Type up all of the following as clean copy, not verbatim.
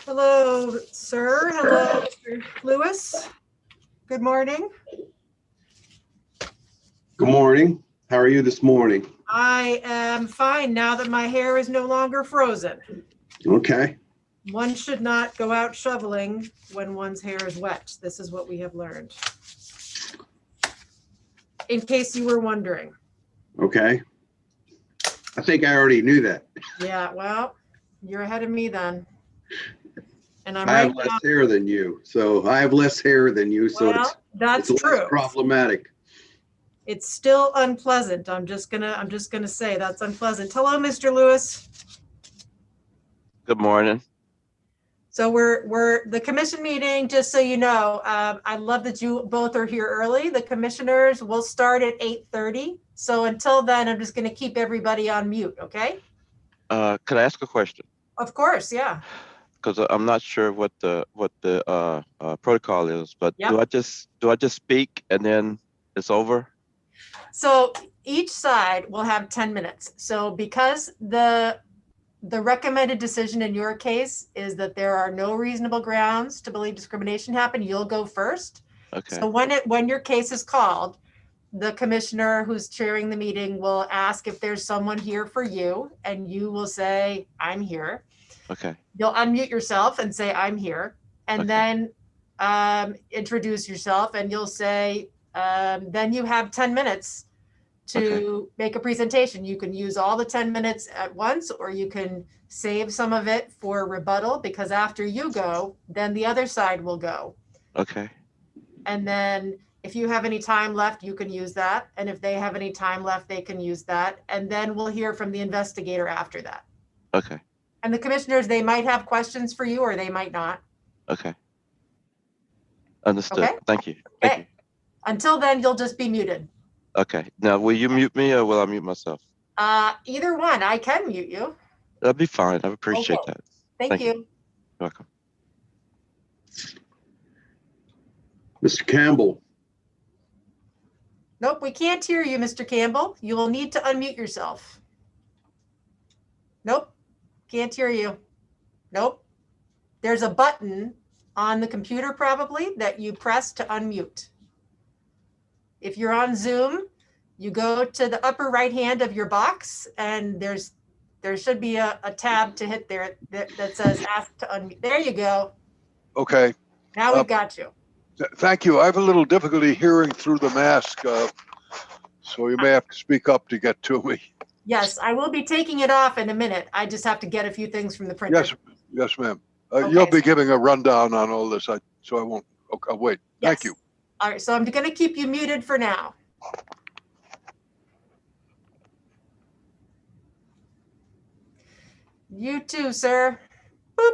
Hello, sir. Hello, Mr. Lewis. Good morning. Good morning. How are you this morning? I am fine now that my hair is no longer frozen. Okay. One should not go out shoveling when one's hair is wet. This is what we have learned. In case you were wondering. Okay. I think I already knew that. Yeah, well, you're ahead of me then. And I'm I right have less now. hair than you. So I have less hair than you. So Well, that's it's less true. problematic. It's still unpleasant. I'm just gonna say that's unpleasant. Hello, Mr. Lewis. Good morning. So we're the commission meeting, just so you know, I love that you both are here early. The commissioners will start at 8:30. So until then, I'm just gonna keep everybody on mute, okay? Could I ask a question? Of course, yeah. Because I'm not sure what the protocol is, but Yep. do I just speak and then it's over? So each side will have 10 minutes. So because the recommended decision in your case is that there are no reasonable grounds to believe discrimination happened, you'll go first. Okay. So when your case is called, the commissioner who's chairing the meeting will ask if there's someone here for you, and you will say, I'm here. Okay. You'll unmute yourself and say, I'm here, and Okay. then introduce yourself, and you'll say, then you have 10 minutes to make a presentation. You can use all the 10 minutes at once, or you can save some of it for rebuttal, because after you go, then the other side will go. Okay. And then if you have any time left, you can use that. And if they have any time left, they can use that. And then we'll hear from the investigator after that. Okay. And the commissioners, they might have questions for you or they might not. Okay. Understood. Okay. Thank you. Okay. Thank you. Until then, you'll just be muted. Okay. Now, will you mute me or will I mute myself? Either one. I can mute you. That'll be fine. I appreciate Okay. that. Thank you. You're welcome. Mr. Campbell. Nope, we can't hear you, Mr. Campbell. You will need to unmute yourself. Nope, can't hear you. Nope. There's a button on the computer probably that you press to unmute. If you're on Zoom, you go to the upper right hand of your box and there should be a tab to hit there that says ask to unmute. There you go. Okay. Now we've got you. Thank you. I have a little difficulty hearing through the mask, so you may have to speak up to get to me. Yes, I will be taking it off in a minute. I just have to get a few things from the printer. Yes, ma'am. Okay. You'll be giving a rundown on all this, so I won't. Okay, wait. Yes. Thank you. All right, so I'm going to keep you muted for now. You too, sir. Boop.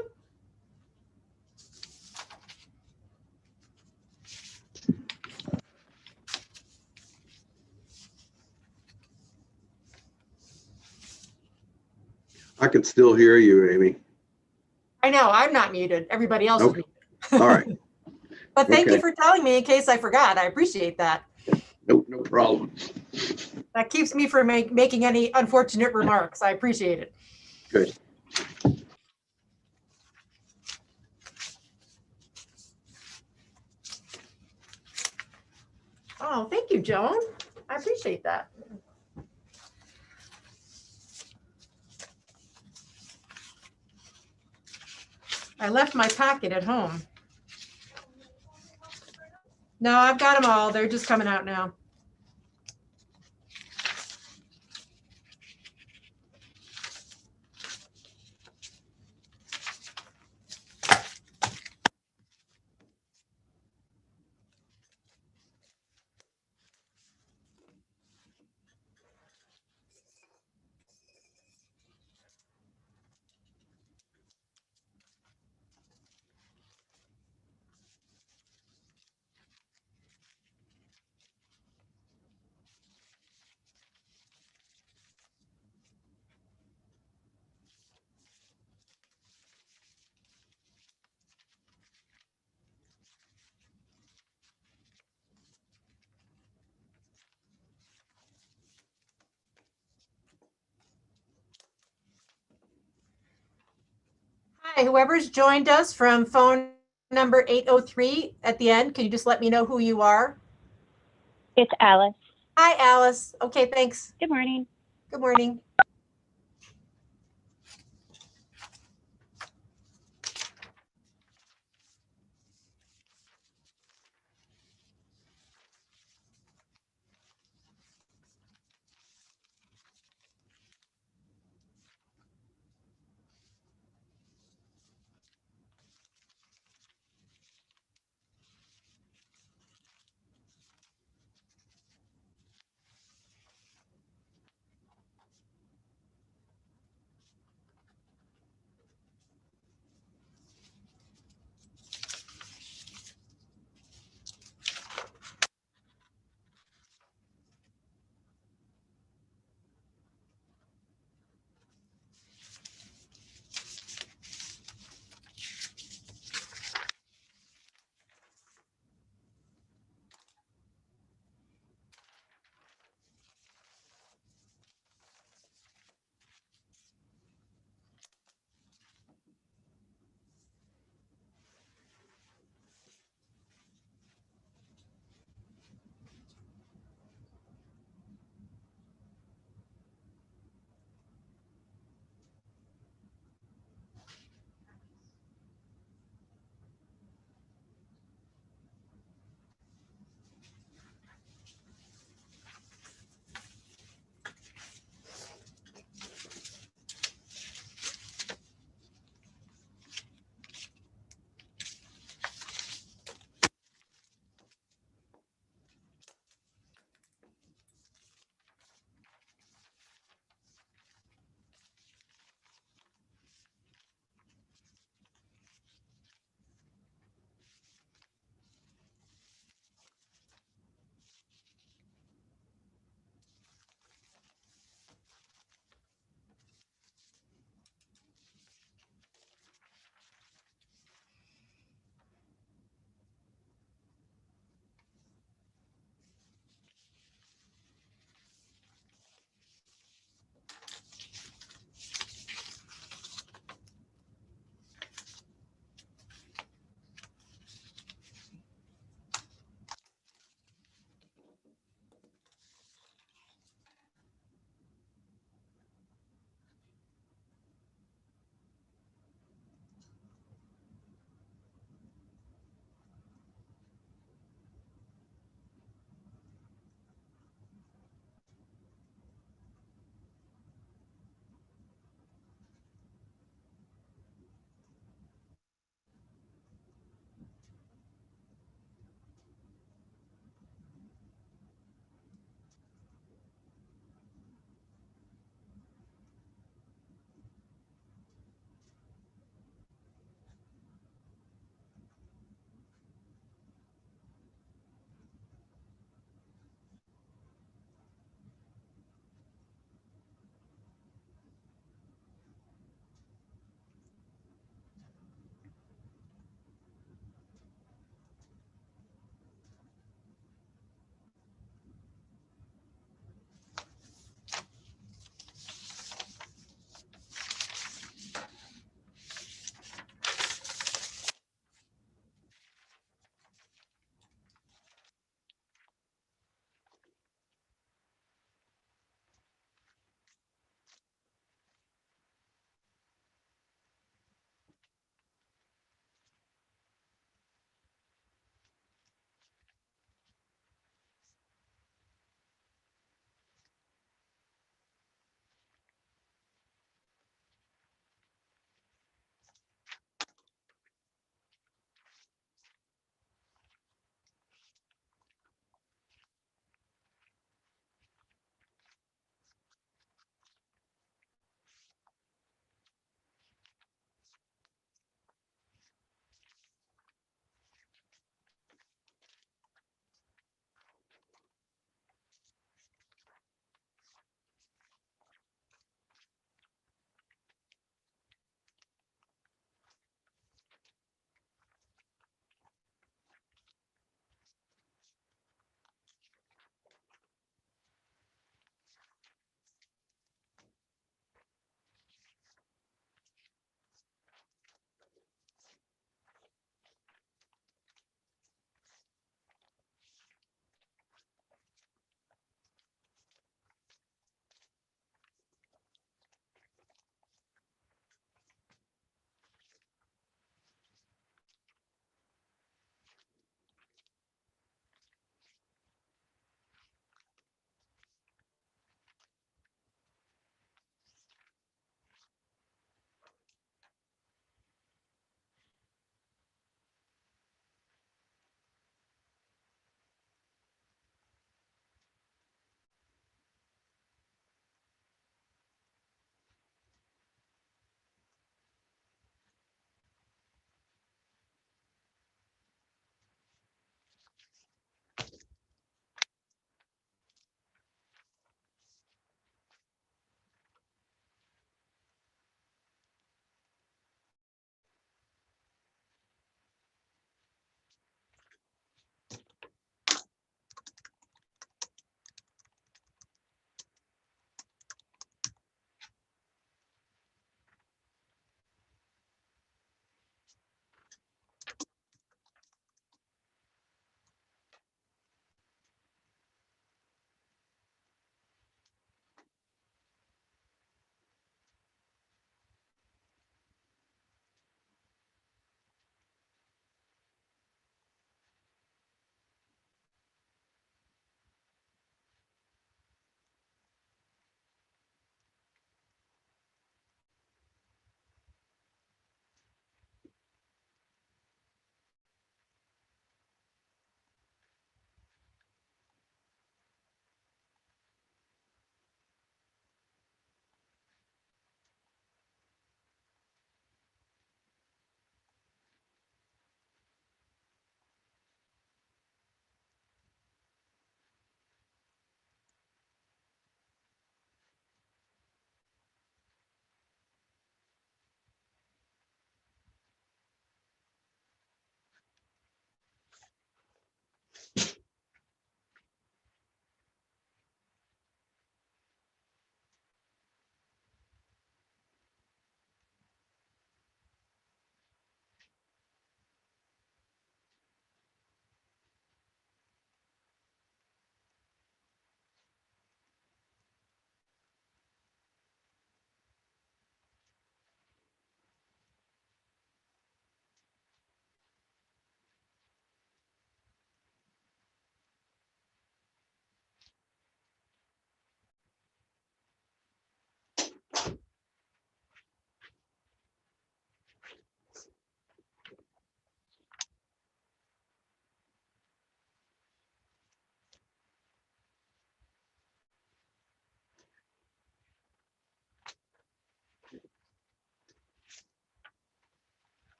I can still hear you, Amy. I know, I'm not muted. Everybody else is Okay. muted. All right. But thank you Okay. for telling me in case I forgot. I appreciate that. Nope, no problem. That keeps me from making any unfortunate remarks. I appreciate it. Good. Oh, thank you, Joan. I appreciate that. I left my packet at home. No, I've got them all. They're just coming out now. Hi, whoever's joined us from phone number 803 at the end, can you just let me know who you are? It's Alice. Hi, Alice. Okay, thanks. Good morning. Good morning.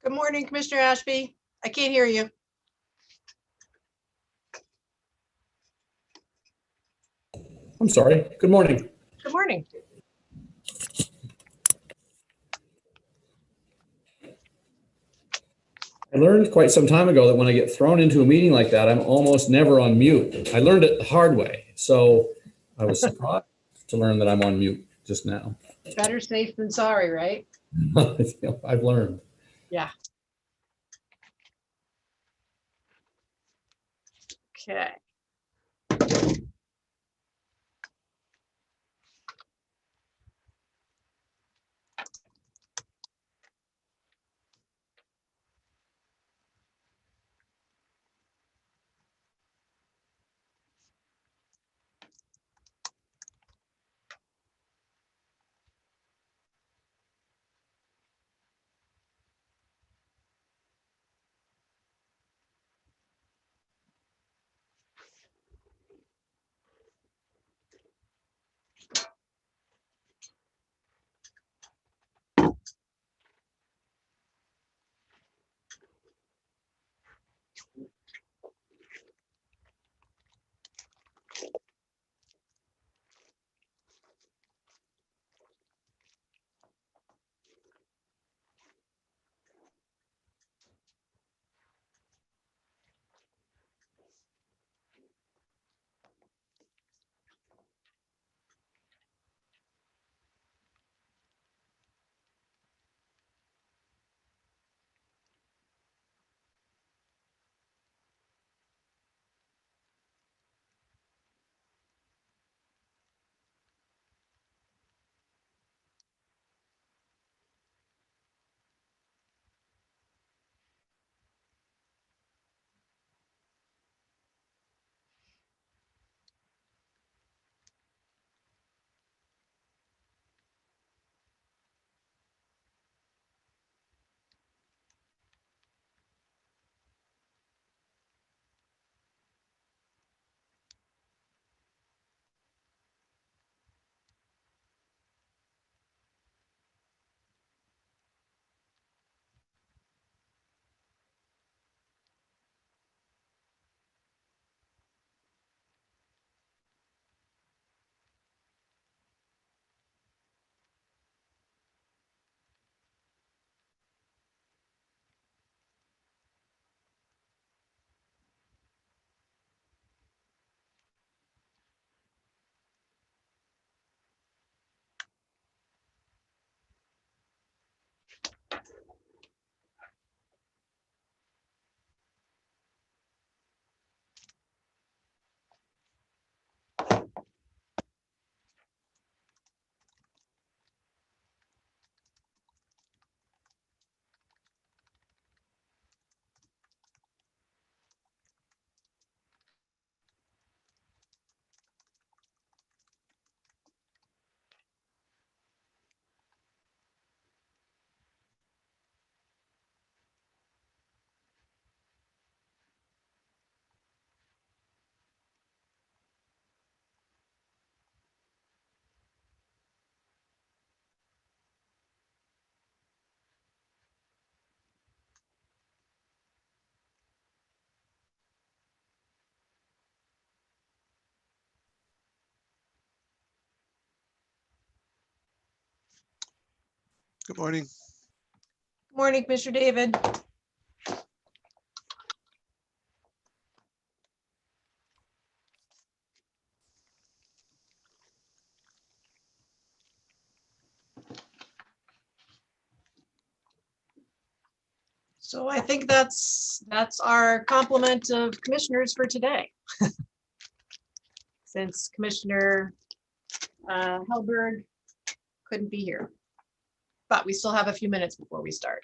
Good morning, Commissioner Ashby. I can't hear you. I'm sorry. Good morning. Good morning. I learned quite some time ago that when I get thrown into a meeting like that, I'm almost never on mute. I learned it the hard way. So I was surprised to learn that I'm on mute just now. Better safe than sorry, right? I've learned. Yeah. Okay. Good morning. Good morning, Commissioner David. So I think that's our complement of commissioners for today. Since Commissioner Helberg couldn't be here. But we still have a few minutes before we start.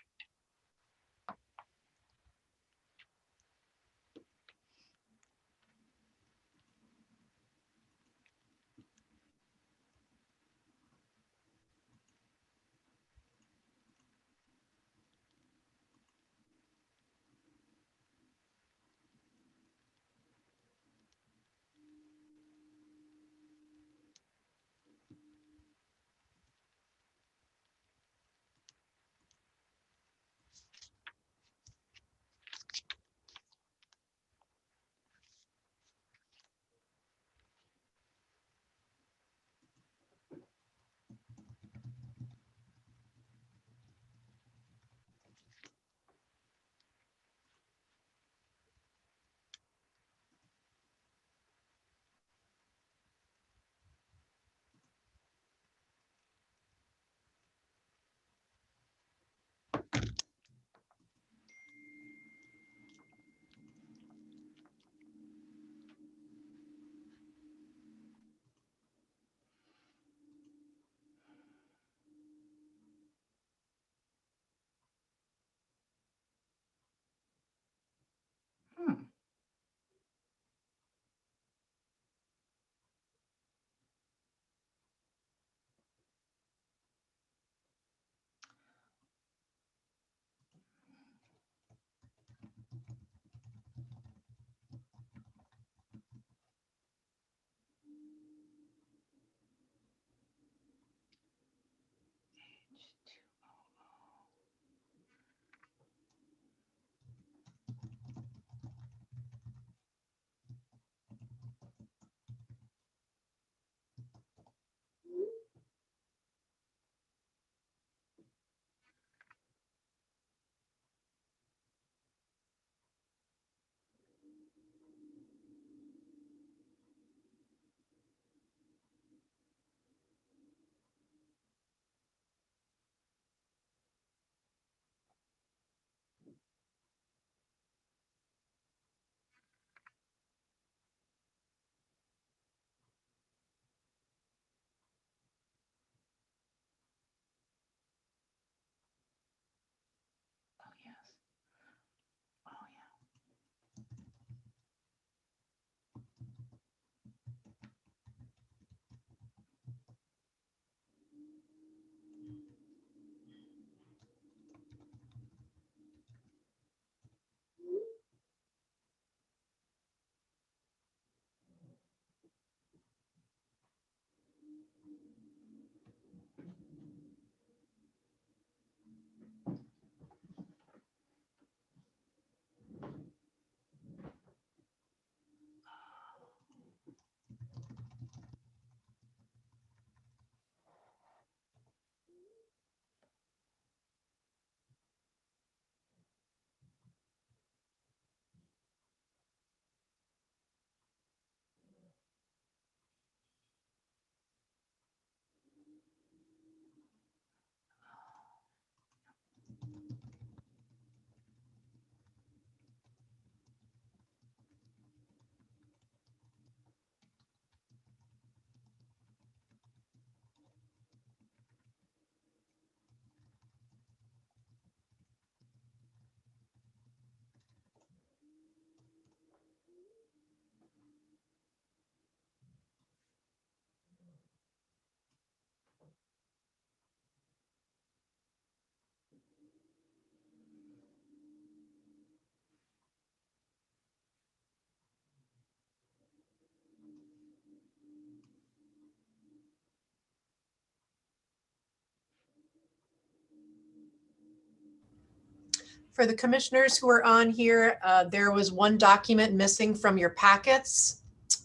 For the commissioners who are on here, there was one document missing from your packets,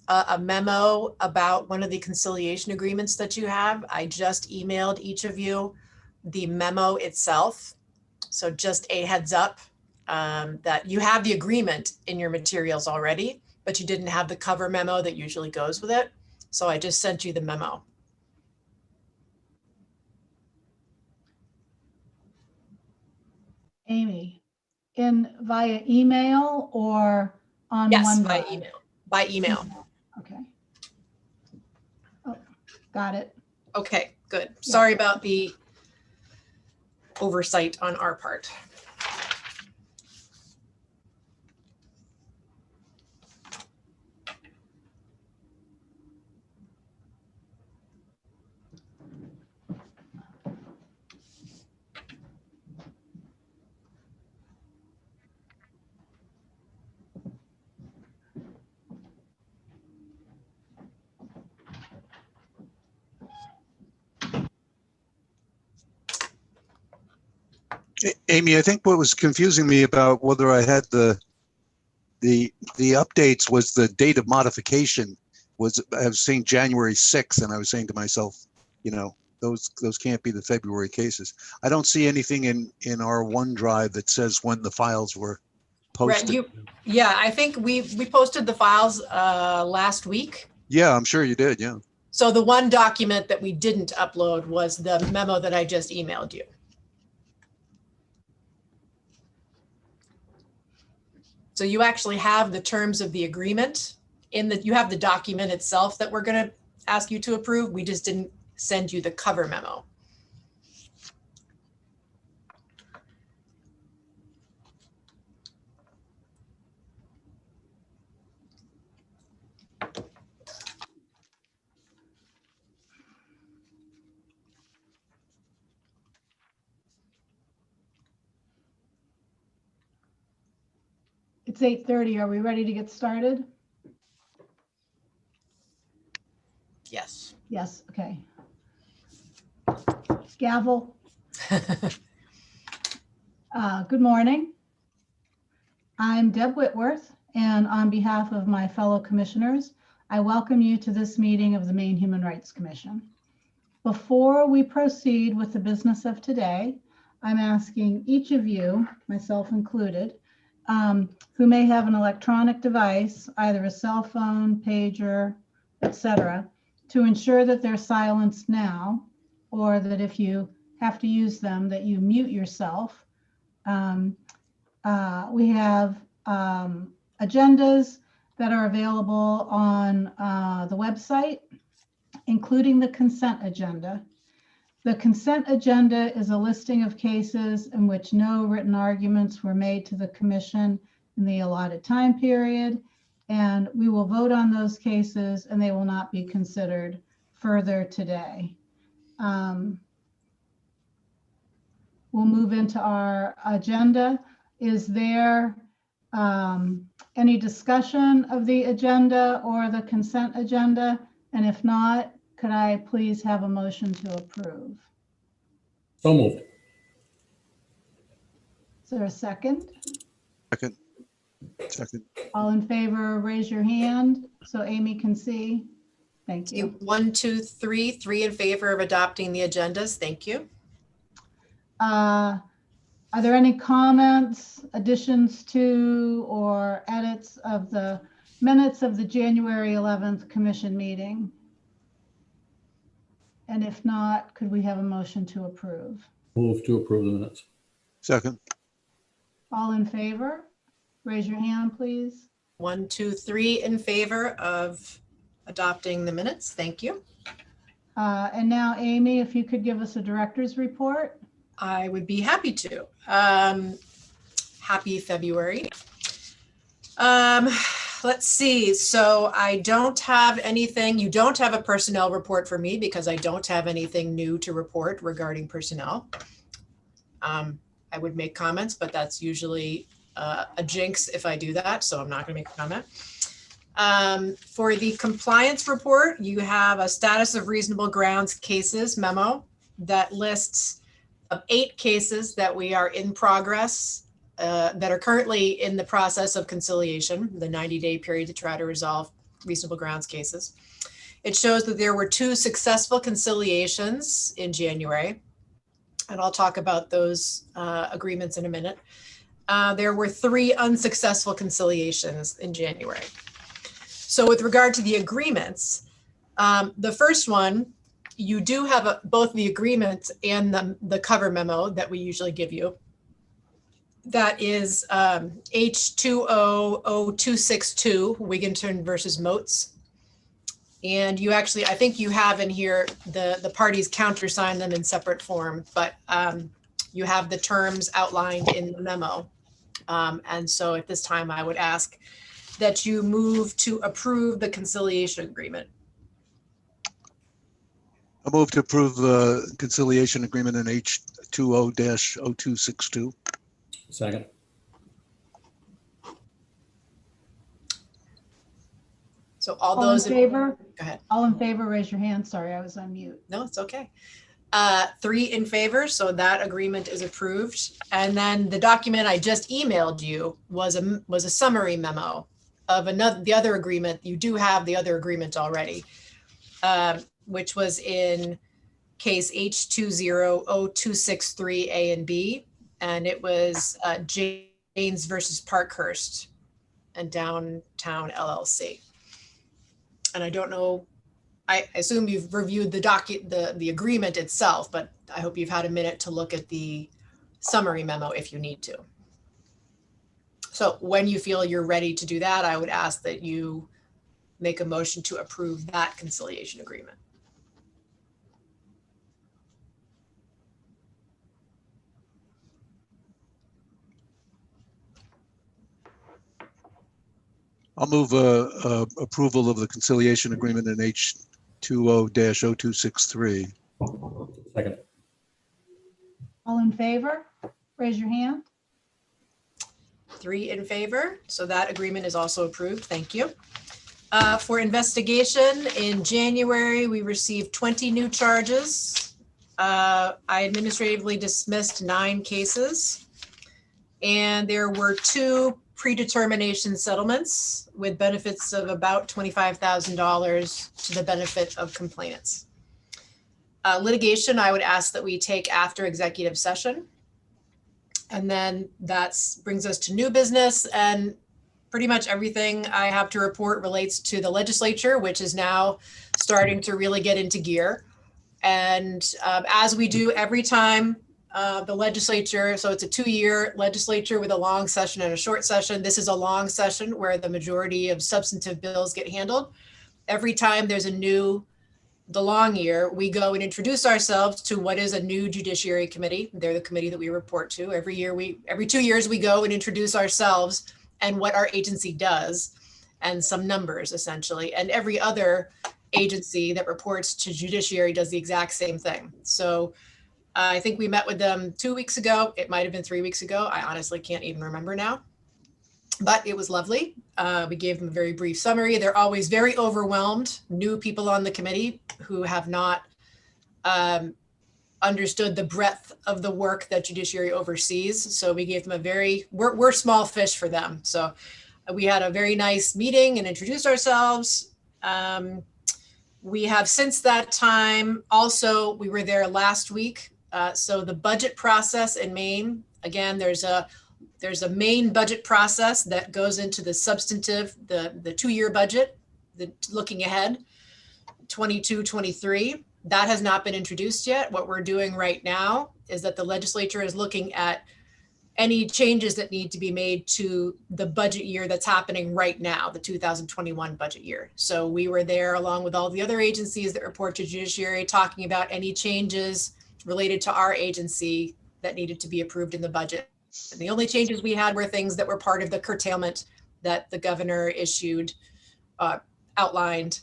a memo about one of the conciliation agreements that you have. I just emailed each of you the memo itself. So just a heads up that you have the agreement in your materials already, but you didn't have the cover memo that usually goes with it. So I just sent you the memo. Amy, via email or on Yes, OneDrive? by email. By email. Okay. Oh, got it. Okay, good. Sorry about the oversight on our part. Amy, I think what was confusing me about whether I had the updates was the date of modification I was saying January 6th, and I was saying to myself, those can't be the February cases. I don't see anything in our OneDrive that says when the files were posted. Right, yeah, I think we posted the files last week. Yeah, I'm sure you did. Yeah. So the one document that we didn't upload was the memo that I just emailed you. So you actually have the terms of the agreement you have the document itself that we're going to ask you to approve. We just didn't send you the cover memo. It's 8:30. Are we ready to get started? Yes. Yes, okay. Gavel. Good morning. I'm Deb Whitworth, and on behalf of my fellow commissioners, I welcome you to this meeting of the Maine Human Rights Commission. Before we proceed with the business of today, I'm asking each of you, myself included, who may have an electronic device, either a cell phone, pager, etc., to ensure that they're silenced now, or that if you have to use them, that you mute yourself. We have agendas that are available on the website, including the consent agenda. The consent agenda is a listing of cases in which no written arguments were made to the commission in the allotted time period, and we will vote on those cases and they will not be considered further today. We'll move into our agenda. Is there any discussion of the agenda or the consent agenda? And if not, could I please have a motion to approve? So moved. Is there a second? Second. All in favor, raise your hand so Amy can see. Thank you. 1, 2, 3, 3 in favor of adopting the agendas. Thank you. Are there any comments, additions to, or edits of the minutes of the January 11th commission meeting? And if not, could we have a motion to approve? Move to approve the minutes. Second. All in favor? Raise your hand, please. 1, 2, 3 in favor of adopting the minutes. Thank you. And now, Amy, if you could give us a director's report. I would be happy to. Happy February. Let's see. So I don't have anything. You don't have a personnel report for me because I don't have anything new to report regarding personnel. I would make comments, but that's usually a jinx if I do that. So I'm not going to make a comment. For the compliance report, you have a status of reasonable grounds cases memo that lists of 8 cases that we are in progress that are currently in the process of conciliation, the 90-day period to try to resolve reasonable grounds cases. It shows that there were 2 successful conciliations in January, and I'll talk about those agreements in a minute. There were 3 unsuccessful conciliations in January. So with regard to the agreements, the first one, you do have both the agreement and the cover memo that we usually give you. That is H200262, Wigginton versus Moats. And you actually, I think you have in here, the parties countersign them in separate form, but you have the terms outlined in the memo. And so at this time, I would ask that you move to approve the conciliation agreement. I move to approve the conciliation agreement in H20-0262. Second. So all All in those favor? Go ahead. All in favor, raise your hand. Sorry, I was on mute. No, it's okay. 3 in favor, so that agreement is approved. And then the document I just emailed you was a summary memo of the other agreement. You do have the other agreement already, which was in case H200263 A and B, and it was Janes versus Parkhurst and Downtown LLC. And I don't know, I assume you've reviewed the agreement itself, but I hope you've had a minute to look at the summary memo if you need to. So when you feel you're ready to do that, I would ask that you make a motion to approve that conciliation agreement. I'll move approval of the conciliation agreement in H20-0263. Second. All in favor, raise your hand. 3 in favor, so that agreement is also approved. Thank you. For investigation, in January, we received 20 new charges. I administratively dismissed 9 cases, and there were 2 predetermination settlements with benefits of about $25,000 to the benefit of complainants. Litigation, I would ask that we take after executive session. And then that brings us to new business, and pretty much everything I have to report relates to the legislature, which is now starting to really get into gear. And as we do every time the legislature, so it's a 2-year legislature with a long session and a short session. This is a long session where the majority of substantive bills get handled. Every time there's the long year, we go and introduce ourselves to what is a new judiciary committee. They're the committee that we report to. Every 2 years, we go and introduce ourselves and what our agency does and some numbers essentially. And every other agency that reports to judiciary does the exact same thing. So I think we met with them 2 weeks ago. It might've been 3 weeks ago. I honestly can't even remember now, but it was lovely. We gave them a very brief summary. They're always very overwhelmed, new people on the committee who have not understood the breadth of the work that judiciary oversees. So we gave them we're small fish for them. So we had a very nice meeting and introduced ourselves. We have since that time, also, we were there last week. So the budget process in Maine, again, there's a main budget process that goes into the substantive, the 2-year budget, looking ahead, 22-23. That has not been introduced yet. What we're doing right now is that the legislature is looking at any changes that need to be made to the budget year that's happening right now, the 2021 budget year. So we were there along with all the other agencies that report to judiciary, talking about any changes related to our agency that needed to be approved in the budget. And the only changes we had were things that were part of the curtailment that the governor issued, outlined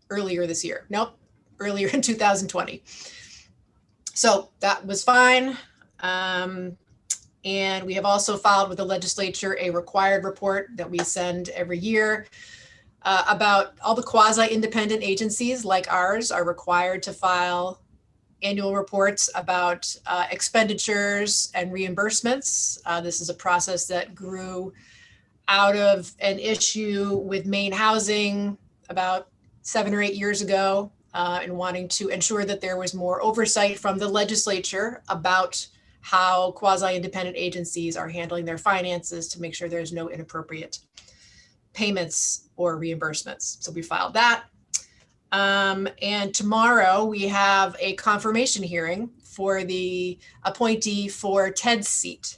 earlier this year. Nope, earlier in 2020. So that was fine. And we have also filed with the legislature a required report that we send every year about all the quasi-independent agencies like ours are required to file annual reports about expenditures and reimbursements. This is a process that grew out of an issue with Maine Housing about 7 or 8 years ago, and wanting to ensure that there was more oversight from the legislature about how quasi-independent agencies are handling their finances to make sure there's no inappropriate payments or reimbursements. So we filed that. And tomorrow we have a confirmation hearing for the appointee for Ted's seat.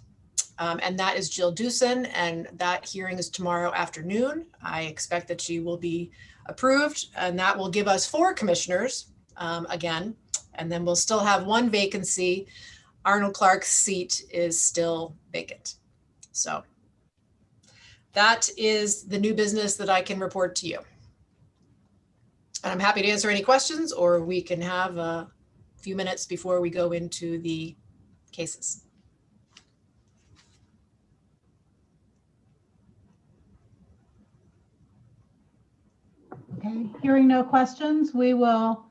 And that is Jill Dewson, and that hearing is tomorrow afternoon. I expect that she will be approved, and that will give us 4 commissioners again, and then we'll still have 1 vacancy. Arnold Clark's seat is still vacant. So that is the new business that I can report to you. And I'm happy to answer any questions, or we can have a few minutes before we go into the cases. Okay, hearing no questions, we will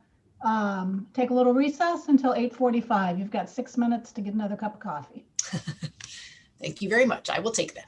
take a little recess until 8:45. You've got 6 minutes to get another cup of coffee. Thank you very much. I will take that.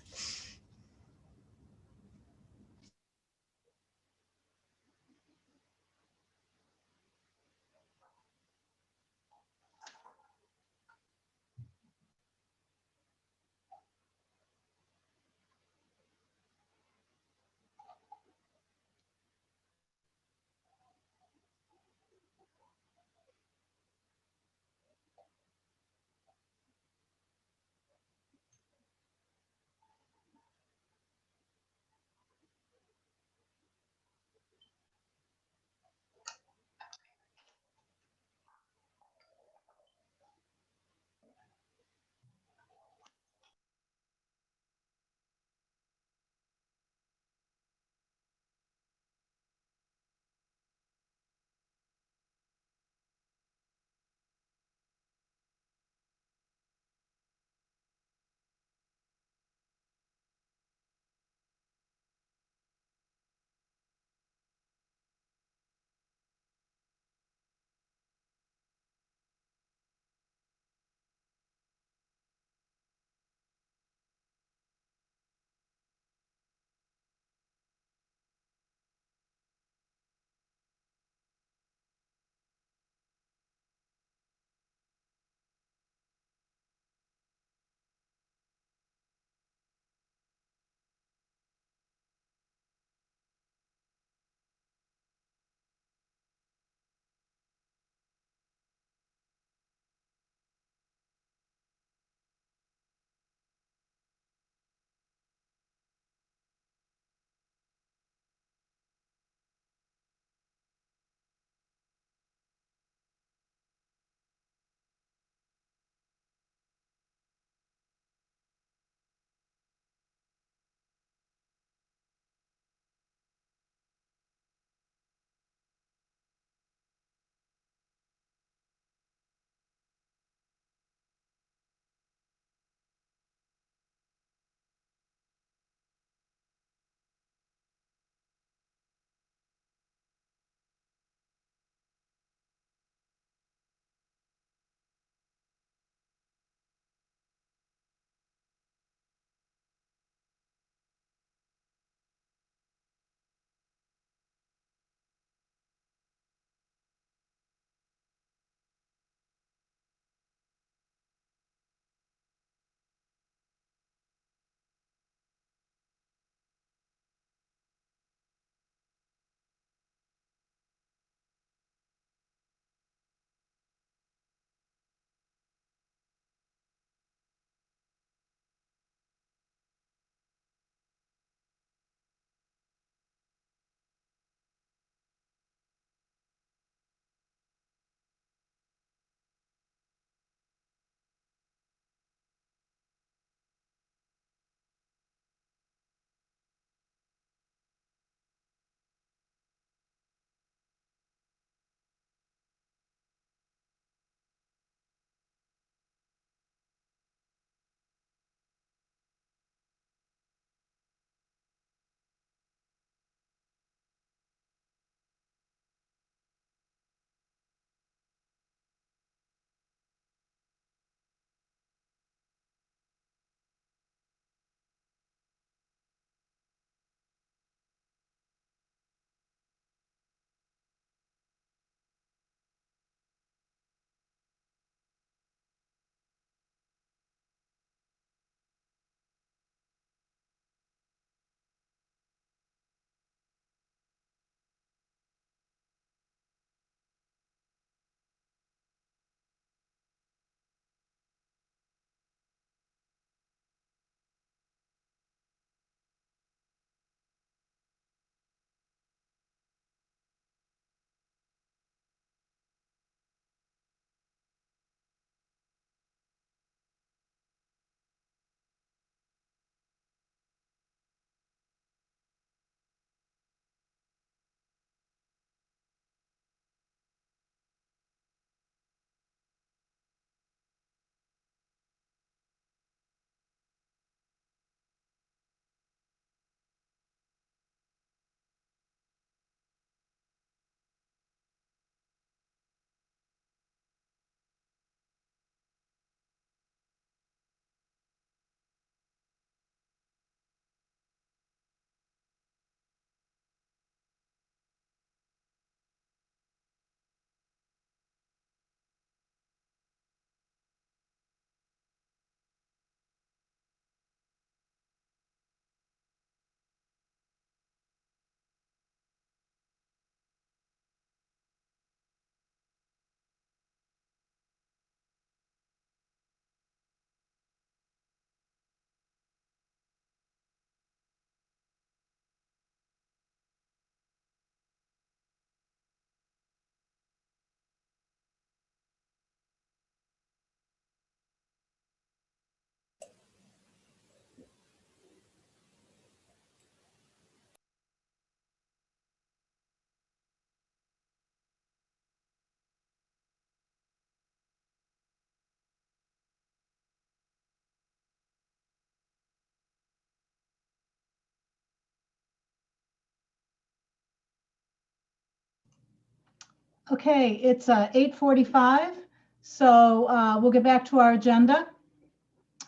Okay, it's 8:45, so we'll get back to our agenda.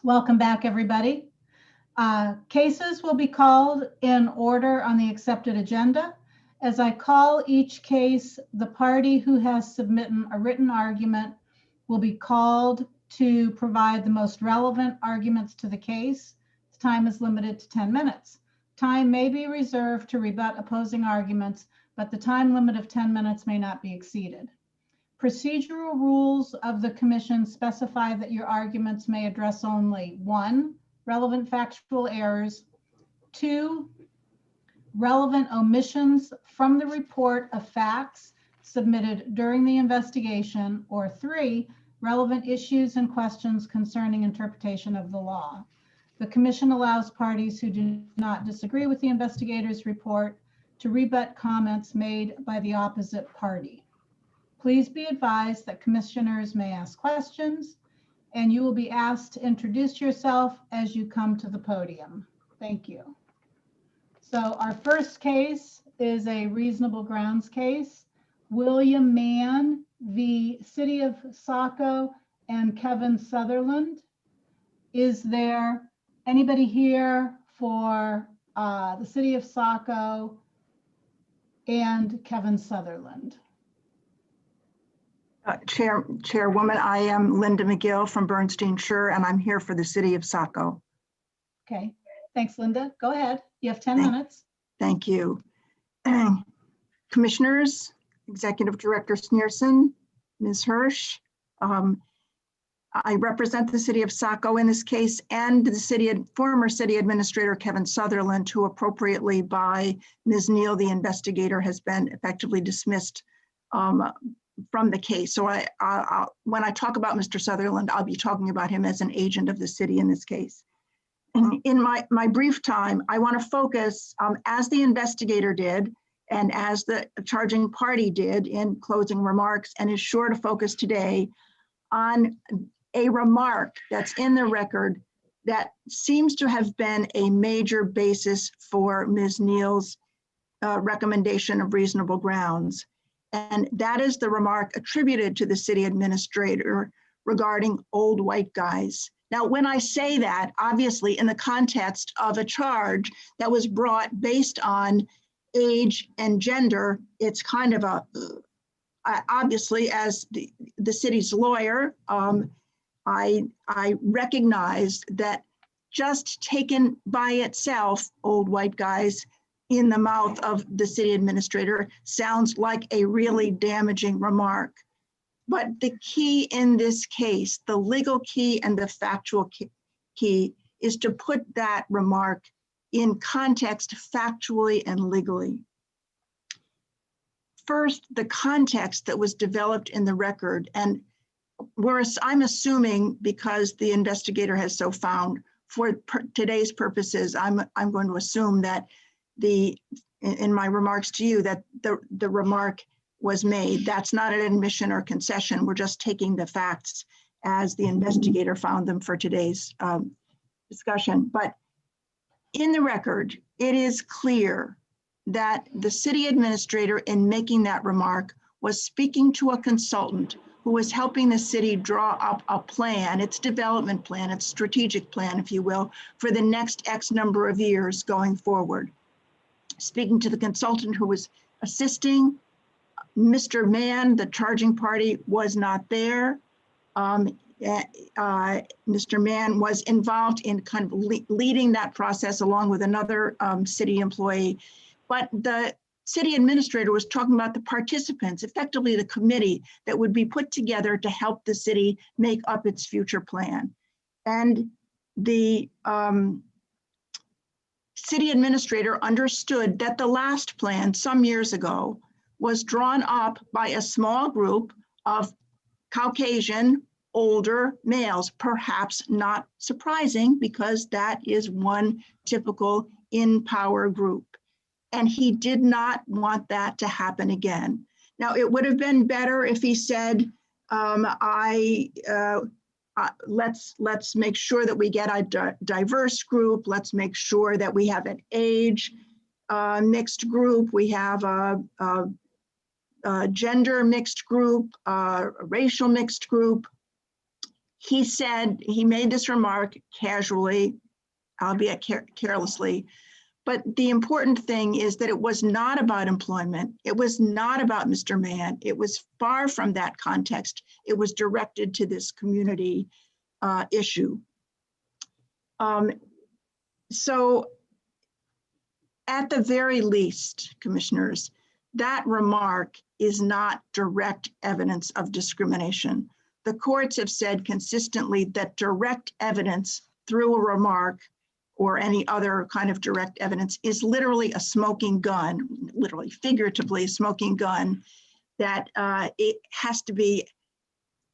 Welcome back, everybody. Cases will be called in order on the accepted agenda. As I call each case, the party who has submitted a written argument will be called to provide the most relevant arguments to the case. The time is limited to 10 minutes. Time may be reserved to rebut opposing arguments, but the time limit of 10 minutes may not be exceeded. Procedural rules of the commission specify that your arguments may address only 1, relevant factual errors, 2, relevant omissions from the report of facts submitted during the investigation, or 3, relevant issues and questions concerning interpretation of the law. The commission allows parties who do not disagree with the investigator's report to rebut comments made by the opposite party. Please be advised that commissioners may ask questions, and you will be asked to introduce yourself as you come to the podium. Thank you. So our first case is a reasonable grounds case. William Mann v. City of Saco and Kevin Sutherland. Is there anybody here for the City of Saco and Kevin Sutherland? Chairwoman, I am Linda McGill from Bernstein Schur, and I'm here for the City of Saco. Okay, thanks, Linda. Go ahead. You have 10 Thank- minutes. Thank you. Commissioners, Executive Director Sneerson, Ms. Hirsch. I represent the City of Saco in this case, and the former City Administrator Kevin Sutherland, who appropriately by Ms. Neal, the investigator, has been effectively dismissed from the case. So when I talk about Mr. Sutherland, I'll be talking about him as an agent of the city in this case. In my brief time, I want to focus, as the investigator did, and as the charging party did in closing remarks, and is sure to focus today on a remark that's in the record that seems to have been a major basis for Ms. Neal's recommendation of reasonable grounds. And that is the remark attributed to the city administrator regarding old white guys. Now, when I say that, obviously in the context of a charge that was brought based on age and gender, it's kind of obviously as the city's lawyer, I recognize that just taken by itself, old white guys in the mouth of the city administrator sounds like a really damaging remark. But the key in this case, the legal key and the factual key, is to put that remark in context factually and legally. First, the context that was developed in the record, and I'm assuming, because the investigator has so found, for today's purposes, I'm going to assume that in my remarks to you that the remark was made. That's not an admission or concession. We're just taking the facts as the investigator found them for today's discussion. But in the record, it is clear that the city administrator, in making that remark, was speaking to a consultant who was helping the city draw up a plan, its development plan, its strategic plan, if you will, for the next X number of years going forward. Speaking to the consultant who was assisting, Mr. Mann, the charging party, was not there. Mr. Mann was involved in kind of leading that process along with another city employee. But the city administrator was talking about the participants, effectively the committee that would be put together to help the city make up its future plan. And the city administrator understood that the last plan some years ago was drawn up by a small group of Caucasian older males, perhaps not surprising because that is one typical in-power group. And he did not want that to happen again. Now, it would have been better if he said, let's make sure that we get a diverse group. Let's make sure that we have an age mixed group. We have gender mixed group, racial mixed group. He said, he made this remark casually, albeit carelessly, but the important thing is that it was not about employment. It was not about Mr. Mann. It was far from that context. It was directed to this community issue. So at the very least, commissioners, that remark is not direct evidence of discrimination. The courts have said consistently that direct evidence through a remark or any other kind of direct evidence is literally a smoking gun, literally, figuratively a smoking gun, that it has to be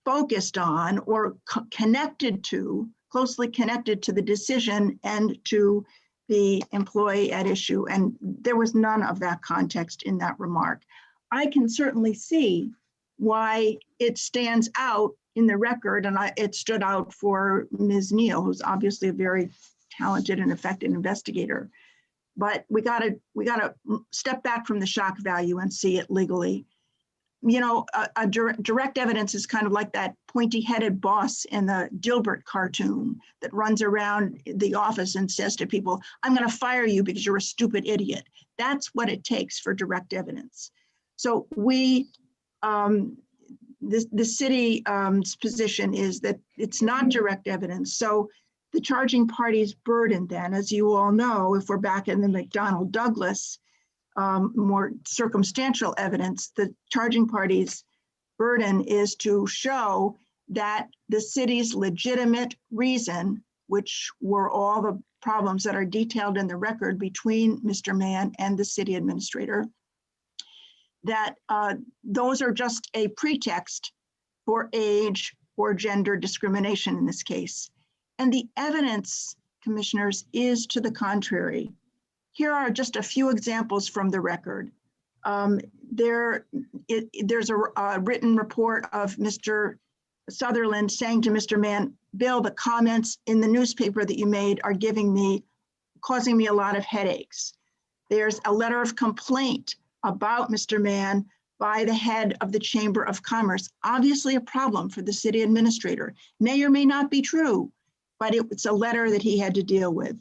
focused on or connected to, closely connected to the decision and to the employee at issue. And there was none of that context in that remark. I can certainly see why it stands out in the record, and it stood out for Ms. Neal, who's obviously a very talented and effective investigator. But we gotta step back from the shock value and see it legally. You know, a direct evidence is kind of like that pointy-headed boss in the Dilbert cartoon that runs around the office and says to people, I'm going to fire you because you're a stupid idiot. That's what it takes for direct evidence. So we, the city's position is that it's not direct evidence. So the charging party's burden then, as you all know, if we're back in the McDonnell Douglas, more circumstantial evidence, the charging party's burden is to show that the city's legitimate reason, which were all the problems that are detailed in the record between Mr. Mann and the city administrator, that those are just a pretext for age or gender discrimination in this case. And the evidence, commissioners, is to the contrary. Here are just a few examples from the record. There's a written report of Mr. Sutherland saying to Mr. Mann, Bill, the comments in the newspaper that you made are causing me a lot of headaches. There's a letter of complaint about Mr. Mann by the head of the Chamber of Commerce, obviously a problem for the city administrator. May or may not be true, but it's a letter that he had to deal with.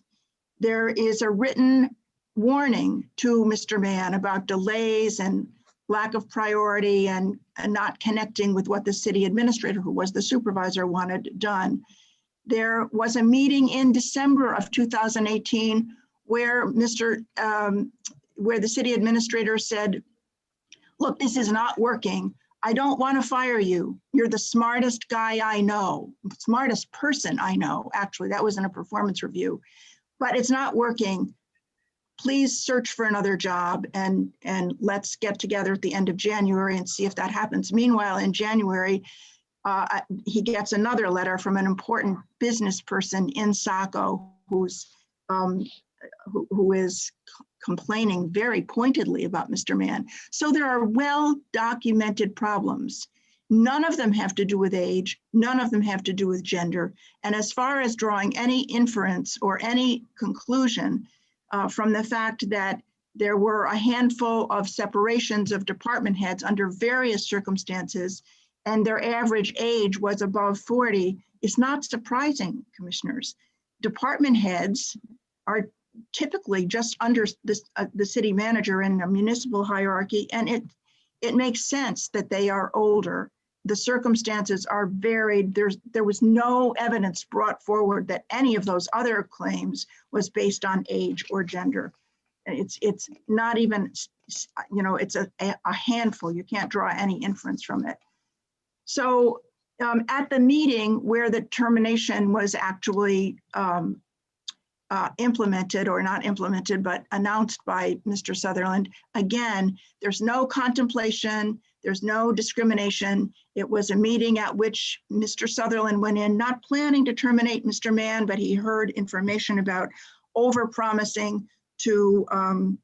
There is a written warning to Mr. Mann about delays and lack of priority and not connecting with what the city administrator, who was the supervisor, wanted done. There was a meeting in December of 2018 where where the city administrator said, look, this is not working. I don't want to fire you. You're the smartest guy I know, smartest person I know. Actually, that was in a performance review, but it's not working. Please search for another job and let's get together at the end of January and see if that happens. Meanwhile, in January, he gets another letter from an important business person in Saco who is complaining very pointedly about Mr. Mann. So there are well-documented problems. None of them have to do with age. None of them have to do with gender. And as far as drawing any inference or any conclusion from the fact that there were a handful of separations of department heads under various circumstances and their average age was above 40 is not surprising, commissioners. Department heads are typically just under the city manager in a municipal hierarchy, and it makes sense that they are older. The circumstances are varied. There was no evidence brought forward that any of those other claims was based on age or gender. It's not even, it's a handful. You can't draw any inference from it. So at the meeting where the termination was actually implemented, or not implemented, but announced by Mr. Sutherland, again, there's no contemplation, there's no discrimination. It was a meeting at which Mr. Sutherland went in, not planning to terminate Mr. Mann, but he heard information about overpromising to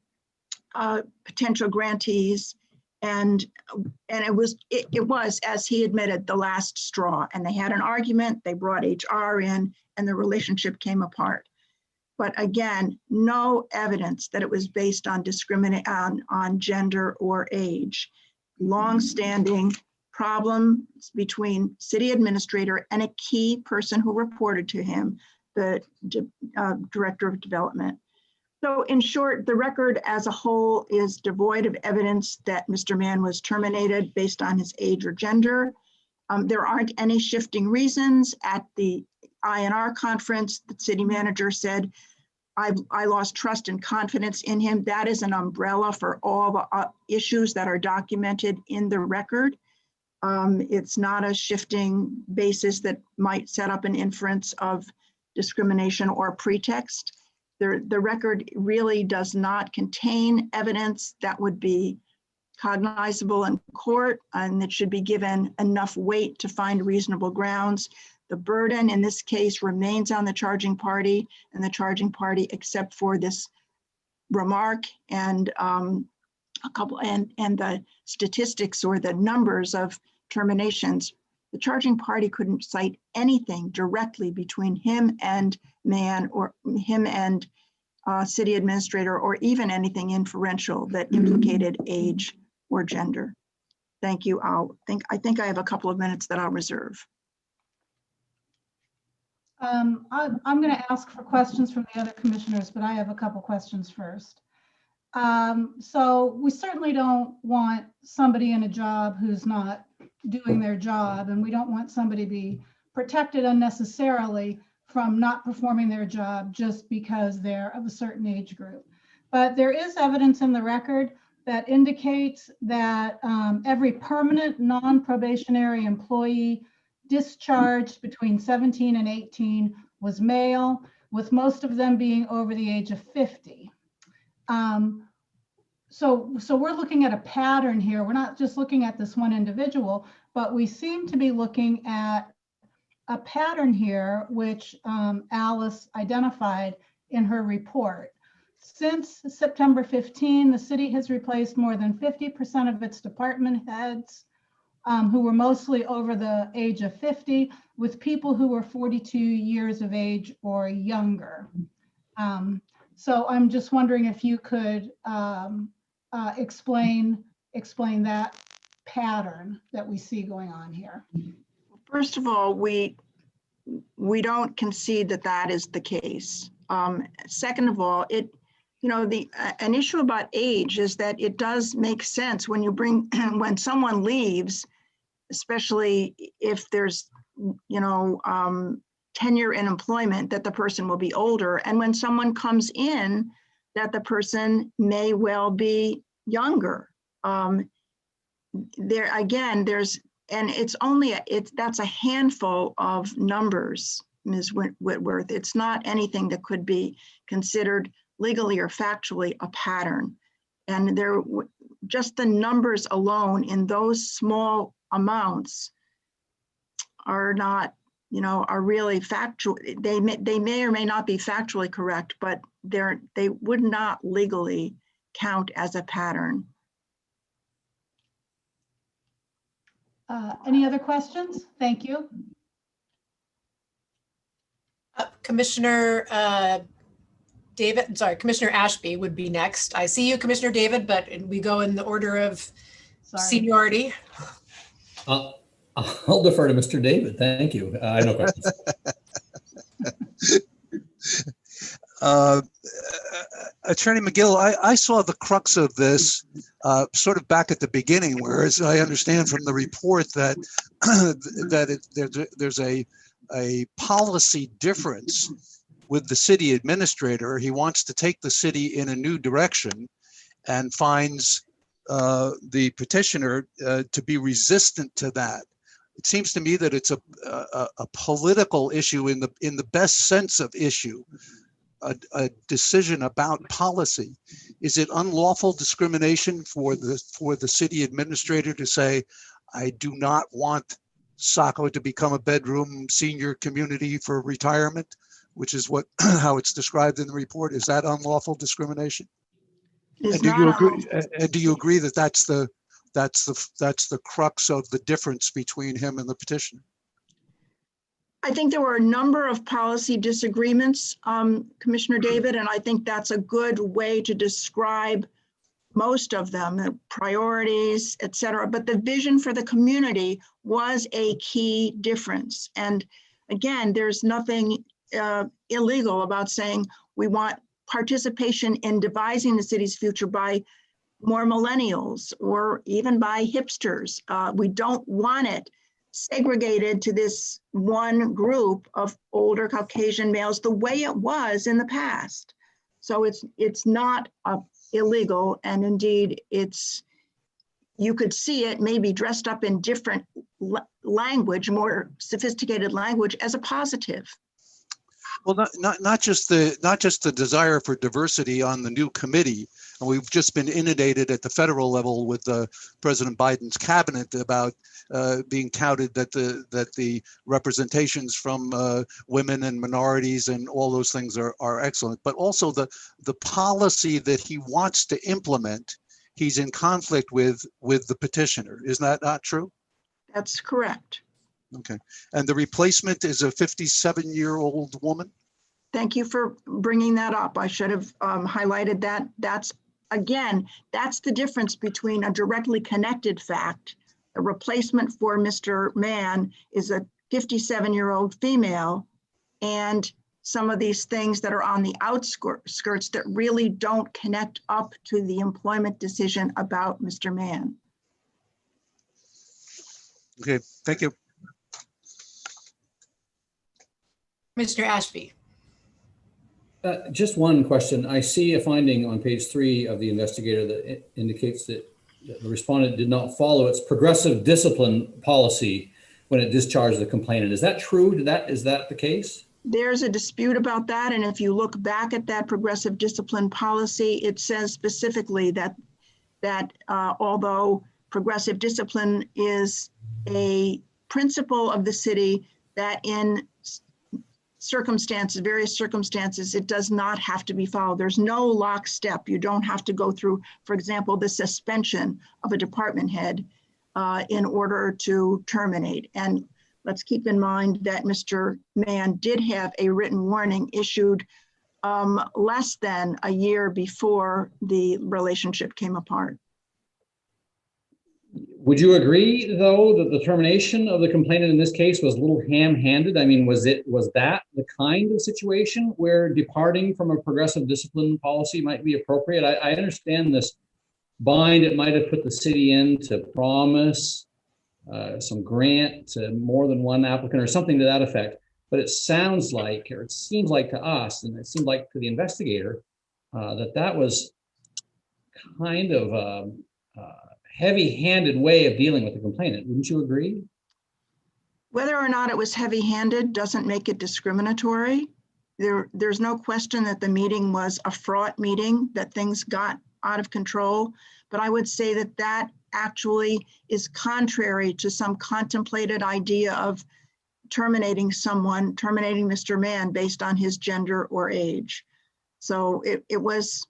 potential grantees. And it was, as he admitted, the last straw. And they had an argument, they brought HR in, and the relationship came apart. But again, no evidence that it was based on on gender or age. longstanding problems between city administrator and a key person who reported to him, the director of development. So in short, the record as a whole is devoid of evidence that Mr. Mann was terminated based on his age or gender. There aren't any shifting reasons. At the INR conference, the city manager said, I lost trust and confidence in him. That is an umbrella for all the issues that are documented in the record. It's not a shifting basis that might set up an inference of discrimination or pretext. The record really does not contain evidence that would be cognizable in court, and it should be given enough weight to find reasonable grounds. The burden in this case remains on the charging party, and the charging party, except for this remark and the statistics or the numbers of terminations, the charging party couldn't cite anything directly between him and Mann or him and city administrator, or even anything inferential that implicated age or gender. Thank you. I think I have a couple of minutes that I'll reserve. I'm going to ask for questions from the other commissioners, but I have a couple questions first. So we certainly don't want somebody in a job who's not doing their job, and we don't want somebody to be protected unnecessarily from not performing their job just because they're of a certain age group. But there is evidence in the record that indicates that every permanent non-probationary employee discharged between 17 and 18 was male, with most of them being over the age of 50. So we're looking at a pattern here. We're not just looking at this one individual, but we seem to be looking at a pattern here, which Alice identified in her report. Since September 15, the city has replaced more than 50% of its department heads who were mostly over the age of 50 with people who were 42 years of age or younger. So I'm just wondering if you could explain that pattern that we see going on here. First of all, we don't concede that that is the case. Second of all, an issue about age is that it does make sense when you when someone leaves, especially if there's tenure in employment, that the person will be older, and when someone comes in, that the person may well be younger. That's a handful of numbers, Ms. Whitworth. It's not anything that could be considered legally or factually a pattern. And just the numbers alone in those small amounts are not, are really factual. They may or may not be factually correct, but they would not legally count as a pattern. Any other questions? Thank you. Commissioner Commissioner Ashby would be next. I see you, Commissioner David, but we go in the order of seniority. I'll defer to Mr. David. Thank you. I have no questions. Attorney McGill, I saw the crux of this sort of back at the beginning, whereas I understand from the report that there's a policy difference with the city administrator. He wants to take the city in a new direction and finds the petitioner to be resistant to that. It seems to me that it's a political issue in the best sense of issue. A decision about policy. Is it unlawful discrimination for the city administrator to say, I do not want Saco to become a bedroom senior community for retirement, which is how it's described in the report? Is that unlawful discrimination? And do you agree that that's the crux of the difference between him and the petitioner? I think there were a number of policy disagreements, Commissioner David, and I think that's a good way to describe most of them, the priorities, et cetera, but the vision for the community was a key difference. And again, there's nothing illegal about saying we want participation in devising the city's future by more millennials or even by hipsters. We don't want it segregated to this one group of older Caucasian males the way it was in the past. So it's not illegal, and indeed you could see it maybe dressed up in different language, more sophisticated language, as a positive. Well, not just the desire for diversity on the new committee. And we've just been inundated at the federal level with President Biden's cabinet about being touted that the representations from women and minorities and all those things are excellent. But also the policy that he wants to implement, he's in conflict with the petitioner. Isn't that not true? That's correct. Okay. And the replacement is a 57-year-old woman? Thank you for bringing that up. I should have highlighted that. That's the difference between a directly connected fact. A replacement for Mr. Mann is a 57-year-old female, and some of these things that are on the outskirts that really don't connect up to the employment decision about Mr. Mann. Okay, thank you. Mr. Ashby. Just one question. I see a finding on page 3 of the investigator that indicates that the respondent did not follow its progressive discipline policy when it discharged the complainant. Is that true? Is that the case? There's a dispute about that. And if you look back at that progressive discipline policy, it says specifically that although progressive discipline is a principle of the city, that in various circumstances, it does not have to be followed. There's no lockstep. You don't have to go through, for example, the suspension of a department head in order to terminate. And let's keep in mind that Mr. Mann did have a written warning issued less than a year before the relationship came apart. Would you agree, though, that the termination of the complainant in this case was a little ham-handed? I mean, was that the kind of situation where departing from a progressive discipline policy might be appropriate? I understand this bind it might have put the city in to promise some grant to more than one applicant or something to that effect. But it sounds like, or it seems like to us, and it seemed like to the investigator, that was kind of heavy-handed way of dealing with the complainant. Wouldn't you agree? Whether or not it was heavy-handed doesn't make it discriminatory. There's no question that the meeting was a fraught meeting, that things got out of control. But I would say that actually is contrary to some contemplated idea of terminating Mr. Mann based on his gender or age. So it was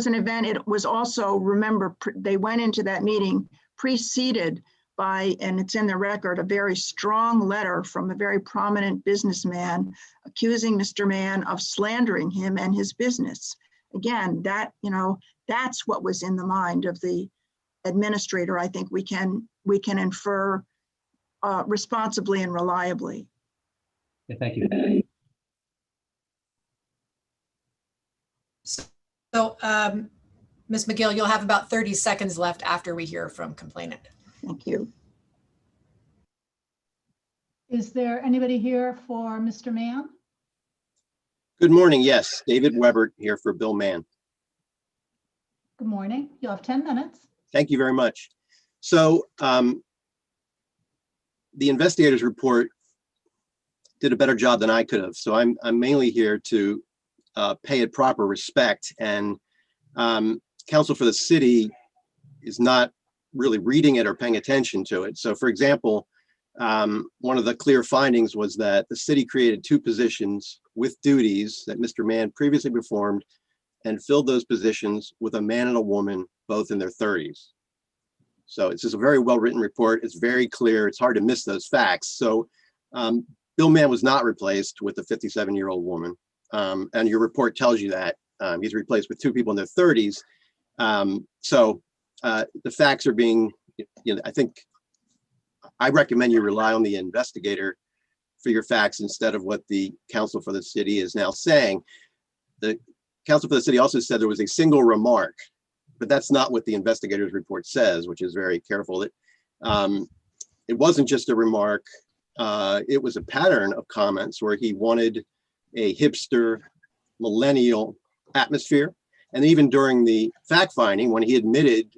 an event. It was also, remember, they went into that meeting preceded by, and it's in the record, a very strong letter from a very prominent businessman accusing Mr. Mann of slandering him and his business. Again, that's what was in the mind of the administrator. I think we can infer responsibly and reliably. Yeah, thank you. So, Ms. McGill, you'll have about 30 seconds left after we hear from complainant. Thank you. Is there anybody here for Mr. Mann? Good morning. Yes, David Weber here for Bill Mann. Good morning. You'll have 10 minutes. Thank you very much. So the investigator's report did a better job than I could have. So I'm mainly here to pay it proper respect, and counsel for the city is not really reading it or paying attention to it. So for example, one of the clear findings was that the city created 2 positions with duties that Mr. Mann previously performed and filled those positions with a man and a woman, both in their 30s. So it's just a very well-written report. It's very clear. It's hard to miss those facts. So Bill Mann was not replaced with a 57-year-old woman. And your report tells you that he's replaced with 2 people in their 30s. The facts are being, I think I recommend you rely on the investigator for your facts instead of what the counsel for the city is now saying. The counsel for the city also said there was a single remark, but that's not what the investigator's report says, which is very careful. That it wasn't just a remark. It was a pattern of comments where he wanted a hipster millennial atmosphere. And even during the fact finding, when he admitted,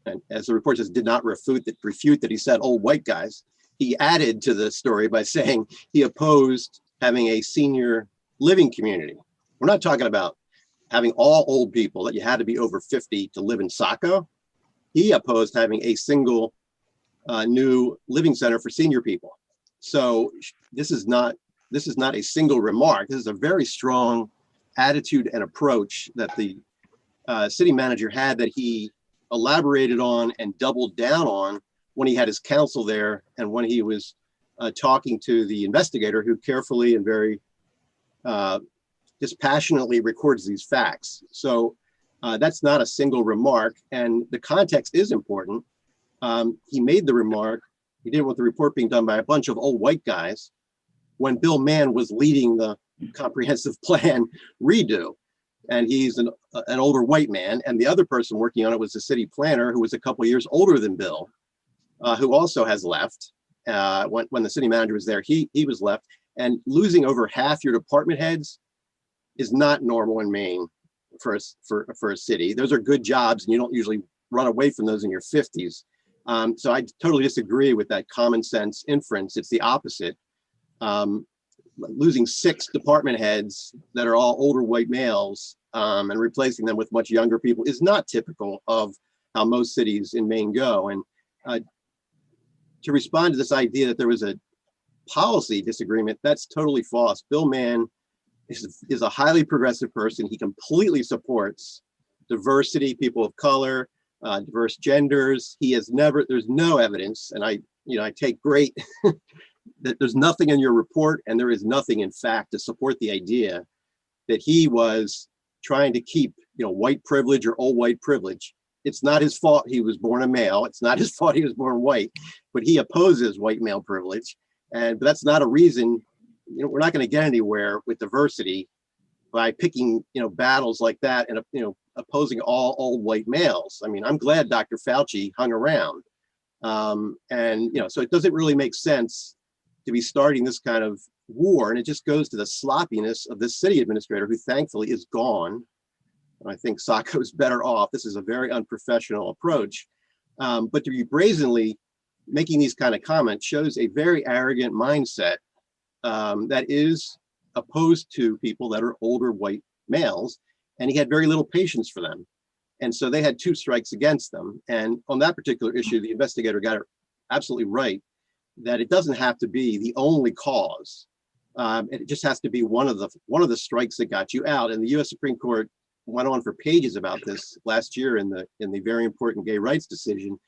and as the report says, did not refute that he said old white guys, he added to the story by saying he opposed having a senior living community. We're not talking about having all old people, that you had to be over 50 to live in Saco. He opposed having a single new living center for senior people. So this is not a single remark. This is a very strong attitude and approach that the city manager had, that he elaborated on and doubled down on when he had his counsel there and when he was talking to the investigator, who carefully and very dispassionately records these facts. So that's not a single remark, and the context is important. He made the remark, he didn't want the report being done by a bunch of old white guys when Bill Mann was leading the comprehensive plan redo. And he's an older white man. And the other person working on it was the city planner, who was a couple of years older than Bill, who also has left. When the city manager was there, he was left. And losing over half your department heads is not normal in Maine for a city. Those are good jobs, and you don't usually run away from those in your 50s. So I totally disagree with that common sense inference. It's the opposite. Losing 6 department heads that are all older white males and replacing them with much younger people is not typical of how most cities in Maine go. And to respond to this idea that there was a policy disagreement, that's totally false. Bill Mann is a highly progressive person. He completely supports diversity, people of color, diverse genders. There's no evidence, and I take great that there's nothing in your report, and there is nothing in fact to support the idea that he was trying to keep, white privilege or old white privilege. It's not his fault he was born a male. It's not his fault he was born white, but he opposes white male privilege. But that's not a reason. We're not going to get anywhere with diversity by picking, battles like that and, opposing all old white males. I mean, I'm glad Dr. Fauci hung around. So it doesn't really make sense to be starting this kind of war. And it just goes to the sloppiness of this city administrator, who thankfully is gone. I think Saco is better off. This is a very unprofessional approach. But to be brazenly making these kind of comments shows a very arrogant mindset that is opposed to people that are older white males. And he had very little patience for them. And so they had 2 strikes against them. And on that particular issue, the investigator got it absolutely right, that it doesn't have to be the only cause. It just has to be one of the strikes that got you out. And the U.S. Supreme Court went on for pages about this last year in the very important gay rights decision,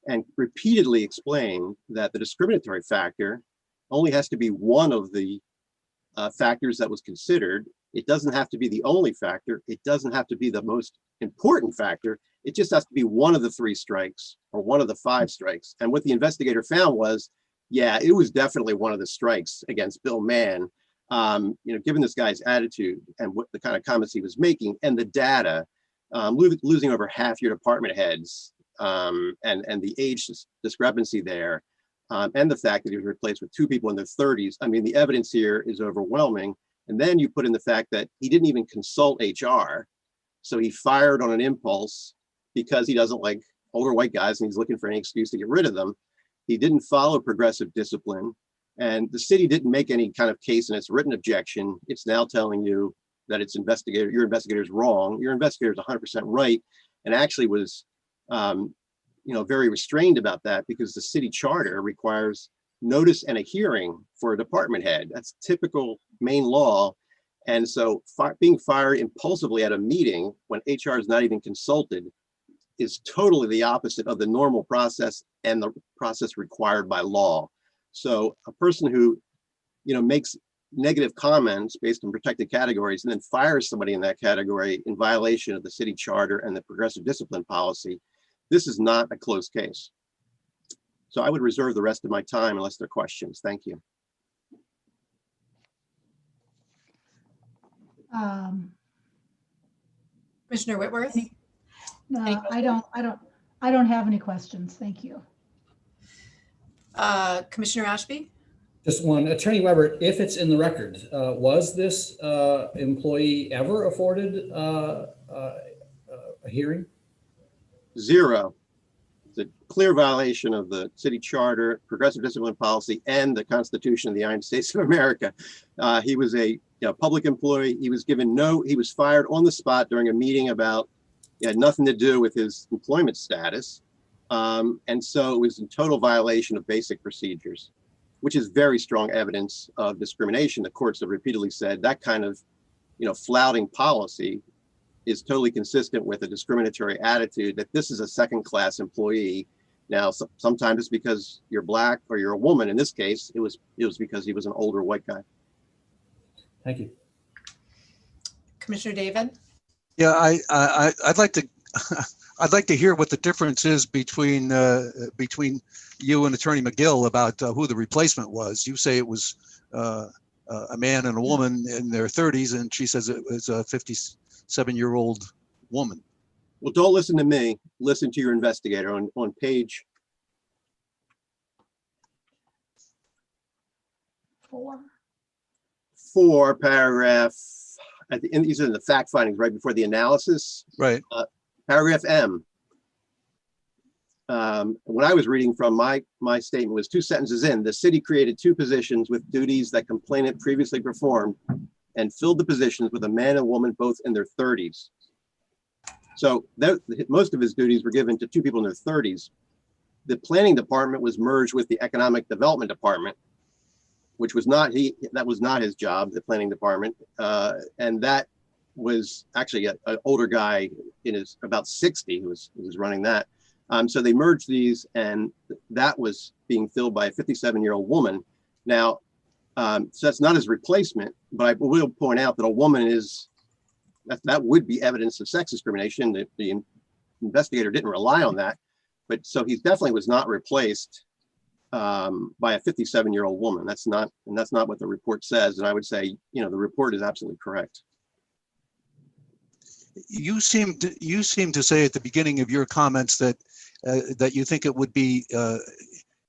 and repeatedly explained that the discriminatory factor only has to be one of the factors that was considered. It doesn't have to be the only factor. It doesn't have to be the most important factor. It just has to be one of the 3 strikes or one of the 5 strikes. And what the investigator found was, yeah, it was definitely one of the strikes against Bill Mann. Given this guy's attitude and what the kind of comments he was making and the data, losing over half your department heads, and the age discrepancy there, and the fact that he was replaced with 2 people in their 30s. I mean, the evidence here is overwhelming. And then you put in the fact that he didn't even consult HR. So he fired on an impulse because he doesn't like older white guys and he's looking for any excuse to get rid of them. He didn't follow progressive discipline, and the city didn't make any kind of case in its written objection. It's now telling you that your investigator's wrong. Your investigator's 100% right, and actually was, very restrained about that, because the city charter requires notice and a hearing for a department head. That's typical Maine law. And so being fired impulsively at a meeting when HR is not even consulted is totally the opposite of the normal process and the process required by law. So a person who, makes negative comments based on protected categories and then fires somebody in that category in violation of the city charter and the progressive discipline policy, this is not a closed case. So I would reserve the rest of my time unless there are questions. Thank you. Commissioner Whitworth? No, I don't have any questions. Thank you. Commissioner Ashby? Just one, Attorney Weber, if it's in the record, was this employee ever afforded a hearing? Zero. It's a clear violation of the city charter, progressive discipline policy, and the Constitution of the United States of America. He was a public employee. He was he was fired on the spot during a meeting about, it had nothing to do with his employment status. And so it was in total violation of basic procedures, which is very strong evidence of discrimination. The courts have repeatedly said that kind of, flouting policy is totally consistent with a discriminatory attitude that this is a second-class employee. Now, sometimes it's because you're Black or you're a woman. In this case, it was because he was an older white guy. Thank you. Commissioner David? Yeah, I'd like to I'd like to hear what the difference is between you and Attorney McGill about who the replacement was. You say it was a man and a woman in their 30s, and she says it was a 57-year-old woman. Well, don't listen to me. Listen to your investigator on page 4, paragraph. These are the fact findings right before the analysis. Right. Paragraph M. When I was reading from my statement was 2 sentences in. The city created 2 positions with duties that complainant previously performed and filled the positions with a man and woman both in their 30s. So most of his duties were given to 2 people in their 30s. The planning department was merged with the economic development department, which was not that was not his job, the planning department. And that was actually an older guy in his about 60 who was running that. So they merged these, and that was being filled by a 57-year-old woman. Now, so that's not his replacement, but I will point out that a woman that would be evidence of sex discrimination. The investigator didn't rely on that, but so he definitely was not replaced by a 57-year-old woman. That's not what the report says. And I would say, the report is absolutely correct. You seem to say at the beginning of your comments that you think it would be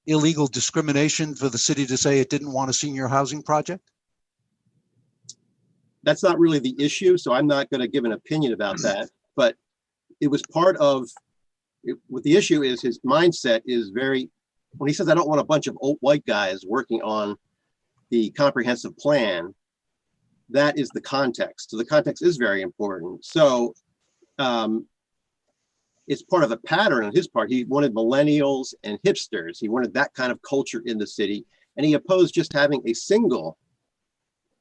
illegal discrimination for the city to say it didn't want a senior housing project? That's not really the issue, so I'm not going to give an opinion about that. But it was part of what the issue is. His mindset is when he says, I don't want a bunch of old white guys working on the comprehensive plan, that is the context. So the context is very important. So it's part of a pattern on his part. He wanted millennials and hipsters. He wanted that kind of culture in the city. And he opposed just having a single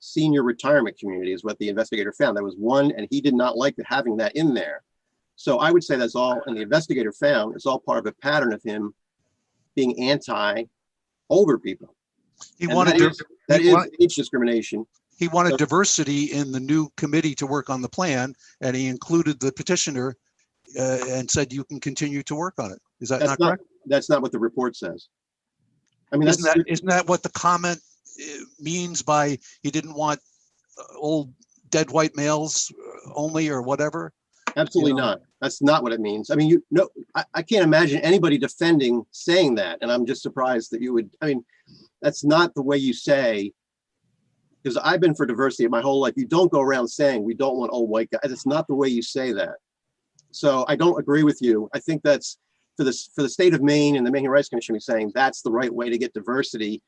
senior retirement community is what the investigator found. That was one, and he did not like having that in there. So I would say that's all, and the investigator found it's all part of a pattern of him being anti-older people. He wanted that is age discrimination. He wanted diversity in the new committee to work on the plan, and he included the petitioner and said you can continue to work on it. Is that not correct? That's not what the report says. I mean, isn't that what the comment means by he didn't want old dead white males only or whatever? Absolutely not. That's not what it means. I mean, I can't imagine anybody saying that. And I'm just surprised that you would. I mean, that's not the way you say, because I've been for diversity my whole life. You don't go around saying we don't want old white guys. It's not the way you say that. So I don't agree with you. I think that's for the state of Maine and the Maine Human Rights Commission saying that's the right way to get diversity.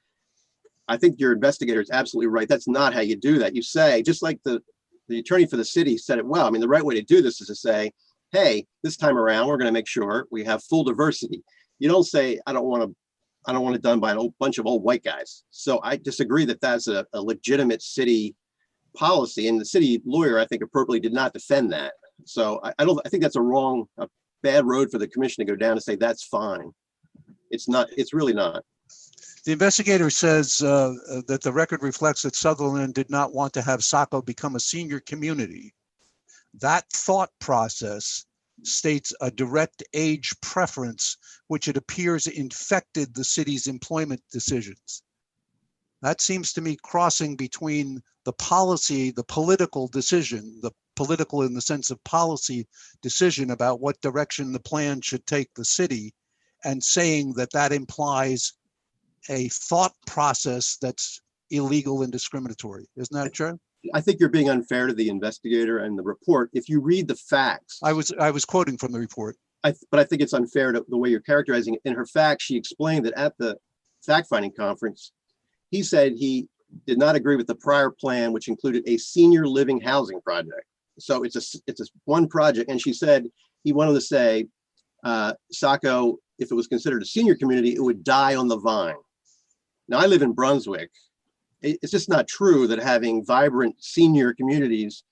I think your investigator is absolutely right. That's not how you do that. You say, just like the attorney for the city said it well. I mean, the right way to do this is to say, hey, this time around, we're going to make sure we have full diversity. You don't say, I don't want it done by a bunch of old white guys. So I disagree that that's a legitimate city policy. And the city lawyer, I think, appropriately did not defend that. So I think that's a bad road for the commission to go down to say that's fine. It's not. It's really not. The investigator says that the record reflects that Sutherland did not want to have Saco become a senior community. That thought process states a direct age preference, which it appears infected the city's employment decisions. That seems to me crossing between the policy, the political decision, the political in the sense of policy decision about what direction the plan should take the city, and saying that that implies a thought process that's illegal and discriminatory. Isn't that true? I think you're being unfair to the investigator and the report. If you read the facts. I was quoting from the report. But I think it's unfair to the way you're characterizing it. In her facts, she explained that at the fact-finding conference, he said he did not agree with the prior plan, which included a senior living housing project. So it's a one project. And she said he wanted to say, Saco, if it was considered a senior community, it would die on the vine. Now I live in Brunswick. It's just not true that having vibrant senior communities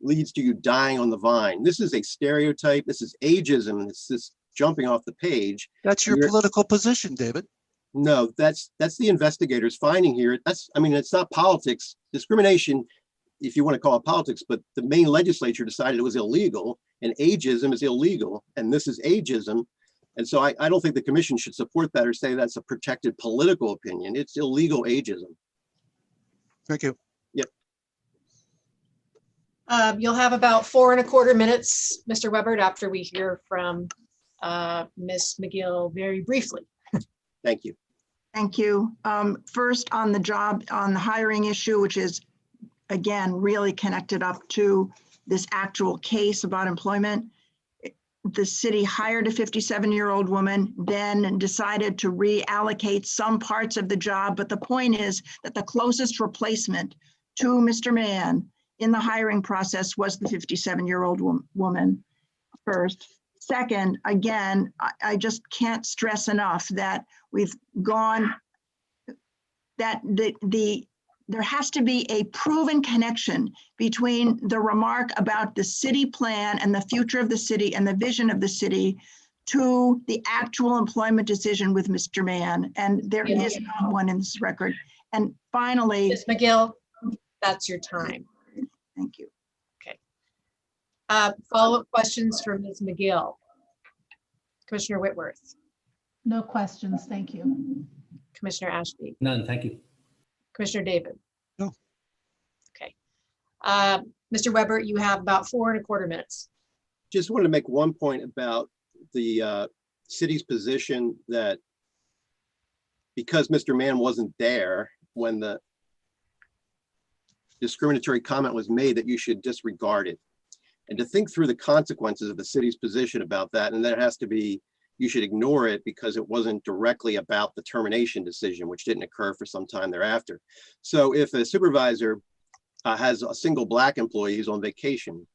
leads to you dying on the vine. This is a stereotype. This is ageism. It's just jumping off the page. That's your political position, David. No, that's the investigators finding here. I mean, it's not politics. Discrimination, if you want to call it politics, but the Maine legislature decided it was illegal, and ageism is illegal, and this is ageism. And so I don't think the commission should support that or say that's a protected political opinion. It's illegal ageism. Thank you. Yep. You'll have about 4¼ minutes, Mr. Weber, after we hear from Ms. McGill very briefly. Thank you. Thank you. First, on the hiring issue, which is, again, really connected up to this actual case about employment. The city hired a 57-year-old woman, then decided to reallocate some parts of the job. But the point is that the closest replacement to Mr. Mann in the hiring process was the 57-year-old woman first. Second, again, I just can't stress enough that we've gone, that there has to be a proven connection between the remark about the city plan and the future of the city and the vision of the city to the actual employment decision with Mr. Mann. And there is not one in this record. And finally— Ms. McGill, that's your time. Thank you. Okay. Follow-up questions for Ms. McGill. Commissioner Whitworth. No questions, thank you. Commissioner Ashby. None, thank you. Commissioner David. No. Okay. Mr. Weber, you have about 4¼ minutes. Just wanted to make one point about the city's position that because Mr. Mann wasn't there when the discriminatory comment was made, that you should disregard it. And to think through the consequences of the city's position about that, and that has to be, you should ignore it because it wasn't directly about the termination decision, which didn't occur for some time thereafter. So if a supervisor has a single Black employee who's on vacation,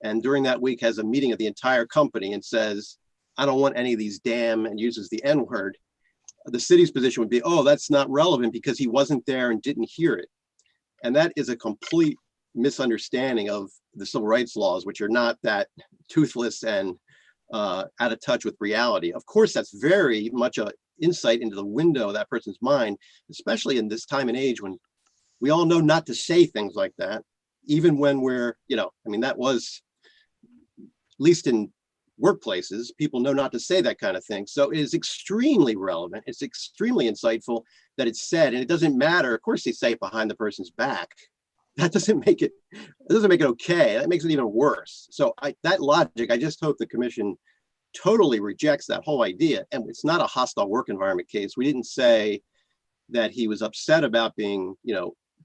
and during that week has a meeting of the entire company and says, I don't want any of these damn, and uses the N-word, the city's position would be, oh, that's not relevant because he wasn't there and didn't hear it. And that is a complete misunderstanding of the civil rights laws, which are not that toothless and out of touch with reality. Of course, that's very much an insight into the window of that person's mind, especially in this time and age when we all know not to say things like that, even when we're, I mean, that was, at least in workplaces, people know not to say that kind of thing. So it is extremely relevant. It's extremely insightful that it's said, and it doesn't matter. Of course, they say it behind the person's back. That doesn't make it okay. That makes it even worse. So that logic, I just hope the commission totally rejects that whole idea. And it's not a hostile work environment case. We didn't say that he was upset about being,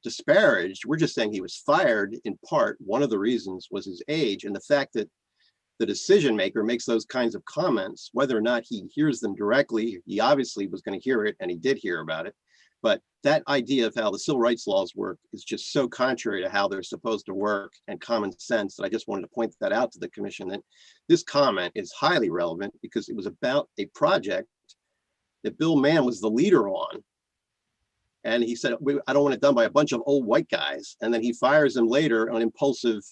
disparaged. We're just saying he was fired in part. One of the reasons was his age, and the fact that the decision maker makes those kinds of comments, whether or not he hears them directly, he obviously was going to hear it, and he did hear about it. But that idea of how the civil rights laws work is just so contrary to how they're supposed to work and common sense that I just wanted to point that out to the commission, that this comment is highly relevant because it was about a project that Bill Mann was the leader on. And he said, I don't want it done by a bunch of old white guys. And then he fires them later on impulsive,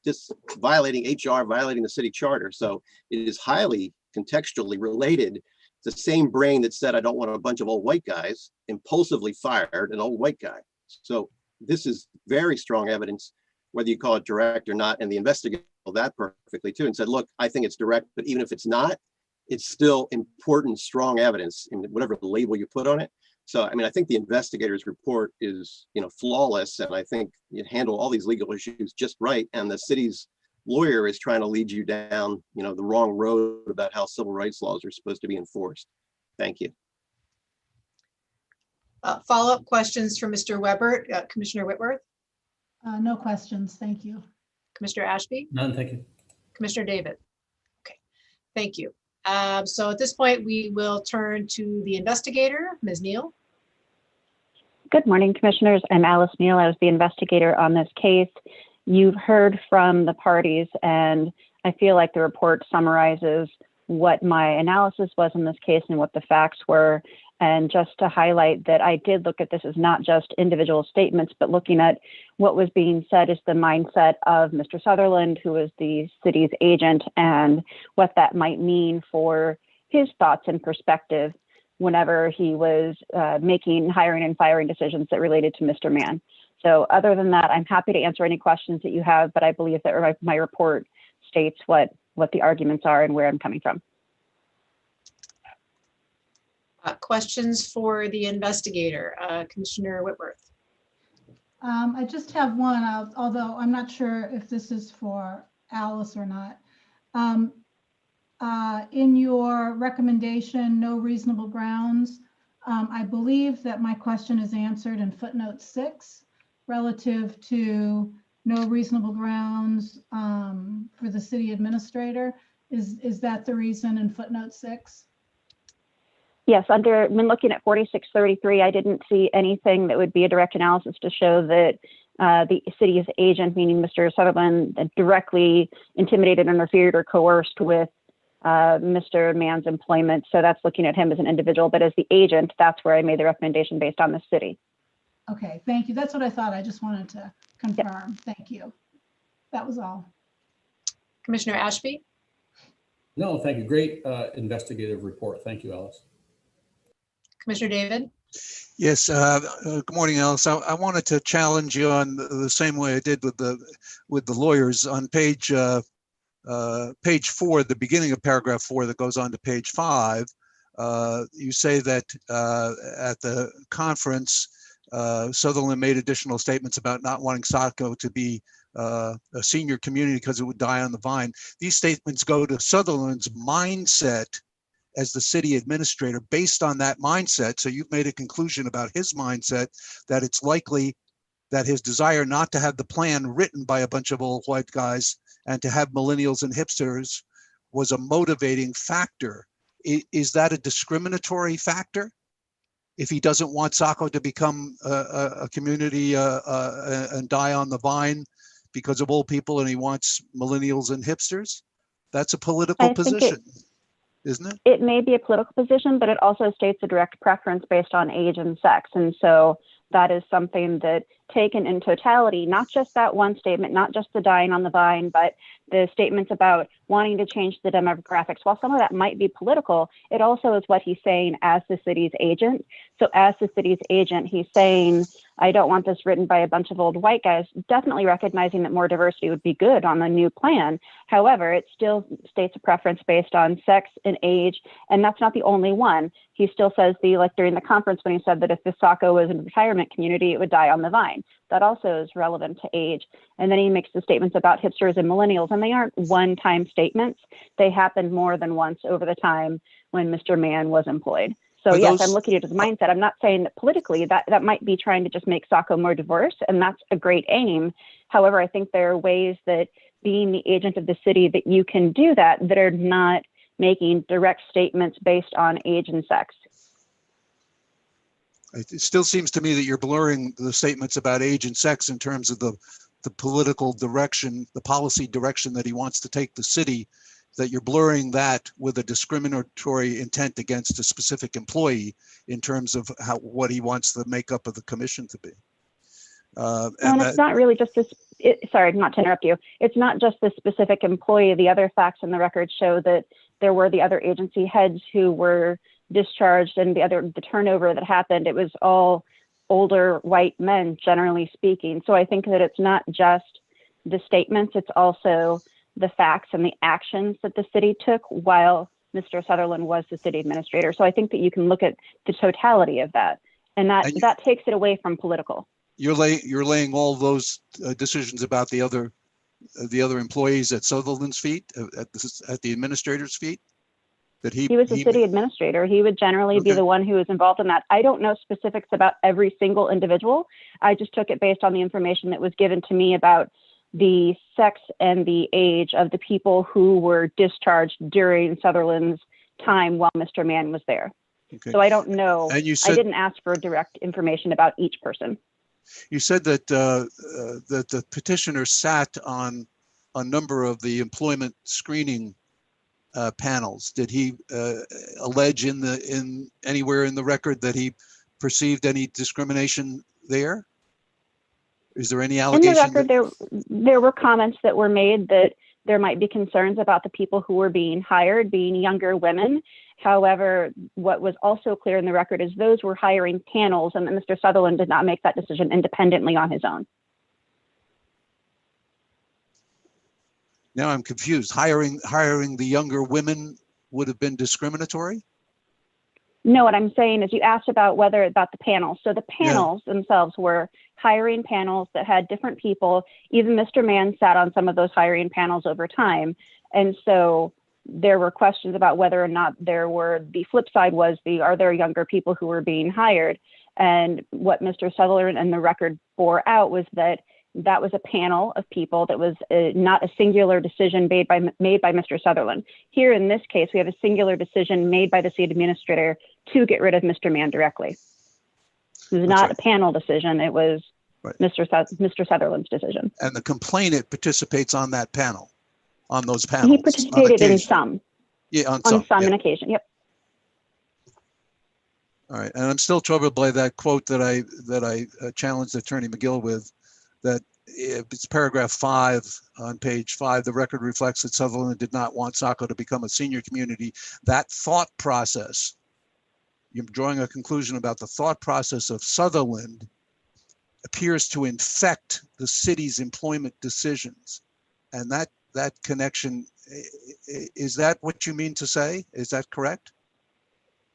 just violating HR, violating the city charter. So it is highly contextually related the same brain that said, I don't want a bunch of old white guys, impulsively fired an old white guy. So this is very strong evidence, whether you call it direct or not. And the investigator saw that perfectly too and said, look, I think it's direct, but even if it's not, it's still important, strong evidence in whatever label you put on it. So, I mean, I think the investigator's report is, flawless. And I think you handle all these legal issues just right. And the city's lawyer is trying to lead you down, the wrong road about how civil rights laws are supposed to be enforced. Thank you. Follow-up questions for Mr. Weber, Commissioner Whitworth, No questions. Thank you. Commissioner Ashby, None, thank you. Commissioner David. Okay, thank you. So at this point, we will turn to the investigator, Ms. Neal. Good morning, Commissioners. I'm Alice Neal. I was the investigator on this case. You've heard from the parties, and I feel like the report summarizes what my analysis was in this case and what the facts were. And just to highlight that I did look at this as not just individual statements, but looking at what was being said is the mindset of Mr. Sutherland, who is the city's agent, and what that might mean for his thoughts and perspective whenever he was making hiring and firing decisions that related to Mr. Mann. So other than that, I'm happy to answer any questions that you have, but I believe that my report states what the arguments are and where I'm coming from. Questions for the investigator, Commissioner Whitworth. I just have one, although I'm not sure if this is for Alice or not. In your recommendation, no reasonable grounds, I believe that my question is answered in footnote 6 relative to no reasonable grounds for the city administrator. Is that the reason in footnote 6? Yes, when looking at 4633, I didn't see anything that would be a direct analysis to show that the city's agent, meaning Mr. Sutherland, directly intimidated, interfered, or coerced with Mr. Mann's employment. So that's looking at him as an individual, but as the agent, that's where I made the recommendation based on the city. Okay, thank you. That's what I thought. I just wanted to confirm. Yep. Thank you. That was all. Commissioner Ashby? No, thank you. Great investigative report. Thank you, Alice. Commissioner David? Yes, good morning, Alice. I wanted to challenge you on the same way I did with the lawyers on page 4, the beginning of paragraph 4 that goes on to page 5. You say that at the conference, Sutherland made additional statements about not wanting Saco to be a senior community because it would die on the vine. These statements go to Sutherland's mindset as the city administrator. Based on that mindset, so you've made a conclusion about his mindset that it's likely that his desire not to have the plan written by a bunch of old white guys and to have millennials and hipsters was a motivating factor. Is that a discriminatory factor? If he doesn't want Saco to become a community and die on the vine because of old people, and he wants millennials and hipsters, that's a political position, isn't it? It may be a political position, but it also states a direct preference based on age and sex. And so that is something that, taken in totality, not just that one statement, not just the dying on the vine, but the statements about wanting to change the demographics. While some of that might be political, it also is what he's saying as the city's agent. So as the city's agent, he's saying, I don't want this written by a bunch of old white guys, definitely recognizing that more diversity would be good on the new plan. However, it still states a preference based on sex and age, and that's not the only one. He still says, like during the conference when he said that if the Saco was a retirement community, it would die on the vine. That also is relevant to age. And then he makes the statements about hipsters and millennials, and they aren't one-time statements. They happened more than once over the time when Mr. Mann was employed. So yes, I'm looking at his mindset. I'm not saying that politically that might be trying to just make Saco more diverse, and that's a great aim. However, I think there are ways that being the agent of the city that you can do that are not making direct statements based on age and sex. It still seems to me that you're blurring the statements about age and sex in terms of the political direction, the policy direction that he wants to take the city, that you're blurring that with a discriminatory intent against a specific employee in terms of what he wants the makeup of the commission to be. And it's not really just this, sorry, not to interrupt you. It's not just the specific employee. The other facts in the record show that there were the other agency heads who were discharged and the turnover that happened, it was all older white men, generally speaking. So I think that it's not just the statements, it's also the facts and the actions that the city took while Mr. Sutherland was the city administrator. So I think that you can look at the totality of that, and that takes it away from political. You're laying all those decisions about the other employees at Sutherland's feet, at the administrator's feet? That he was the city administrator. He would generally be the one who was involved in that. I don't know specifics about every single individual. I just took it based on the information that was given to me about the sex and the age of the people who were discharged during Sutherland's time while Mr. Mann was there. Okay. So I don't know. And you said, I didn't ask for direct information about each person. You said that that the petitioner sat on a number of the employment screening panels. Did he allege in anywhere in the record that he perceived any discrimination there? Is there any allegation? In the record, there were comments that were made that there might be concerns about the people who were being hired being younger women. However, what was also clear in the record is those were hiring panels, and that Mr. Sutherland did not make that decision independently on his own. Now I'm confused. Hiring the younger women would have been discriminatory? No, what I'm saying is you asked about the panels. So the panels themselves were hiring panels that had different people. Even Mr. Mann sat on some of those hiring panels over time. And so there were questions about whether or not the flip side was are there younger people who were being hired? And what Mr. Sutherland and the record bore out was that was a panel of people that was not a singular decision made by Mr. Sutherland. Here in this case, we have a singular decision made by the city administrator to get rid of Mr. Mann directly. It was not a panel decision. It was Mr. Sutherland's decision. And the complainant participates on that panel, on those panels. He participated in some. Yeah, on some on occasion. Yep. All right, and I'm still troubled by that quote that I challenged Attorney McGill with. That it's paragraph 5 on page 5. The record reflects that Sutherland did not want Saco to become a senior community. That thought process, you're drawing a conclusion about the thought process of Sutherland, appears to infect the city's employment decisions. And that connection, is that what you mean to say? Is that correct?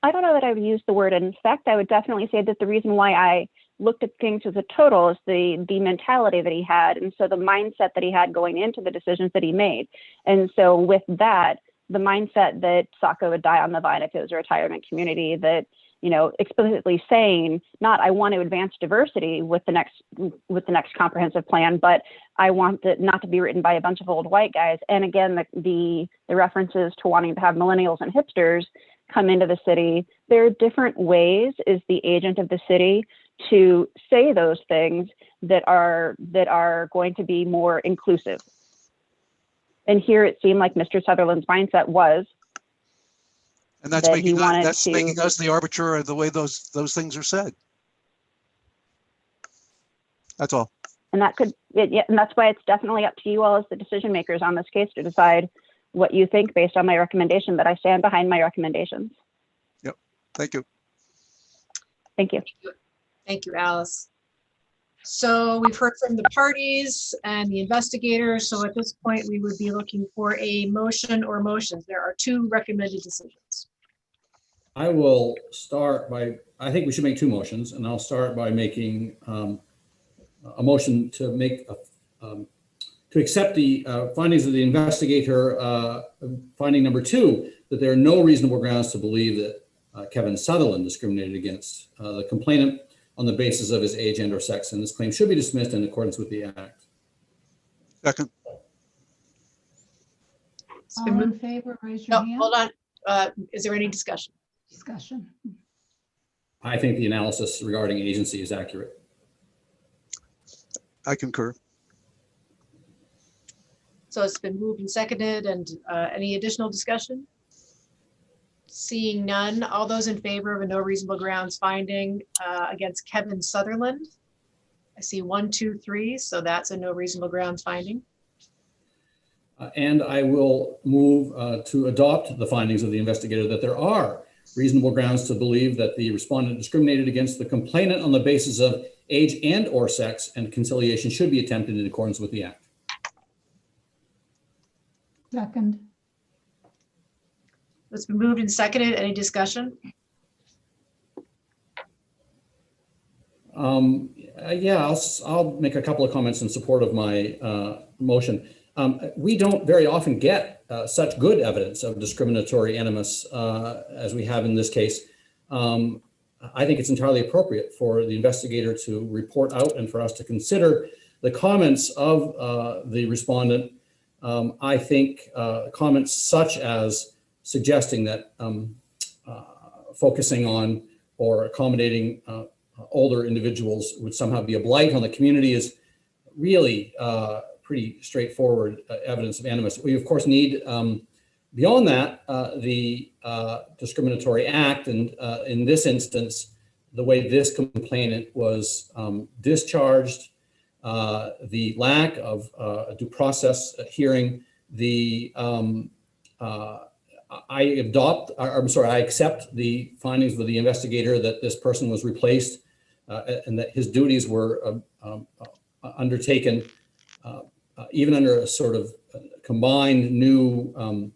I don't know that I would use the word infect. I would definitely say that the reason why I looked at things as a total is the mentality that he had. And so the mindset that he had going into the decisions that he made. And so with that, the mindset that Saco would die on the vine if it was a retirement community, that, explicitly saying, not I want to advance diversity with the next comprehensive plan, but I want it not to be written by a bunch of old white guys. And again, the references to wanting to have millennials and hipsters come into the city. There are different ways as the agent of the city to say those things that are going to be more inclusive. And here it seemed like Mr. Sutherland's mindset was, and that's making us the arbiter of the way those things are said. That's all. And and that's why it's definitely up to you all as the decision makers on this case to decide what you think based on my recommendation, but I stand behind my recommendations. Yep. Thank you. Thank you. Thank you, Alice. So we've heard from the parties and the investigators. So at this point, we would be looking for a motion or motions. There are 2 recommended decisions. I will start I think we should make 2 motions, and I'll start by making a motion to make to accept the findings of the investigator, finding number 2, that there are no reasonable grounds to believe that Kevin Sutherland discriminated against the complainant on the basis of his age and or sex, and this claim should be dismissed in accordance with the act. Second. All in favor, raise your hand. Hold on. Is there any discussion? Discussion. I think the analysis regarding agency is accurate. I concur. So it's been moved and seconded, and any additional discussion? Seeing none, all those in favor of a no reasonable grounds finding against Kevin Sutherland? I see 1, 2, 3, so that's a no reasonable grounds finding. And I will move to adopt the findings of the investigator that there are reasonable grounds to believe that the respondent discriminated against the complainant on the basis of age and or sex, and conciliation should be attempted in accordance with the Act. Second. It's been moved and seconded. Any discussion? Yeah, I'll make a couple of comments in support of my motion. We don't very often get such good evidence of discriminatory animus as we have in this case. I think it's entirely appropriate for the investigator to report out and for us to consider the comments of the respondent. I think comments such as suggesting that focusing on or accommodating older individuals would somehow be a blight on the community is really pretty straightforward evidence of animus. We of course need, beyond that, the discriminatory act, and in this instance, the way this complainant was discharged, the lack of a due process hearing, the I accept the findings of the investigator that this person was replaced and that his duties were undertaken even under a sort of combined new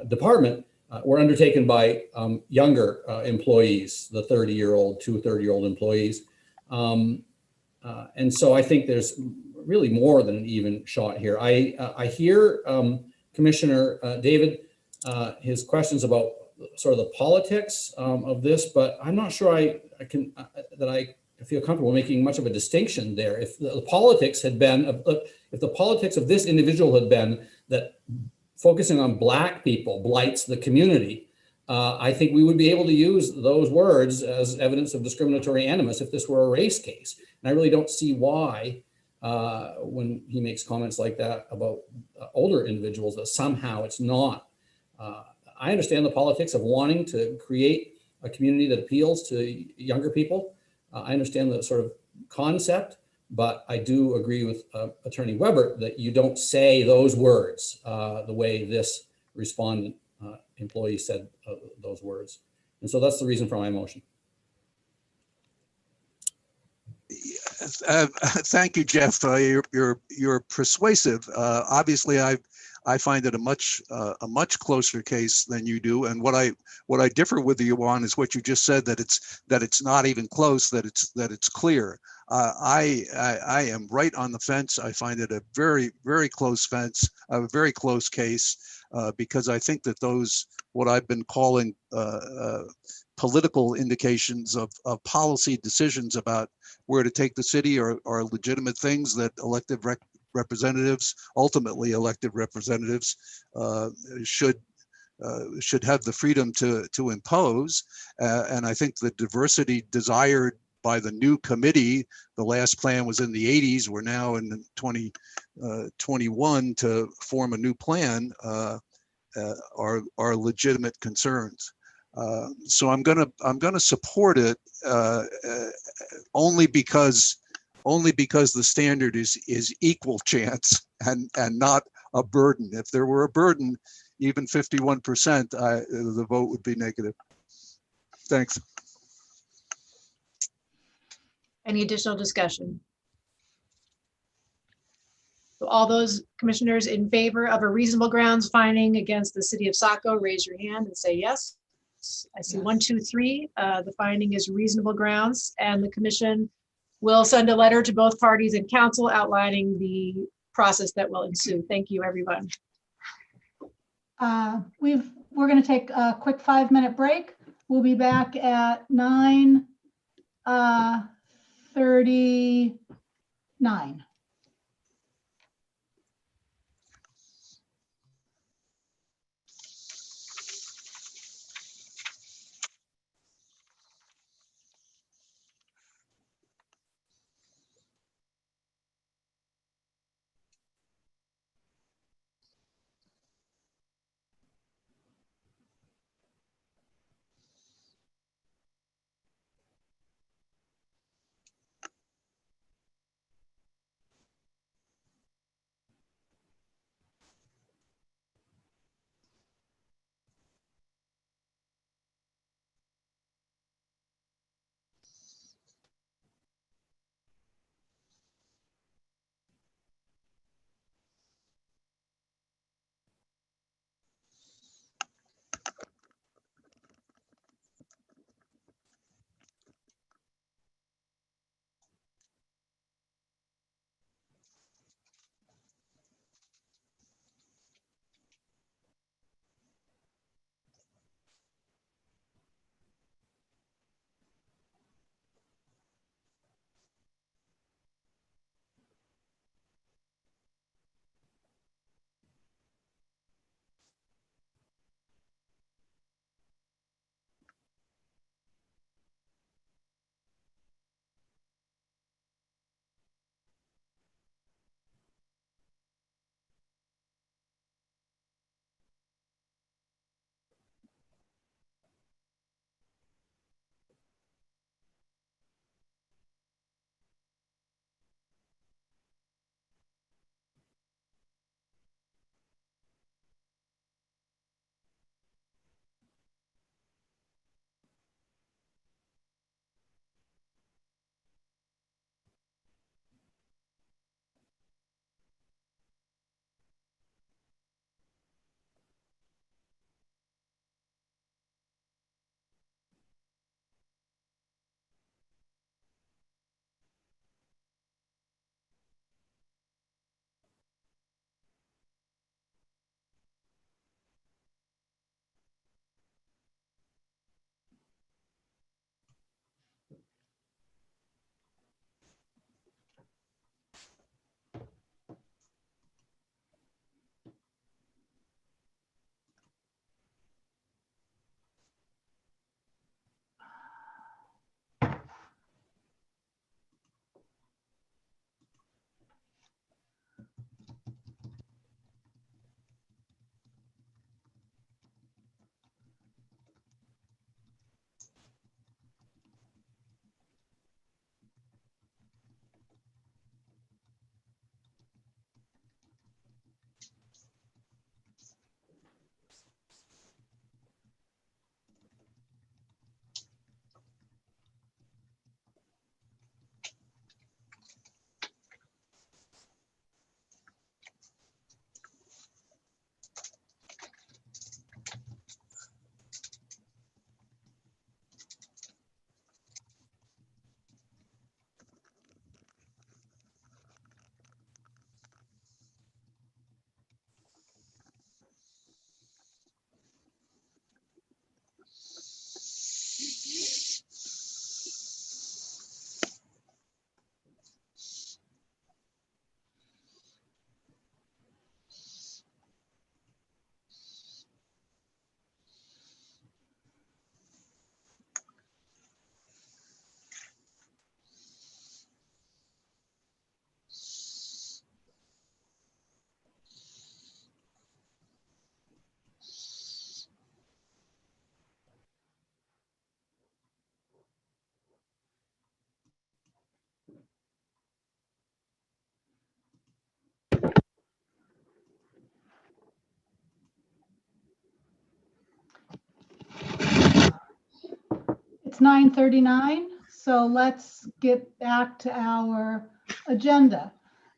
department, were undertaken by younger employees, the 30-year-old, 30-year-old employees. And so I think there's really more than an even shot here. I hear Commissioner David, his questions about sort of the politics of this, but I'm not sure I feel comfortable making much of a distinction there. If the politics had been, if the politics of this individual had been that focusing on Black people blights the community, I think we would be able to use those words as evidence of discriminatory animus if this were a race case. And I really don't see why, when he makes comments like that about older individuals, that somehow it's not. I understand the politics of wanting to create a community that appeals to younger people. I understand the sort of concept, but I do agree with Attorney Weber that you don't say those words the way this respondent employee said those words. And so that's the reason for my motion. Thank you, Jeff. You're persuasive. Obviously, I find it a much closer case than you do. And what I differ with you on is what you just said, that it's not even close, that it's clear. I am right on the fence. I find it a very, very close fence, a very close case, because I think that those, what I've been calling political indications of policy decisions about where to take the city are legitimate things that elected representatives, ultimately elected representatives, should have the freedom to impose. And I think the diversity desired by the new committee, the last plan was in the 80s, we're now in 2021 to form a new plan, are legitimate concerns. So I'm gonna support it only because the standard is equal chance and not a burden. If there were a burden, even 51%, the vote would be negative. Thanks. Any additional discussion? So all those commissioners in favor of a reasonable grounds finding against the city of Saco, raise your hand and say yes. I see 1, 2, 3. The finding is reasonable grounds, and the commission will send a letter to both parties and council outlining the process that will ensue. Thank you, everyone. We're going to take a quick 5-minute break. We'll be back at 9:39. It's 9:39, so let's get back to our agenda.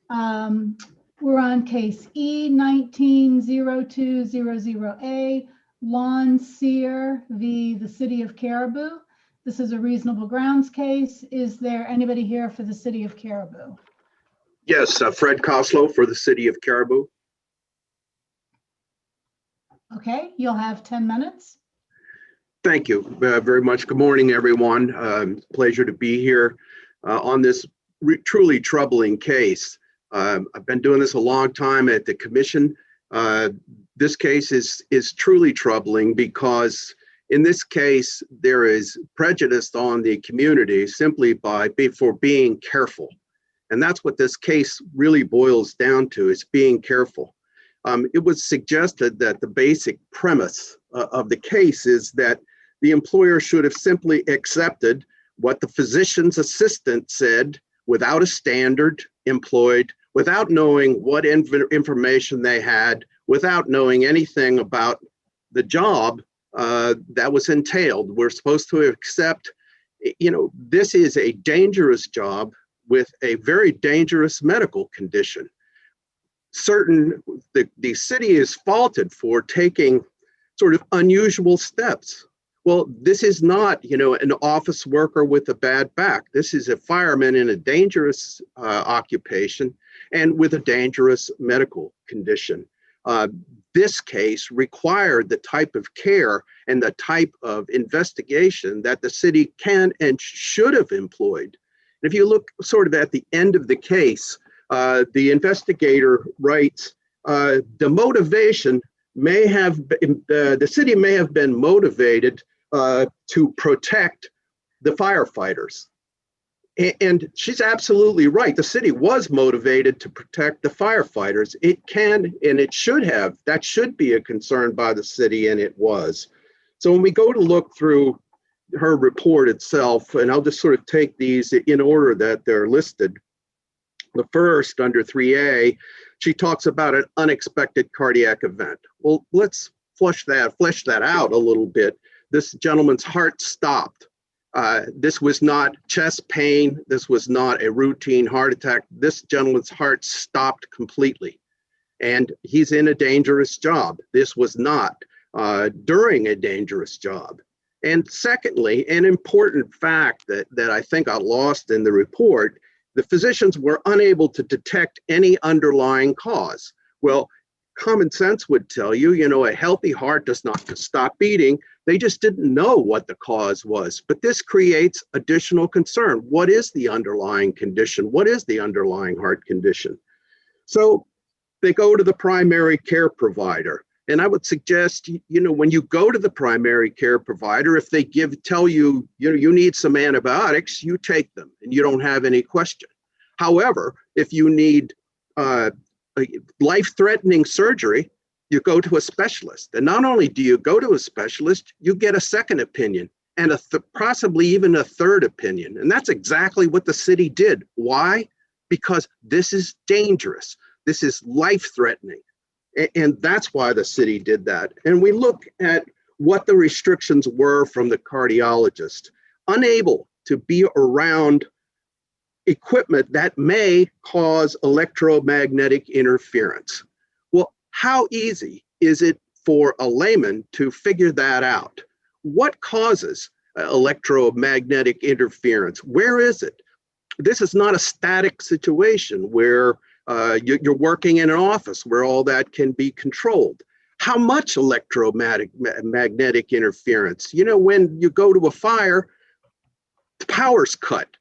We're on case E190200A, Lawn Sear v. the City of Caribou. This is a reasonable grounds case. Is there anybody here for the City of Caribou? Yes, Fred Koslow for the City of Caribou. Okay, you'll have 10 minutes. Thank you very much. Good morning, everyone. Pleasure to be here on this truly troubling case. I've been doing this a long time at the commission. This case is truly troubling because in this case, there is prejudice on the community simply for being careful. And that's what this case really boils down to, is being careful. It was suggested that the basic premise of the case is that the employer should have simply accepted what the physician's assistant said without a standard employed, without knowing what information they had, without knowing anything about the job that was entailed. We're supposed to accept, this is a dangerous job with a very dangerous medical condition. The city is faulted for taking sort of unusual steps. Well, this is not, an office worker with a bad back. This is a fireman in a dangerous occupation and with a dangerous medical condition. This case required the type of care and the type of investigation that the city can and should have employed. If you look sort of at the end of the case, the investigator writes, the motivation may have been, the city may have been motivated to protect the firefighters. And she's absolutely right. The city was motivated to protect the firefighters. It can and it should have. That should be a concern by the city, and it was. So when we go to look through her report itself, and I'll just sort of take these in order that they're listed. The first, under 3A, she talks about an unexpected cardiac event. Well, let's flesh that out a little bit. This gentleman's heart stopped. This was not chest pain. This was not a routine heart attack. This gentleman's heart stopped completely. And he's in a dangerous job. This was not during a dangerous job. And secondly, an important fact that I think got lost in the report, the physicians were unable to detect any underlying cause. Well, common sense would tell you, a healthy heart does not stop beating. They just didn't know what the cause was. But this creates additional concern. What is the underlying condition? What is the underlying heart condition? So they go to the primary care provider. And I would suggest, when you go to the primary care provider, if they tell you, you need some antibiotics, you take them and you don't have any question. However, if you need life-threatening surgery, you go to a specialist. And not only do you go to a specialist, you get a second opinion and possibly even a third opinion. And that's exactly what the city did. Why? Because this is dangerous. This is life-threatening. And that's why the city did that. And we look at what the restrictions were from the cardiologist. Unable to be around equipment that may cause electromagnetic interference. Well, how easy is it for a layman to figure that out? What causes electromagnetic interference? Where is it? This is not a static situation where you're working in an office where all that can be controlled. How much electromagnetic interference? When you go to a fire, the power's cut.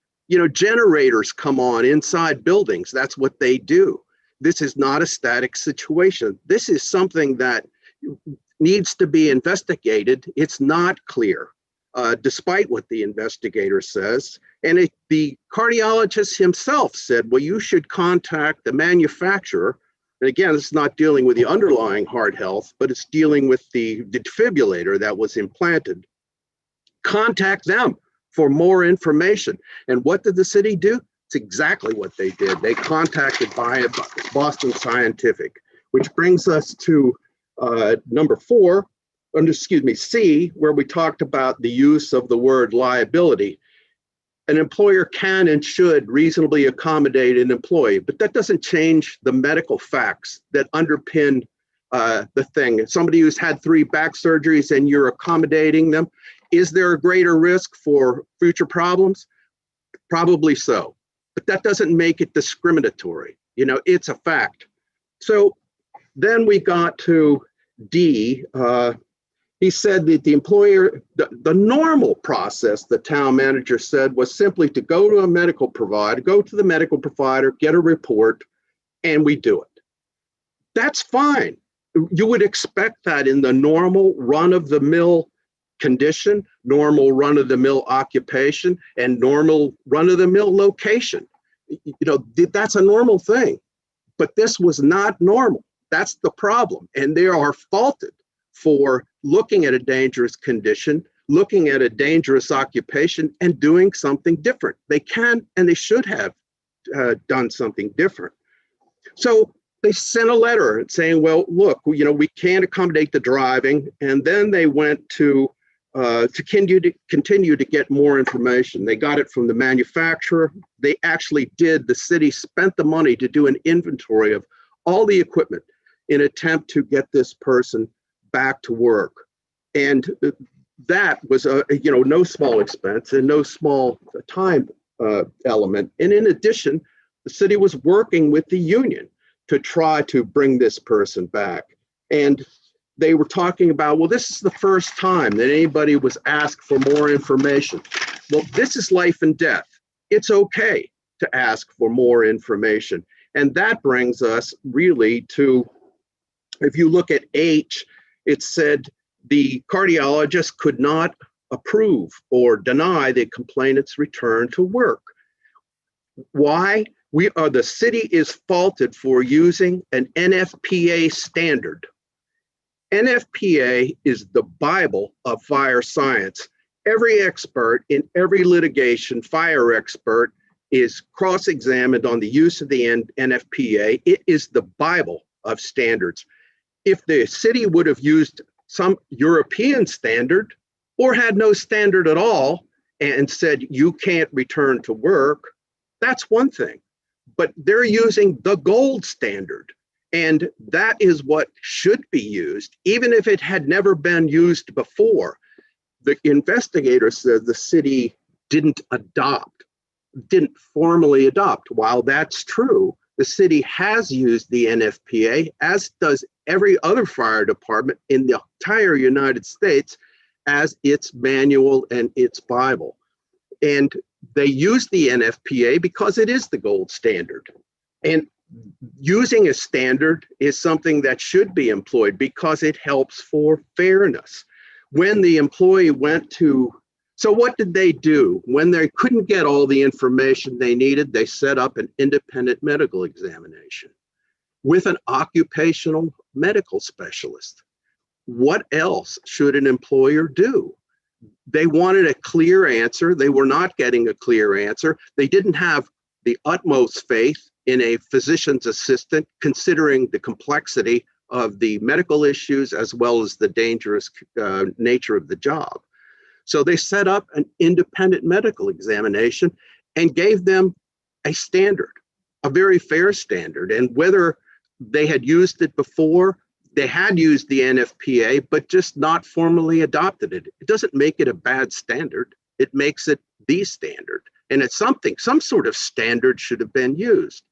Generators come on inside buildings. That's what they do. This is not a static situation. This is something that needs to be investigated. It's not clear, despite what the investigator says. And the cardiologist himself said, well, you should contact the manufacturer. And again, it's not dealing with the underlying heart health, but it's dealing with the defibrillator that was implanted. Contact them for more information. And what did the city do? It's exactly what they did. They contacted Boston Scientific, which brings us to number 4, excuse me, C, where we talked about the use of the word liability. An employer can and should reasonably accommodate an employee, but that doesn't change the medical facts that underpin the thing. Somebody who's had 3 back surgeries and you're accommodating them, is there a greater risk for future problems? Probably so, but that doesn't make it discriminatory. You know, it's a fact. So then we got to D. He said that the employer, the normal process, the town manager said, was simply to go to a medical provider, go to the medical provider, get a report, and we do it. That's fine. You would expect that in the normal run-of-the-mill condition, normal run-of-the-mill occupation, and normal run-of-the-mill location. You know, that's a normal thing. But this was not normal. That's the problem. And they are faulted for looking at a dangerous condition, looking at a dangerous occupation, and doing something different. They can and they should have done something different. So they sent a letter saying, well, look, you know, we can't accommodate the driving. And then they went to continue to get more information. They got it from the manufacturer. They actually the city spent the money to do an inventory of all the equipment in an attempt to get this person back to work. And that was no small expense and no small time element. And in addition, the city was working with the union to try to bring this person back. And they were talking about, well, this is the first time that anybody was asked for more information. Well, this is life and death. It's okay to ask for more information. And that brings us really to, if you look at H, it said the cardiologist could not approve or deny the complainant's return to work. Why? The city is faulted for using an NFPA standard. NFPA is the Bible of fire science. Every expert in every litigation, fire expert, is cross-examined on the use of the NFPA. It is the Bible of standards. If the city would have used some European standard or had no standard at all and said you can't return to work, that's one thing. But they're using the gold standard. And that is what should be used, even if it had never been used before. The investigator said the city didn't formally adopt. While that's true, the city has used the NFPA, as does every other fire department in the entire United States, as its manual and its Bible. And they use the NFPA because it is the gold standard. And using a standard is something that should be employed because it helps for fairness. When the employee so what did they do? When they couldn't get all the information they needed, they set up an independent medical examination with an occupational medical specialist. What else should an employer do? They wanted a clear answer. They were not getting a clear answer. They didn't have the utmost faith in a physician's assistant, considering the complexity of the medical issues as well as the dangerous nature of the job. So they set up an independent medical examination and gave them a standard, a very fair standard. And whether they had used it before, they had used the NFPA, but just not formally adopted it. It doesn't make it a bad standard. It makes it the standard. And it's some sort of standard should have been used.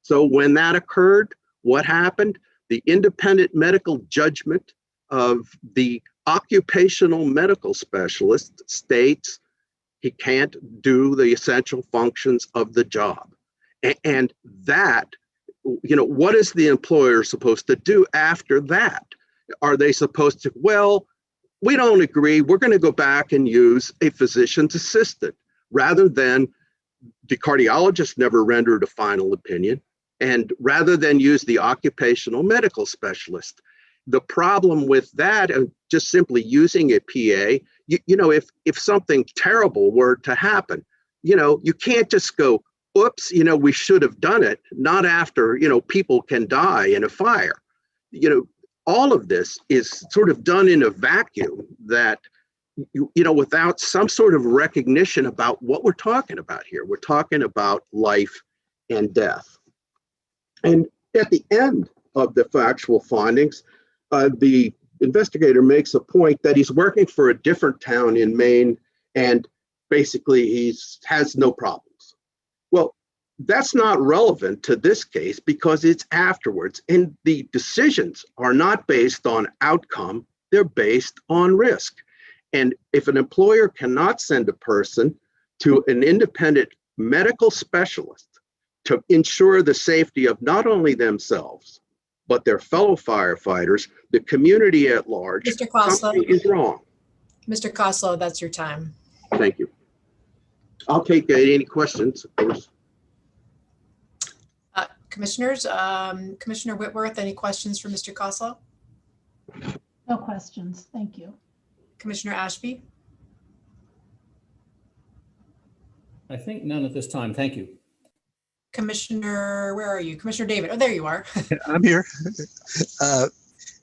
So when that occurred, what happened? The independent medical judgment of the occupational medical specialist states he can't do the essential functions of the job. And that, what is the employer supposed to do after that? Are they supposed to, well, we don't agree, we're going to go back and use a physician's assistant, rather than the cardiologist never rendered a final opinion, and rather than use the occupational medical specialist. The problem with that, just simply using a PA, if something terrible were to happen, you can't just go, oops, we should have done it, not after, people can die in a fire. all of this is sort of done in a vacuum that, without some sort of recognition about what we're talking about here. We're talking about life and death. And at the end of the factual findings, the investigator makes a point that he's working for a different town in Maine, and basically has no problems. Well, that's not relevant to this case because it's afterwards, and the decisions are not based on outcome, they're based on risk. And if an employer cannot send a person to an independent medical specialist to ensure the safety of not only themselves, but their fellow firefighters, the community at large, Mr. Koslow. something is wrong. Mr. Koslow, that's your time. Thank you. I'll take any questions, of course. Commissioners, Commissioner Whitworth, any questions for Mr. Koslow? No questions. Thank you. Commissioner Ashby? I think none at this time. Thank you. Commissioner, where are you? Commissioner David. Oh, there you are. I'm here.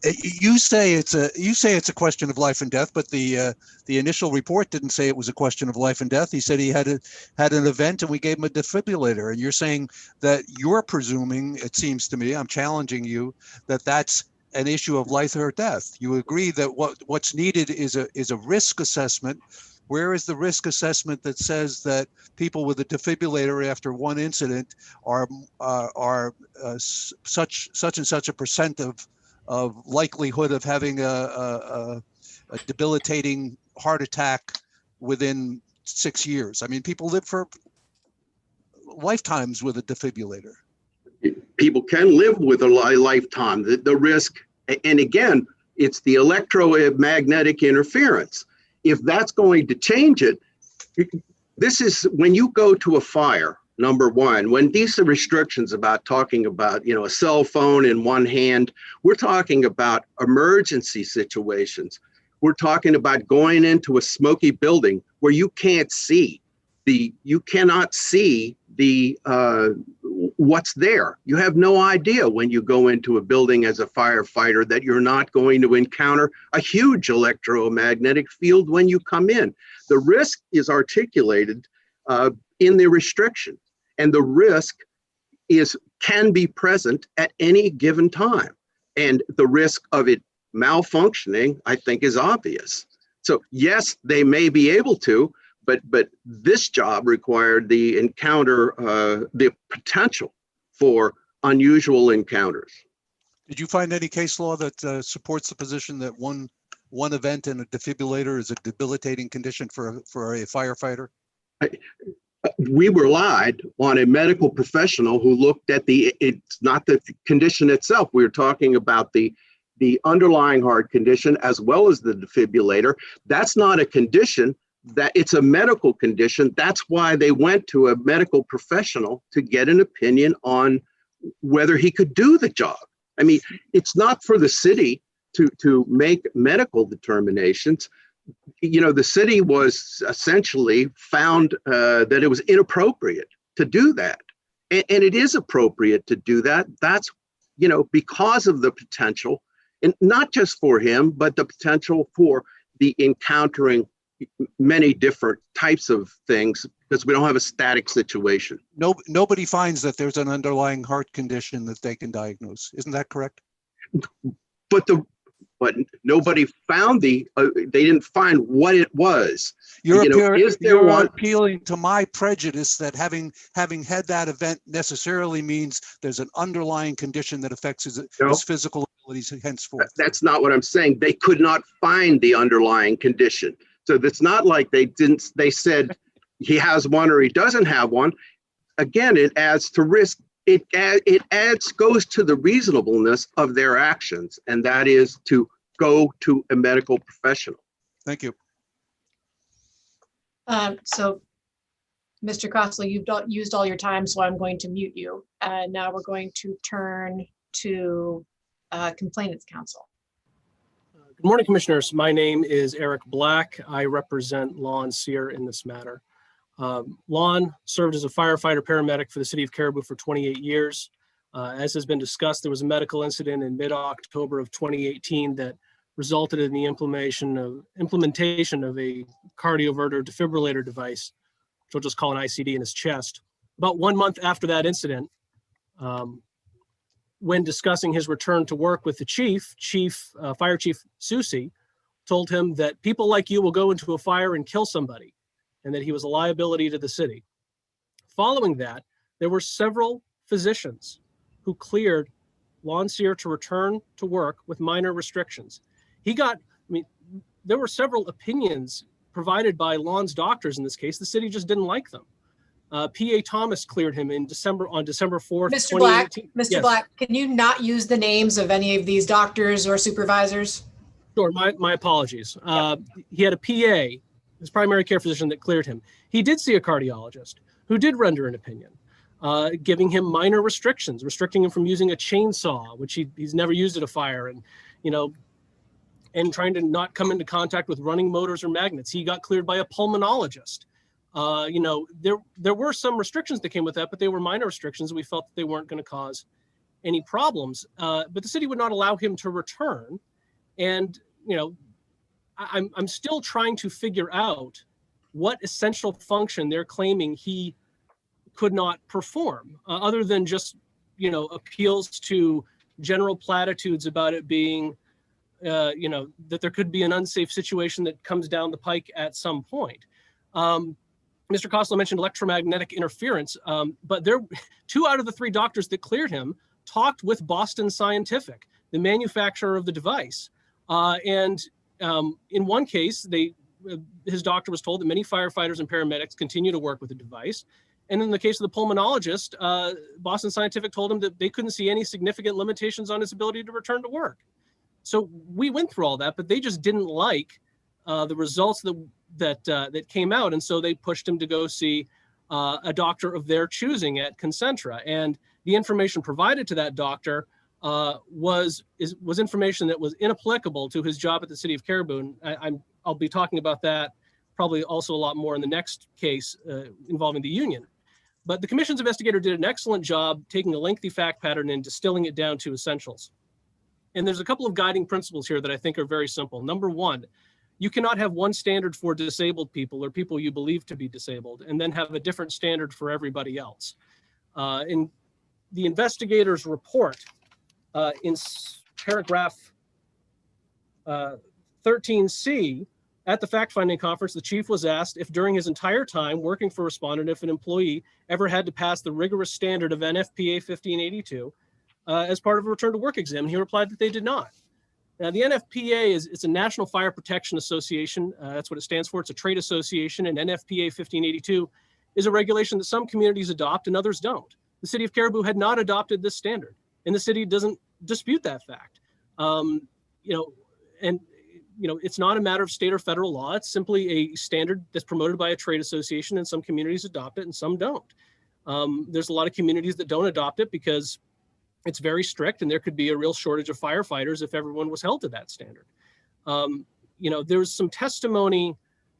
You say it's a question of life and death, but the initial report didn't say it was a question of life and death. He said he had an event and we gave him a defibrillator. And you're saying that you're presuming, it seems to me, I'm challenging you, that that's an issue of life or death. You agree that what's needed is a risk assessment. Where is the risk assessment that says that people with a defibrillator after one incident are such and such a percent of likelihood of having a debilitating heart attack within 6 years? I mean, people live for lifetimes with a defibrillator. People can live with a lifetime. The risk, and again, it's the electromagnetic interference. If that's going to change it, this is when you go to a fire, number one, when these are restrictions about talking about, a cell phone in one hand, we're talking about emergency situations. We're talking about going into a smoky building where you cannot see what's there. You have no idea when you go into a building as a firefighter that you're not going to encounter a huge electromagnetic field when you come in. The risk is articulated in the restriction, and the risk can be present at any given time. And the risk of it malfunctioning, I think, is obvious. So yes, they may be able to, but this job required the encounter, the potential for unusual encounters. Did you find any case law that supports the position that one event in a defibrillator is a debilitating condition for a firefighter? We relied on a medical professional who looked at it's not the condition itself. We were talking about the underlying heart condition as well as the defibrillator. That's not a condition. That it's a medical condition. That's why they went to a medical professional to get an opinion on whether he could do the job. I mean, it's not for the city to make medical determinations. The city was essentially found that it was inappropriate to do that. And it is appropriate to do that. That's, because of the potential, and not just for him, but the potential for the encountering many different types of things, because we don't have a static situation. Nobody finds that there's an underlying heart condition that they can diagnose. Isn't that correct? But nobody found they didn't find what it was. You're appealing to my prejudice that having had that event necessarily means there's an underlying condition that affects his physical abilities henceforth. That's not what I'm saying. They could not find the underlying condition. So it's not like they said he has one or he doesn't have one. Again, it adds to risk. It goes to the reasonableness of their actions, and that is to go to a medical professional. Thank you. So, Mr. Koslow, you've used all your time, so I'm going to mute you. And now we're going to turn to Complainants Counsel. Good morning, Commissioners. My name is Eric Black. I represent Lon Sear in this matter. Lon served as a firefighter paramedic for the city of Caribou for 28 years. As has been discussed, there was a medical incident in mid-October of 2018 that resulted in the implementation of a cardioverter defibrillator device, which we'll just call an ICD, in his chest. About 1 month after that incident, when discussing his return to work with the Fire Chief Susi, told him that people like you will go into a fire and kill somebody, and that he was a liability to the city. Following that, there were several physicians who cleared Lon Sear to return to work with minor restrictions. There were several opinions provided by Lon's doctors in this case. The city just didn't like them. P.A. Thomas cleared him on December 4th, Mr. Black, 2018. Mr. Yes. Black, can you not use the names of any of these doctors or supervisors? Sure, my apologies. He had a PA, his primary care physician, that cleared him. He did see a cardiologist who did render an opinion, giving him minor restrictions, restricting him from using a chainsaw, which he's never used at a fire, and trying to not come into contact with running motors or magnets. He got cleared by a pulmonologist. There were some restrictions that came with that, but they were minor restrictions. We felt that they weren't going to cause any problems, but the city would not allow him to return. And, I'm still trying to figure out what essential function they're claiming he could not perform, other than just, appeals to general platitudes about it being, that there could be an unsafe situation that comes down the pike at some point. Mr. Costello mentioned electromagnetic interference, but 2 out of the 3 doctors that cleared him talked with Boston Scientific, the manufacturer of the device. In one case, his doctor was told that many firefighters and paramedics continue to work with the device. And in the case of the pulmonologist, Boston Scientific told him that they couldn't see any significant limitations on his ability to return to work. So we went through all that, but they just didn't like the results that came out. And so they pushed him to go see a doctor of their choosing at Concentra. And the information provided to that doctor was information that was inapplicable to his job at the city of Caribou. And I'll be talking about that probably also a lot more in the next case involving the union. But the commission's investigator did an excellent job taking a lengthy fact pattern and distilling it down to essentials. And there's a couple of guiding principles here that I think are very simple. Number one, you cannot have one standard for disabled people or people you believe to be disabled and then have a different standard for everybody else. In the investigator's report, in paragraph 13C, at the fact-finding conference, the chief was asked if during his entire time working for Respondent, if an employee ever had to pass the rigorous standard of NFPA 1582 as part of a return to work exam. He replied that they did not. Now, the NFPA it's a National Fire Protection Association. That's what it stands for. It's a trade association, and NFPA 1582 is a regulation that some communities adopt and others don't. The city of Caribou had not adopted this standard, and the city doesn't dispute that fact. It's not a matter of state or federal law. It's simply a standard that's promoted by a trade association, and some communities adopt it and some don't. There's a lot of communities that don't adopt it because it's very strict, and there could be a real shortage of firefighters if everyone was held to that standard. There's some testimony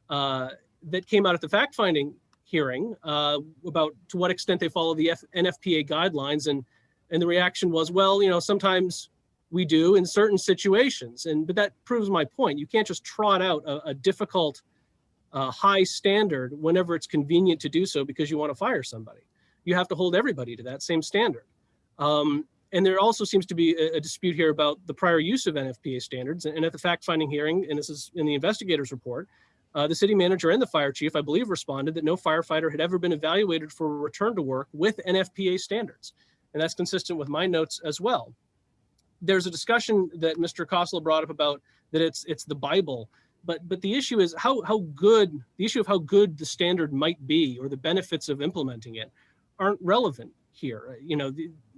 that came out at the fact-finding hearing about to what extent they follow the NFPA guidelines, and the reaction was, well, sometimes we do in certain situations, but that proves my point. You can't just trot out a difficult, high standard whenever it's convenient to do so because you want to fire somebody. You have to hold everybody to that same standard. And there also seems to be a dispute here about the prior use of NFPA standards. And at the fact-finding hearing, and this is in the investigator's report, the city manager and the fire chief, I believe, responded that no firefighter had ever been evaluated for a return to work with NFPA standards. And that's consistent with my notes as well. There's a discussion that Mr. Costello brought up about that it's the Bible, but the issue is how good the standard might be or the benefits of implementing it aren't relevant here.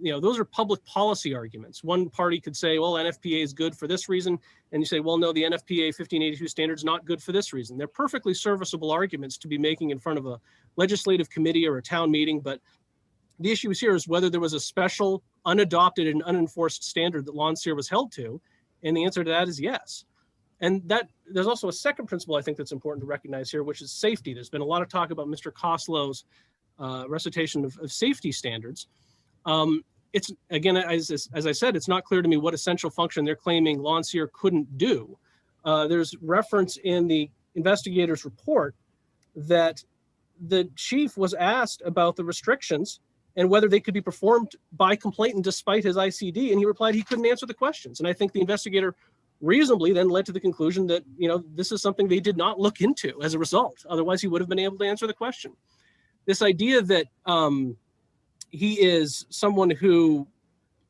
Those are public policy arguments. One party could say, well, NFPA is good for this reason, and you say, well, no, the NFPA 1582 standard is not good for this reason. They're perfectly serviceable arguments to be making in front of a legislative committee or a town meeting, but the issue here is whether there was a special, unadopted, and unenforced standard that Lon Sear was held to, and the answer to that is yes. And that there's also a second principle I think that's important to recognize here, which is safety. There's been a lot of talk about Mr. Costello's recitation of safety standards. it's, again, as I said, it's not clear to me what essential function they're claiming Lon Sear couldn't do. There's reference in the investigator's report that the chief was asked about the restrictions and whether they could be performed by complainant despite his ICD, and he replied he couldn't answer the questions. And I think the investigator reasonably then led to the conclusion that, you know, this is something they did not look into as a result. Otherwise, he would have been able to answer the question. This idea that he is someone who,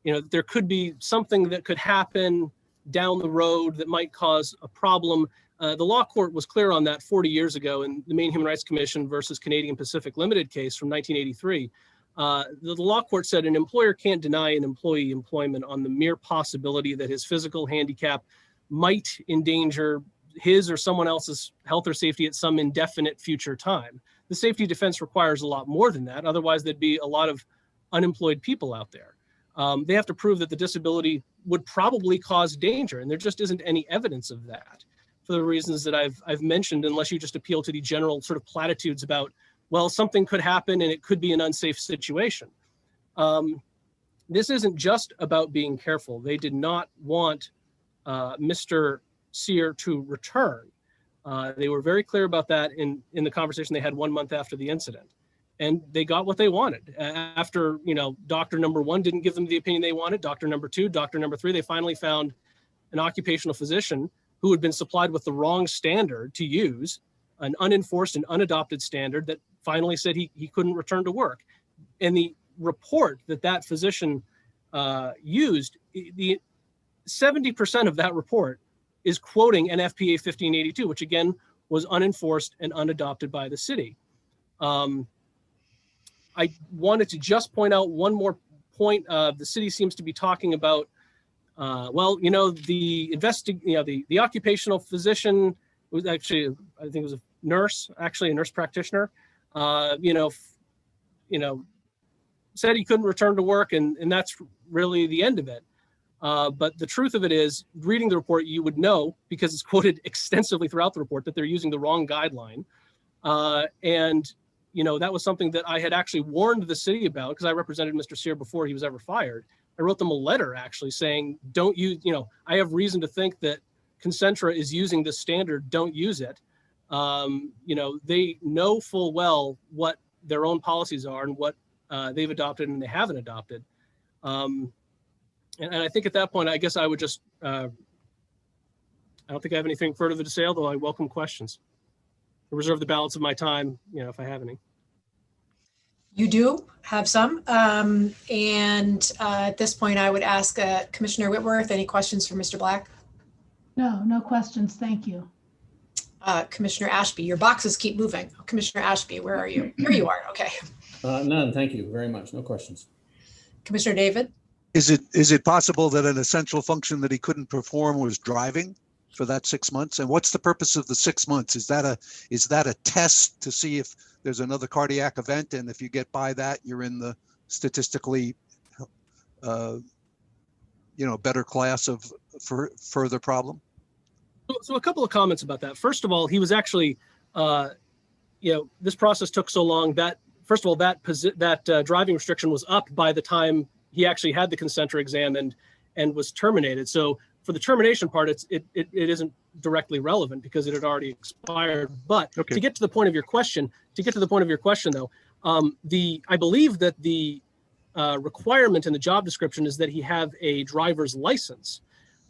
you know, there could be something that could happen down the road that might cause a problem. The law court was clear on that 40 years ago in the Maine Human Rights Commission versus Canadian Pacific Limited case from 1983. The law court said an employer can't deny an employee employment on the mere possibility that his physical handicap might endanger his or someone else's health or safety at some indefinite future time. The safety defense requires a lot more than that. Otherwise, there'd be a lot of unemployed people out there. They have to prove that the disability would probably cause danger, and there just isn't any evidence of that for the reasons that I've mentioned, unless you just appeal to the general sort of platitudes about, well, something could happen and it could be an unsafe situation. This isn't just about being careful. They did not want Mr. Sear to return. They were very clear about that in the conversation they had 1 month after the incident. And they got what they wanted. After, you know, doctor number one didn't give them the opinion they wanted, doctor number two, doctor number three, they finally found an occupational physician who had been supplied with the wrong standard to use, an unenforced and unadopted standard that finally said he couldn't return to work. And the report that physician used, the 70% of that report is quoting NFPA 1582, which again was unenforced and unadopted by the city. I wanted to just point out one more point. The city seems to be talking about, well, you know, the occupational physician was actually, I think it was a nurse, actually a nurse practitioner, said he couldn't return to work, and that's really the end of it. But the truth of it is, reading the report, you would know, because it's quoted extensively throughout the report, that they're using the wrong guideline. And you know, that was something that I had actually warned the city about, because I represented Mr. Sear before he was ever fired. I wrote them a letter actually saying, don't use, you know, I have reason to think that Concentra is using this standard, don't use it. You know, they know full well what their own policies are and what they've adopted and they haven't adopted. And I think at that point, I guess I would just, I don't think I have anything further to say, although I welcome questions. I reserve the balance of my time, you know, if I have any. You do have some. And at this point, I would ask Commissioner Whitworth, any questions for Mr. Black? No questions. Thank you. Commissioner Ashby, your boxes keep moving. Oh, Commissioner Ashby, where are you? Here you are. Okay. None. Thank you very much. No questions. Commissioner David? Is it possible that an essential function that he couldn't perform was driving for that 6 months? And what's the purpose of the 6 months? Is that a test to see if there's another cardiac event, and if you get by that, you're in the statistically better class of further problem? So a couple of comments about that. First of all, he was actually this process took so long that, first of all, that driving restriction was up by the time he actually had the Concentra exam and was terminated. So for the termination part, it isn't directly relevant because it had already expired. But okay. To get to the point of your question, though, I believe that the requirement in the job description is that he have a driver's license.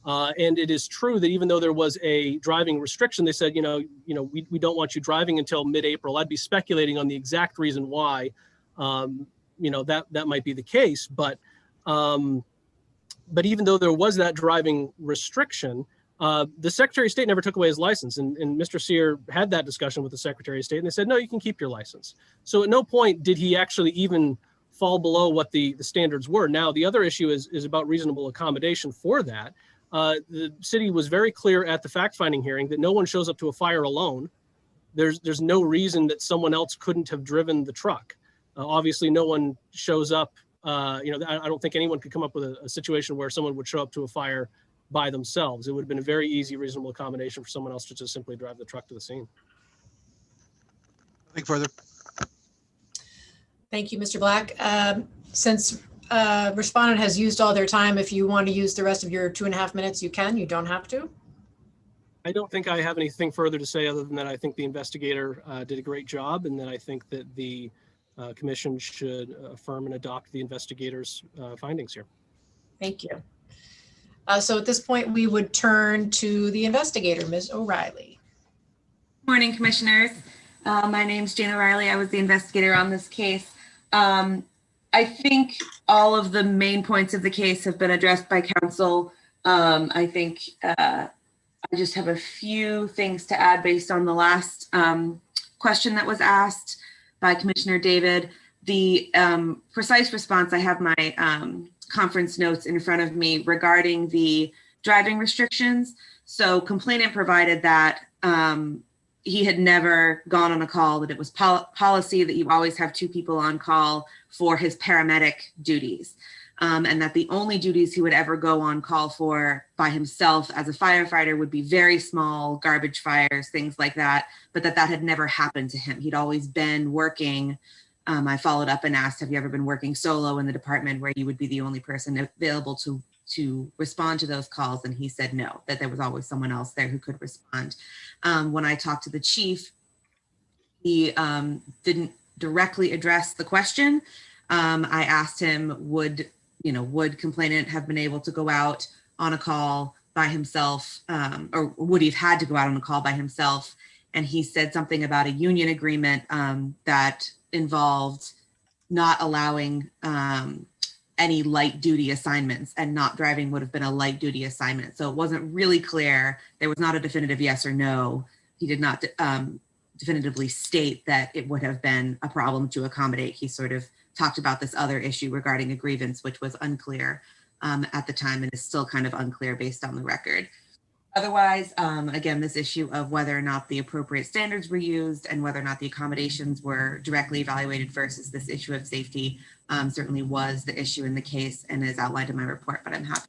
And it is true that even though there was a driving restriction, they said, we don't want you driving until mid-April. I'd be speculating on the exact reason why, that might be the case. But even though there was that driving restriction, the Secretary of State never took away his license. And Mr. Sear had that discussion with the Secretary of State, and they said, no, you can keep your license. So at no point did he actually even fall below what the standards were. Now, the other issue is about reasonable accommodation for that. The city was very clear at the fact-finding hearing that no one shows up to a fire alone. There's no reason that someone else couldn't have driven the truck. Obviously, no one shows up. I don't think anyone could come up with a situation where someone would show up to a fire by themselves. It would have been a very easy, reasonable accommodation for someone else to just simply drive the truck to the scene. Nothing further. Thank you, Mr. Black. Since respondent has used all their time. If you want to use the rest of your 2.5 minutes, you can. You don't have to. I don't think I have anything further to say other than that I think the investigator did a great job, and that I think that the commission should affirm and adopt the investigator's findings here. Thank you. So at this point, we would turn to the investigator, Ms. O'Reilly. Morning, commissioners. My name's Jane O'Reilly. I was the investigator on this case. I think all of the main points of the case have been addressed by counsel. I think I just have a few things to add based on the last question that was asked by Commissioner David. The precise response, I have my conference notes in front of me regarding the driving restrictions. So complainant provided that he had never gone on a call, that it was policy that you always have 2 people on call for his paramedic duties. And that the only duties he would ever go on call for by himself as a firefighter would be very small garbage fires, things like that, but that had never happened to him. He'd always been working. I followed up and asked, have you ever been working solo in the department where you would be the only person available to respond to those calls? And he said no, that there was always someone else there who could respond. When I talked to the chief, he didn't directly address the question. I asked him, would complainant have been able to go out on a call by himself, or would he have had to go out on a call by himself? And he said something about a union agreement that involved not allowing any light duty assignments, and not driving would have been a light duty assignment. So it wasn't really clear. There was not a definitive yes or no. He did not definitively state that it would have been a problem to accommodate. He sort of talked about this other issue regarding a grievance, which was unclear at the time and is still kind of unclear based on the record. Otherwise, again, this issue of whether or not the appropriate standards were used and whether or not the accommodations were directly evaluated versus this issue of safety certainly was the issue in the case and is outlined in my report, but I'm happy.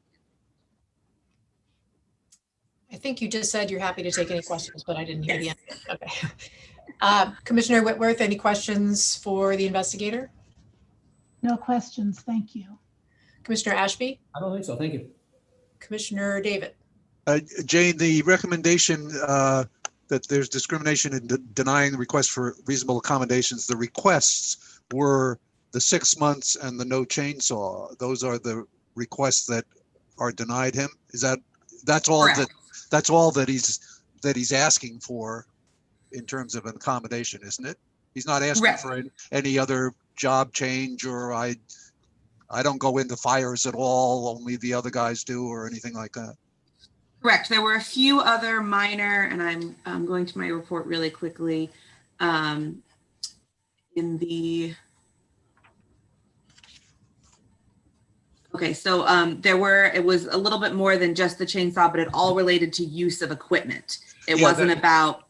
I think you just said you're happy to take any questions, but I didn't hear the end. Okay. Commissioner Whitworth, any questions for the investigator? No questions, thank you. Commissioner Ashby? I don't think so. Thank you. Commissioner David? Jane, the recommendation that there's discrimination in denying the request for reasonable accommodations, the requests were the 6 months and the no chainsaw. Those are the requests that are denied him. That's all Correct. that's all that he's asking for in terms of an accommodation, isn't it? He's not asking Correct. for any other job change, or I don't go into fires at all, only the other guys do, or anything like that. Correct. There were a few other minor, and I'm going to my report really quickly. Okay, so it was a little bit more than just the chainsaw, but it all related to use of equipment. It wasn't about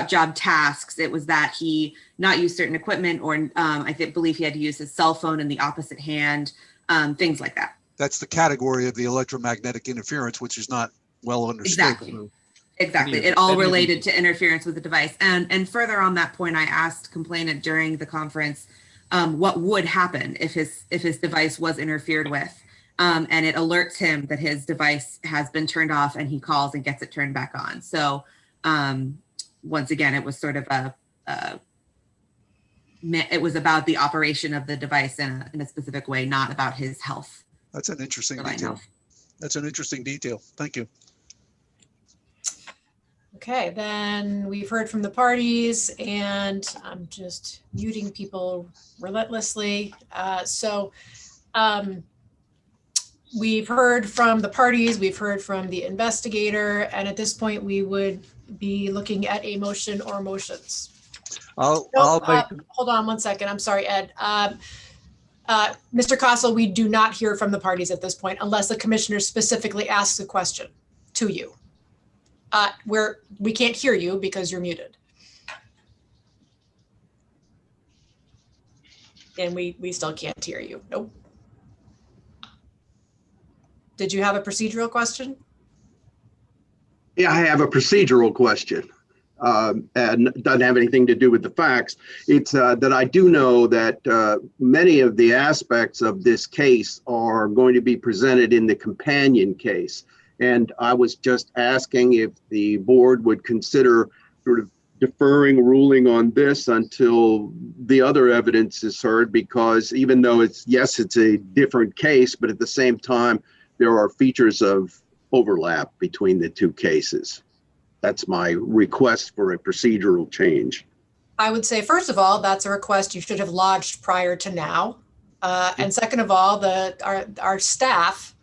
job tasks. It was that he not used certain equipment, or believe he had to use his cell phone in the opposite hand, things like that. That's the category of the electromagnetic interference, which is not well understood. Exactly. It all related to interference with the device. And further on that point, I asked complainant during the conference what would happen if his device was interfered with. And it alerts him that his device has been turned off, and he calls and gets it turned back on. So once again, it was sort of it was about the operation of the device in a specific way, not about his health. That's an interesting detail. That's an interesting detail. Thank you. Okay, then we've heard from the parties, and I'm just muting people relentlessly. We've heard from the parties, we've heard from the investigator, and at this point we would be looking at a motion or motions. Hold on one second. I'm sorry, Ed. Mr. Castle, we do not hear from the parties at this point unless the commissioner specifically asks a question to you. We can't hear you because you're muted. And we still can't hear you. Nope. Did you have a procedural question? Yeah, I have a procedural question. and doesn't have anything to do with the facts. It's that I do know that many of the aspects of this case are going to be presented in the companion case. And I was just asking if the board would consider sort of deferring ruling on this until the other evidence is heard, because even though it's a different case, but at the same time, there are features of overlap between the two cases. That's my request for a procedural change. I would say, first of all, that's a request you should have lodged prior to now. And second of all, our staff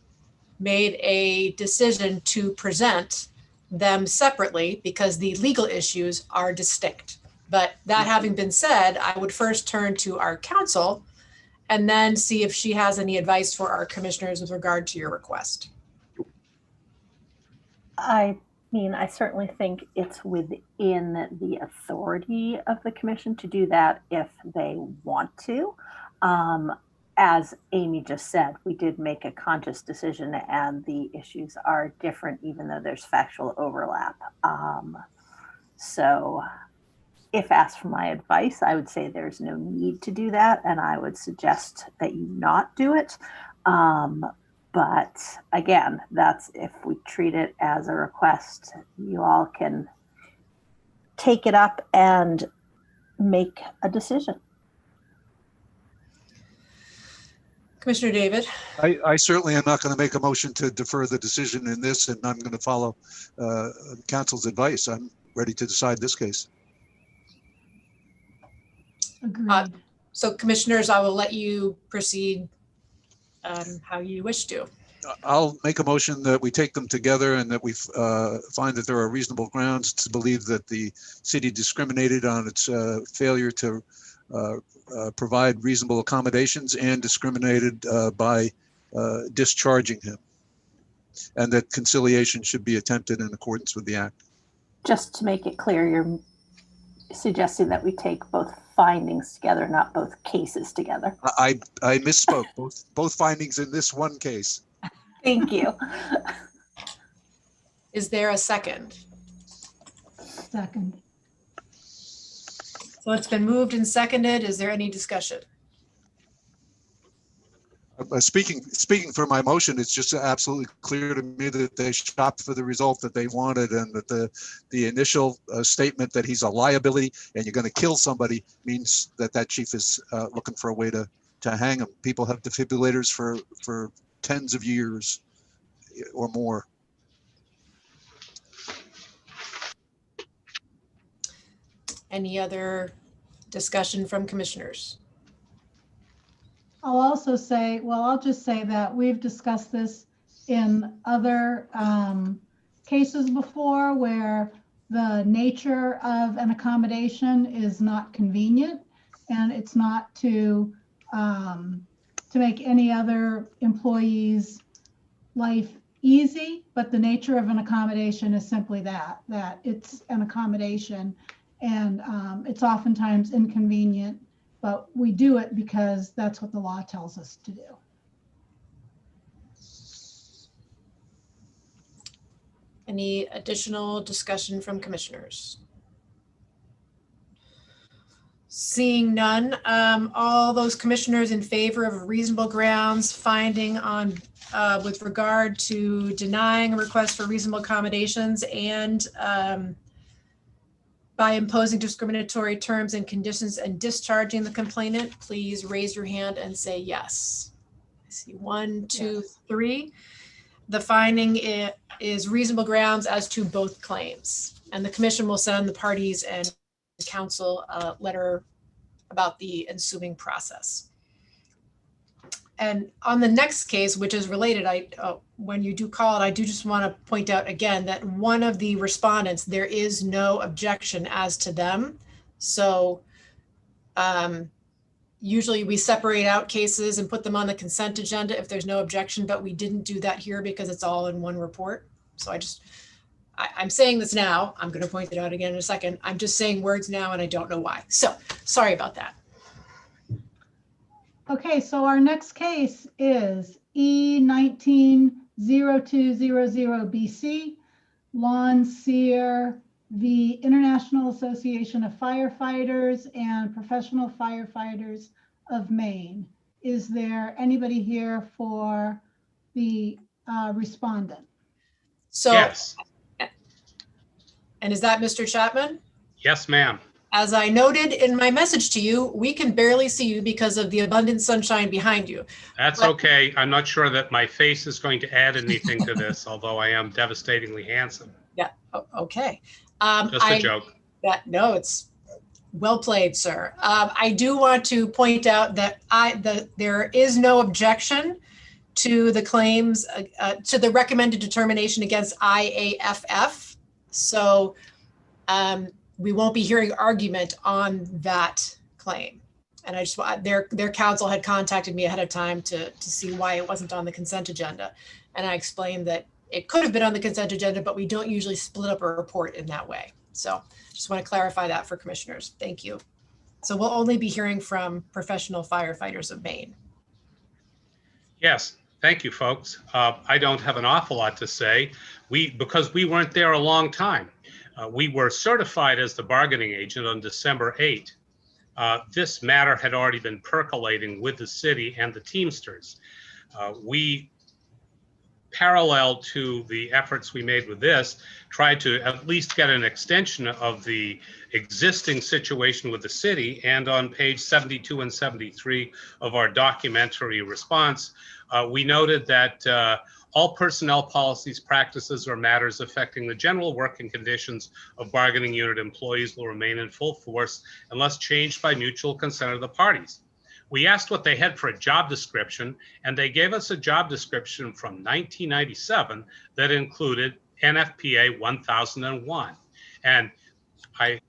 made a decision to present them separately because the legal issues are distinct. But that having been said, I would first turn to our counsel and then see if she has any advice for our commissioners with regard to your request. I mean, I certainly think it's within the authority of the commission to do that if they want to. As Amy just said, we did make a conscious decision and the issues are different even though there's factual overlap. So if asked for my advice, I would say there's no need to do that and I would suggest that you not do it. But again, that's if we treat it as a request, you all can take it up and make a decision. Commissioner David. I certainly am not going to make a motion to defer the decision in this, and I'm going to follow council's advice. I'm ready to decide this case. Agreed. So commissioners, I will let you proceed how you wish to. I'll make a motion that we take them together and that we find that there are reasonable grounds to believe that the city discriminated on its failure to provide reasonable accommodations and discriminated by discharging him, and that conciliation should be attempted in accordance with the act. Just to make it clear, you're suggesting that we take both findings together, not both cases together. I misspoke. Both findings in this one case. Thank you. Is there a second? Second. So it's been moved and seconded. Is there any discussion? Speaking for my motion, it's just absolutely clear to me that they shopped for the result that they wanted, and that the initial statement that he's a liability and you're going to kill somebody means that chief is looking for a way to hang him. People have defibrillators for tens of years or more. Any other discussion from commissioners? I'll also say, well, I'll just say that we've discussed this in other cases before where the nature of an accommodation is not convenient, and it's not to make any other employee's life easy, but the nature of an accommodation is simply that it's an accommodation, and it's oftentimes inconvenient, but we do it because that's what the law tells us to do. Any additional discussion from commissioners? Seeing none, all those commissioners in favor of reasonable grounds finding on with regard to denying a request for reasonable accommodations and by imposing discriminatory terms and conditions and discharging the complainant, please raise your hand and say yes. I see 1, 2, 3. The finding is reasonable grounds as to both claims, and the commission will send the parties and council a letter about the ensuing process. And on the next case, which is related, when you do call it, I do just want to point out again that one of the respondents, there is no objection as to them. So usually we separate out cases and put them on the consent agenda if there's no objection, but we didn't do that here because it's all in one report. So I'm saying this now, I'm going to point it out again in a second. I'm just saying words now and I don't know why. So sorry about that. Okay, so our next case is E190200BC, Lawn Seer the International Association of Firefighters and Professional Firefighters of Maine. Is there anybody here for the respondent? So, Yes, and is that Mr. Chapman? yes, ma'am. As I noted in my message to you, we can barely see you because of the abundant sunshine behind you. That's But- okay. I'm not sure that my face is going to add anything to this, although I am devastatingly handsome. Yeah, okay. Just a joke. No, it's well played, sir. I do want to point out that there is no objection to the claims, to the recommended determination against IAFF. So we won't be hearing argument on that claim. And I just, their counsel had contacted me ahead of time to see why it wasn't on the consent agenda. And I explained that it could have been on the consent agenda, but we don't usually split up a report in that way. So just want to clarify that for commissioners. Thank you. So we'll only be hearing from Professional Firefighters of Maine. Yes, thank you, folks. I don't have an awful lot to say. Because we weren't there a long time. We were certified as the bargaining agent on December 8. This matter had already been percolating with the city and the Teamsters. We, parallel to the efforts we made with this, tried to at least get an extension of the existing situation with the city. And on page 72 and 73 of our documentary response, we noted that all personnel policies, practices, or matters affecting the general working conditions of bargaining unit employees will remain in full force unless changed by mutual consent of the parties. We asked what they had for a job description, and they gave us a job description from 1997 that included NFPA 1001. And I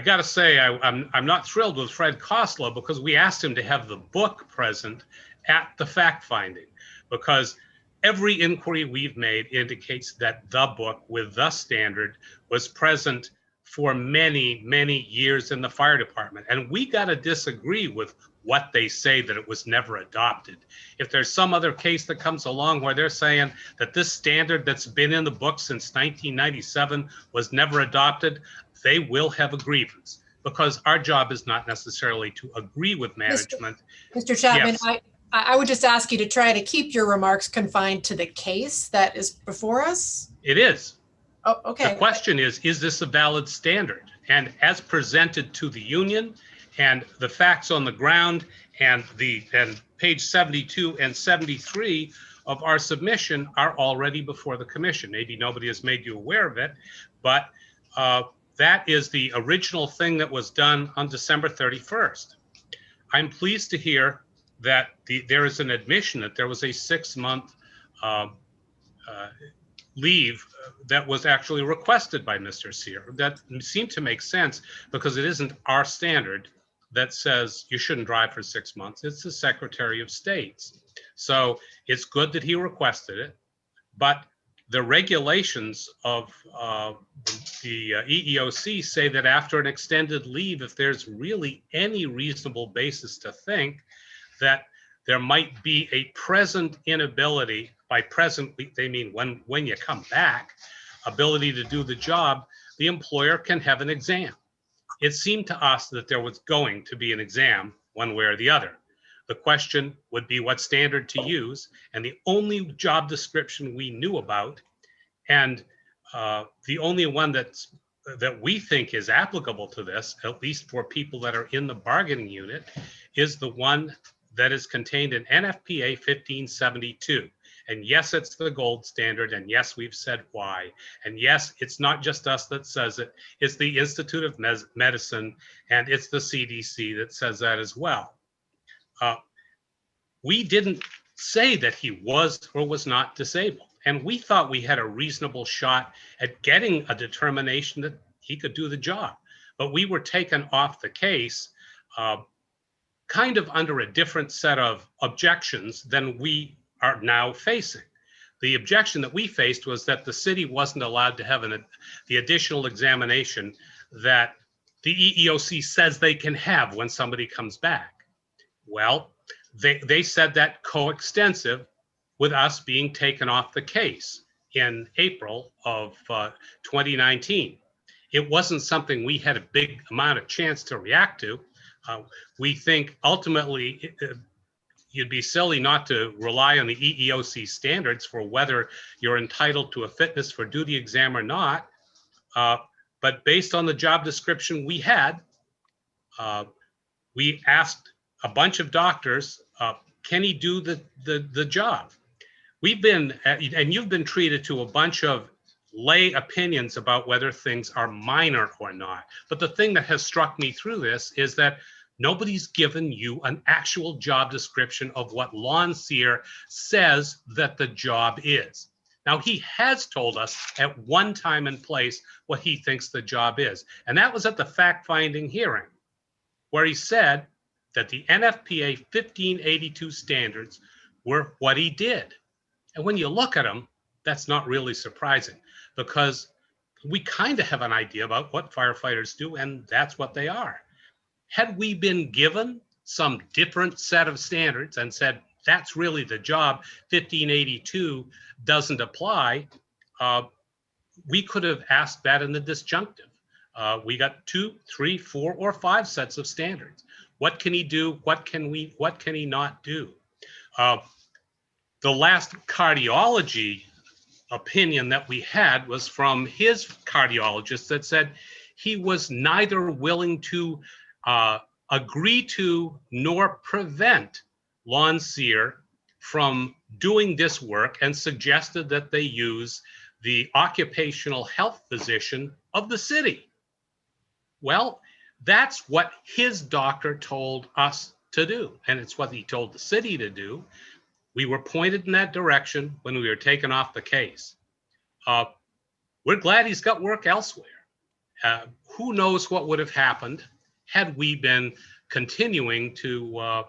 got to say, I'm not thrilled with Fred Koslow, because we asked him to have the book present at the fact finding, because every inquiry we've made indicates that the book with the standard was present for many, many years in the fire department. And we got to disagree with what they say that it was never adopted. If there's some other case that comes along where they're saying that this standard that's been in the book since 1997 was never adopted, they will have a grievance, because our job is not necessarily to agree with management. Mr. Chapman, Yes. I would just ask you to try to keep your remarks confined to the case that is before us. It is. Oh, okay. The question is this a valid standard? And as presented to the union, and the facts on the ground, and page 72 and 73 of our submission are already before the commission. Maybe nobody has made you aware of it, but that is the original thing that was done on December 31st. I'm pleased to hear that there is an admission that there was a 6-month leave that was actually requested by Mr. Sear. That seemed to make sense, because it isn't our standard that says you shouldn't drive for 6 months. It's the Secretary of State's. So it's good that he requested it, but the regulations of the EEOC say that after an extended leave, if there's really any reasonable basis to think that there might be a present inability, by present they mean when you come back, ability to do the job, the employer can have an exam. It seemed to us that there was going to be an exam one way or the other. The question would be what standard to use, and the only job description we knew about, and the only one that we think is applicable to this, at least for people that are in the bargaining unit, is the one that is contained in NFPA 1572. And yes, it's the gold standard. And yes, we've said why. And yes, it's not just us that says it. It's the Institute of Medicine, and it's the CDC that says that as well. We didn't say that he was or was not disabled. And we thought we had a reasonable shot at getting a determination that he could do the job. But we were taken off the case kind of under a different set of objections than we are now facing. The objection that we faced was that the city wasn't allowed to have the additional examination that the EEOC says they can have when somebody comes back. Well, they said that coextensive with us being taken off the case in April of 2019. It wasn't something we had a big amount of chance to react to. We think ultimately you'd be silly not to rely on the EEOC standards for whether you're entitled to a fitness for duty exam or not. But based on the job description we had, we asked a bunch of doctors, can he do the job? We've been, and you've been treated to a bunch of lay opinions about whether things are minor or not. But the thing that has struck me through this is that nobody's given you an actual job description of what lawn seer says that the job is. Now, he has told us at one time and place what he thinks the job is. And that was at the fact-finding hearing, where he said that the NFPA 1582 standards were what he did. And when you look at them, that's not really surprising, because we kind of have an idea about what firefighters do, and that's what they are. Had we been given some different set of standards and said, that's really the job, 1582 doesn't apply, we could have asked that in the disjunctive. We got 2, 3, 4, or 5 sets of standards. What can he do? What can he not do? The last cardiology opinion that we had was from his cardiologist that said he was neither willing to agree to nor prevent lawn seer from doing this work, and suggested that they use the occupational health physician of the city. Well, that's what his doctor told us to do, and it's what he told the city to do. We were pointed in that direction when we were taken off the case. We're glad he's got work elsewhere. Who knows what would have happened had we been continuing to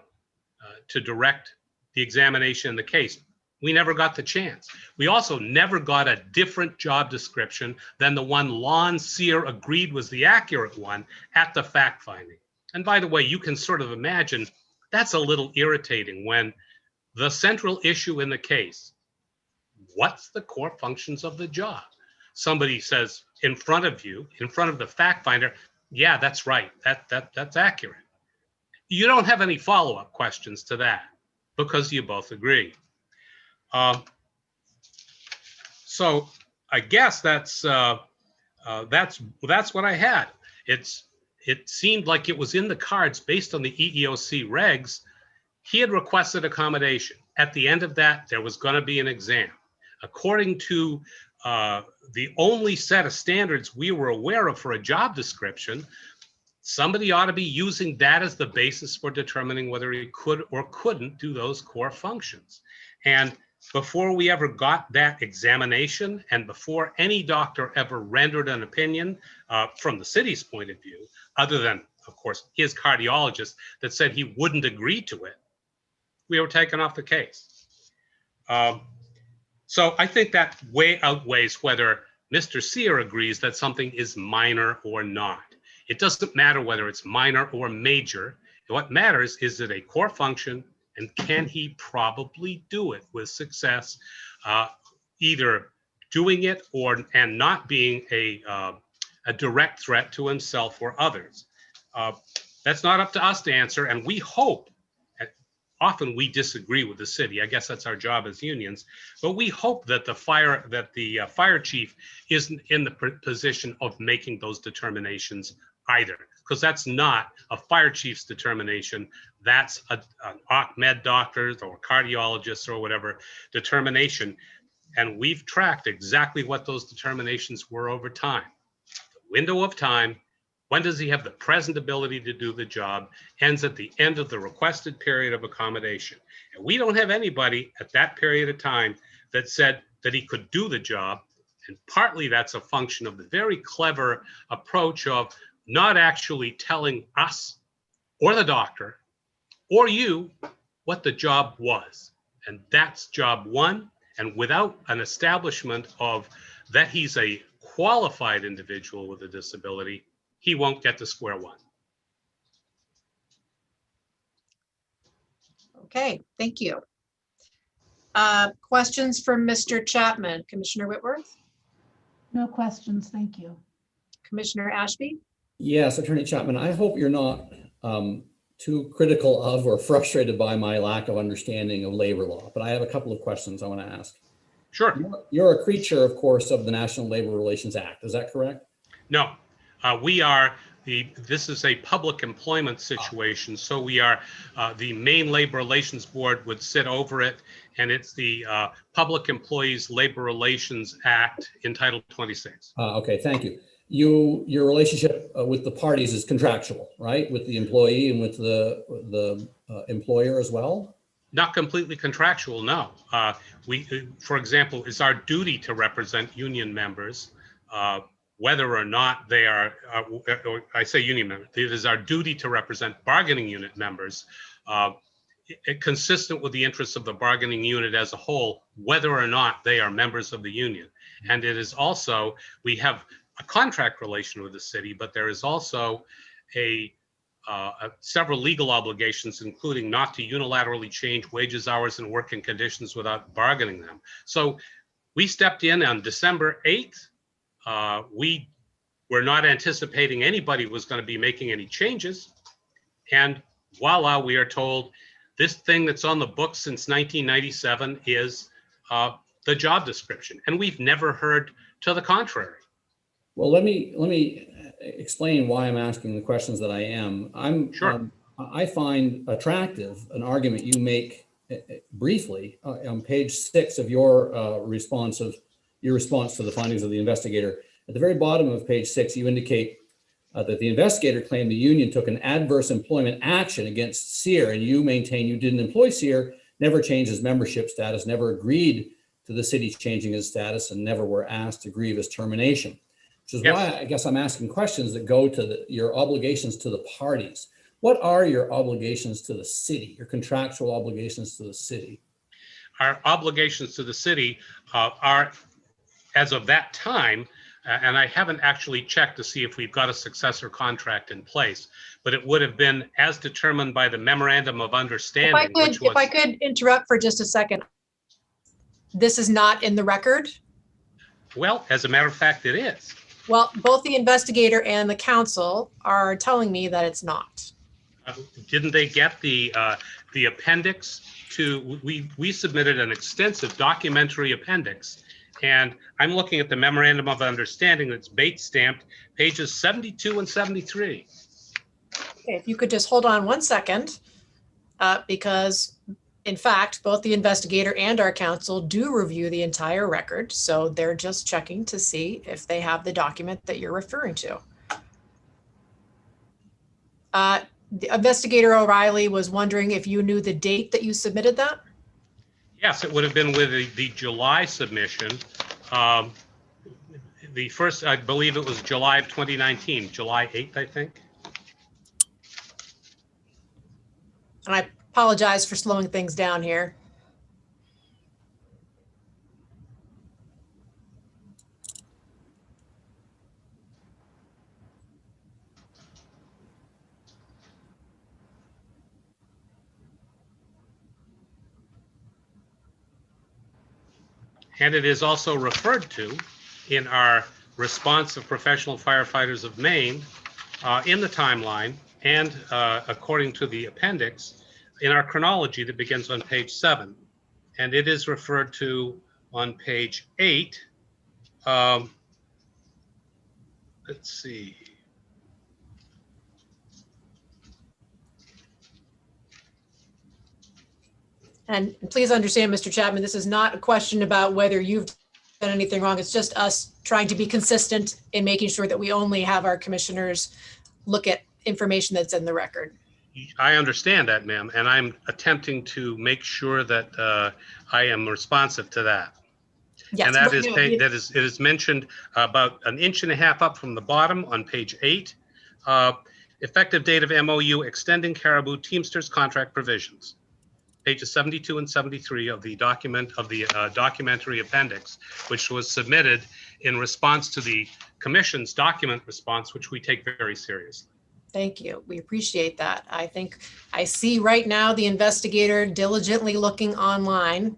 direct the examination in the case. We never got the chance. We also never got a different job description than the one lawn seer agreed was the accurate one at the fact finding. And by the way, you can sort of imagine that's a little irritating when the central issue in the case, what's the core functions of the job? Somebody says in front of you, in front of the fact finder, yeah, that's right, that's accurate. You don't have any follow-up questions to that because you both agree. So I guess that's what I had. It seemed like it was in the cards based on the EEOC regs. He had requested accommodation. At the end of that, there was going to be an exam. According to the only set of standards we were aware of for a job description, somebody ought to be using that as the basis for determining whether he could or couldn't do those core functions. And before we ever got that examination, and before any doctor ever rendered an opinion from the city's point of view, other than, of course, his cardiologist that said he wouldn't agree to it, we were taken off the case. So I think that way outweighs whether Mr. Sear agrees that something is minor or not. It doesn't matter whether it's minor or major. What matters is it a core function, and can he probably do it with success, either doing it and not being a direct threat to himself or others. That's not up to us to answer, and we hope, often we disagree with the city. I guess that's our job as unions, but we hope that the fire chief isn't in the position of making those determinations either, because that's not a fire chief's determination. That's an OCMED doctor's or cardiologist or whatever determination. And we've tracked exactly what those determinations were over time. The window of time, when does he have the present ability to do the job, ends at the end of the requested period of accommodation. And we don't have anybody at that period of time that said that he could do the job. And partly that's a function of the very clever approach of not actually telling us or the doctor or you what the job was. And that's job one. And without an establishment of that he's a qualified individual with a disability, he won't get to square one. Okay, thank you. Questions for Mr. Chapman? Commissioner Whitworth? No questions, thank you. Commissioner Ashby? Yes, Attorney Chapman, I hope you're not too critical of or frustrated by my lack of understanding of labor law, but I have a couple of questions I want to ask. Sure. You're a creature, of course, of the National Labor Relations Act. Is that correct? No, we are this is a public employment situation. So we are, the Maine Labor Relations Board would sit over it, and it's the Public Employees Labor Relations Act in Title 26. Okay, thank you. Your relationship with the parties is contractual, right? With the employee and with the employer as well? Not completely contractual, no. For example, it's our duty to represent union members, whether or not they are, I say union members, it is our duty to represent bargaining unit members, consistent with the interests of the bargaining unit as a whole, whether or not they are members of the union. And it is also, we have a contract relation with the city, but there is also several legal obligations, including not to unilaterally change wages, hours, and working conditions without bargaining them. So we stepped in on December 8th. We were not anticipating anybody was going to be making any changes. And voila, we are told this thing that's on the books since 1997 is the job description. And we've never heard to the contrary. Well, let me explain why I'm asking the questions that I am. Sure. I find attractive an argument you make briefly on page 6 of your response to the findings of the investigator. At the very bottom of page 6, you indicate that the investigator claimed the union took an adverse employment action against Sear, and you maintain you didn't employ Sear, never changed his membership status, never agreed to the city changing his status, and never were asked to grieve his termination. Which is why I guess I'm asking questions that go to your obligations to the parties. What are your obligations to the city, your contractual obligations to the city? Our obligations to the city are, as of that time, and I haven't actually checked to see if we've got a successor contract in place, but it would have been as determined by the memorandum of understanding. If I could interrupt for just a second. This is not in the record? Well, as a matter of fact, it is. Well, both the investigator and the council are telling me that it's not. Didn't they get the appendix to, we submitted an extensive documentary appendix, and I'm looking at the memorandum of understanding that's bait stamped, pages 72 and 73. Okay, if you could just hold on one second, because in fact, both the investigator and our counsel do review the entire record. So they're just checking to see if they have the document that you're referring to. The investigator O'Reilly was wondering if you knew the date that you submitted that? Yes, it would have been with the July submission. The first, I believe it was July of 2019, July 8th, I think. And I apologize for slowing things down here. And it is also referred to in our response of Professional Firefighters of Maine in the timeline and according to the appendix in our chronology that begins on page 7. And it is referred to on page 8. Let's see. And please understand, Mr. Chapman, this is not a question about whether you've done anything wrong. It's just us trying to be consistent in making sure that we only have our commissioners look at information that's in the record. I understand that, ma'am, and I'm attempting to make sure that I am responsive to that. Yes, and that is, it is mentioned about an inch and a half up from the bottom on page 8. Effective date of MOU extending Caribou Teamsters contract provisions. Pages 72 and 73 of the document of the documentary appendix, which was submitted in response to the commission's document response, which we take very seriously. Thank you. We appreciate that. I think I see right now the investigator diligently looking online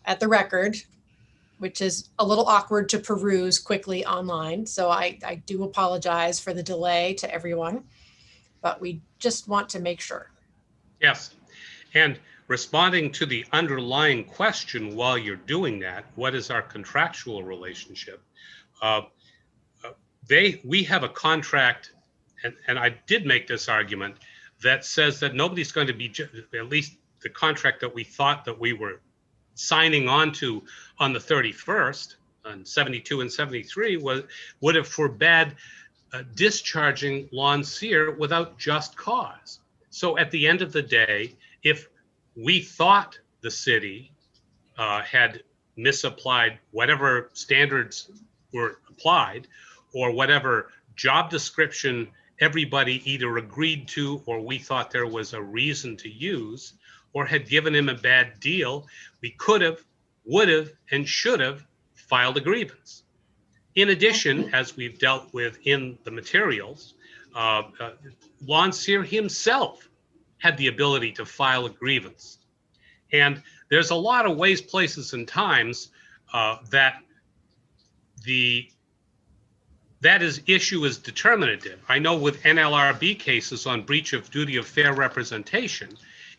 at the record. which is a little awkward to peruse quickly online. So I do apologize for the delay to everyone, but we just want to make sure. Yes. And responding to the underlying question while you're doing that, what is our contractual relationship? We have a contract, and I did make this argument, that says that nobody's going to be, at least the contract that we thought that we were signing on to on the 31st, on 72 and 73, would have forbade discharging Lon Sear without just cause. So at the end of the day, if we thought the city had misapplied whatever standards were applied, or whatever job description everybody either agreed to or we thought there was a reason to use, or had given him a bad deal, we could have, would have, and should have filed a grievance. In addition, as we've dealt with in the materials, Lon Sear himself had the ability to file a grievance. And there's a lot of ways, places, and times that issue is determinative. I know with NLRB cases on breach of duty of fair representation,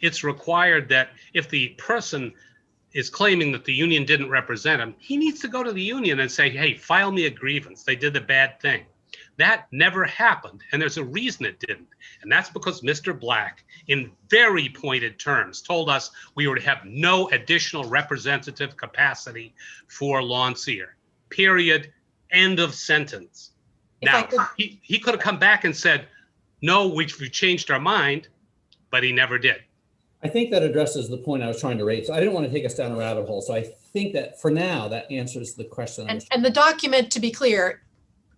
it's required that if the person is claiming that the union didn't represent him, he needs to go to the union and say, hey, file me a grievance. They did a bad thing. That never happened, and there's a reason it didn't. And that's because Mr. Black, in very pointed terms, told us we were to have no additional representative capacity for Lon Sear. Period. End of sentence. Now, he could have come back and said, no, we've changed our mind, but he never did. I think that addresses the point I was trying to raise. I didn't want to take us down a rabbit hole. So I think that for now, that answers the question. And the document, to be clear,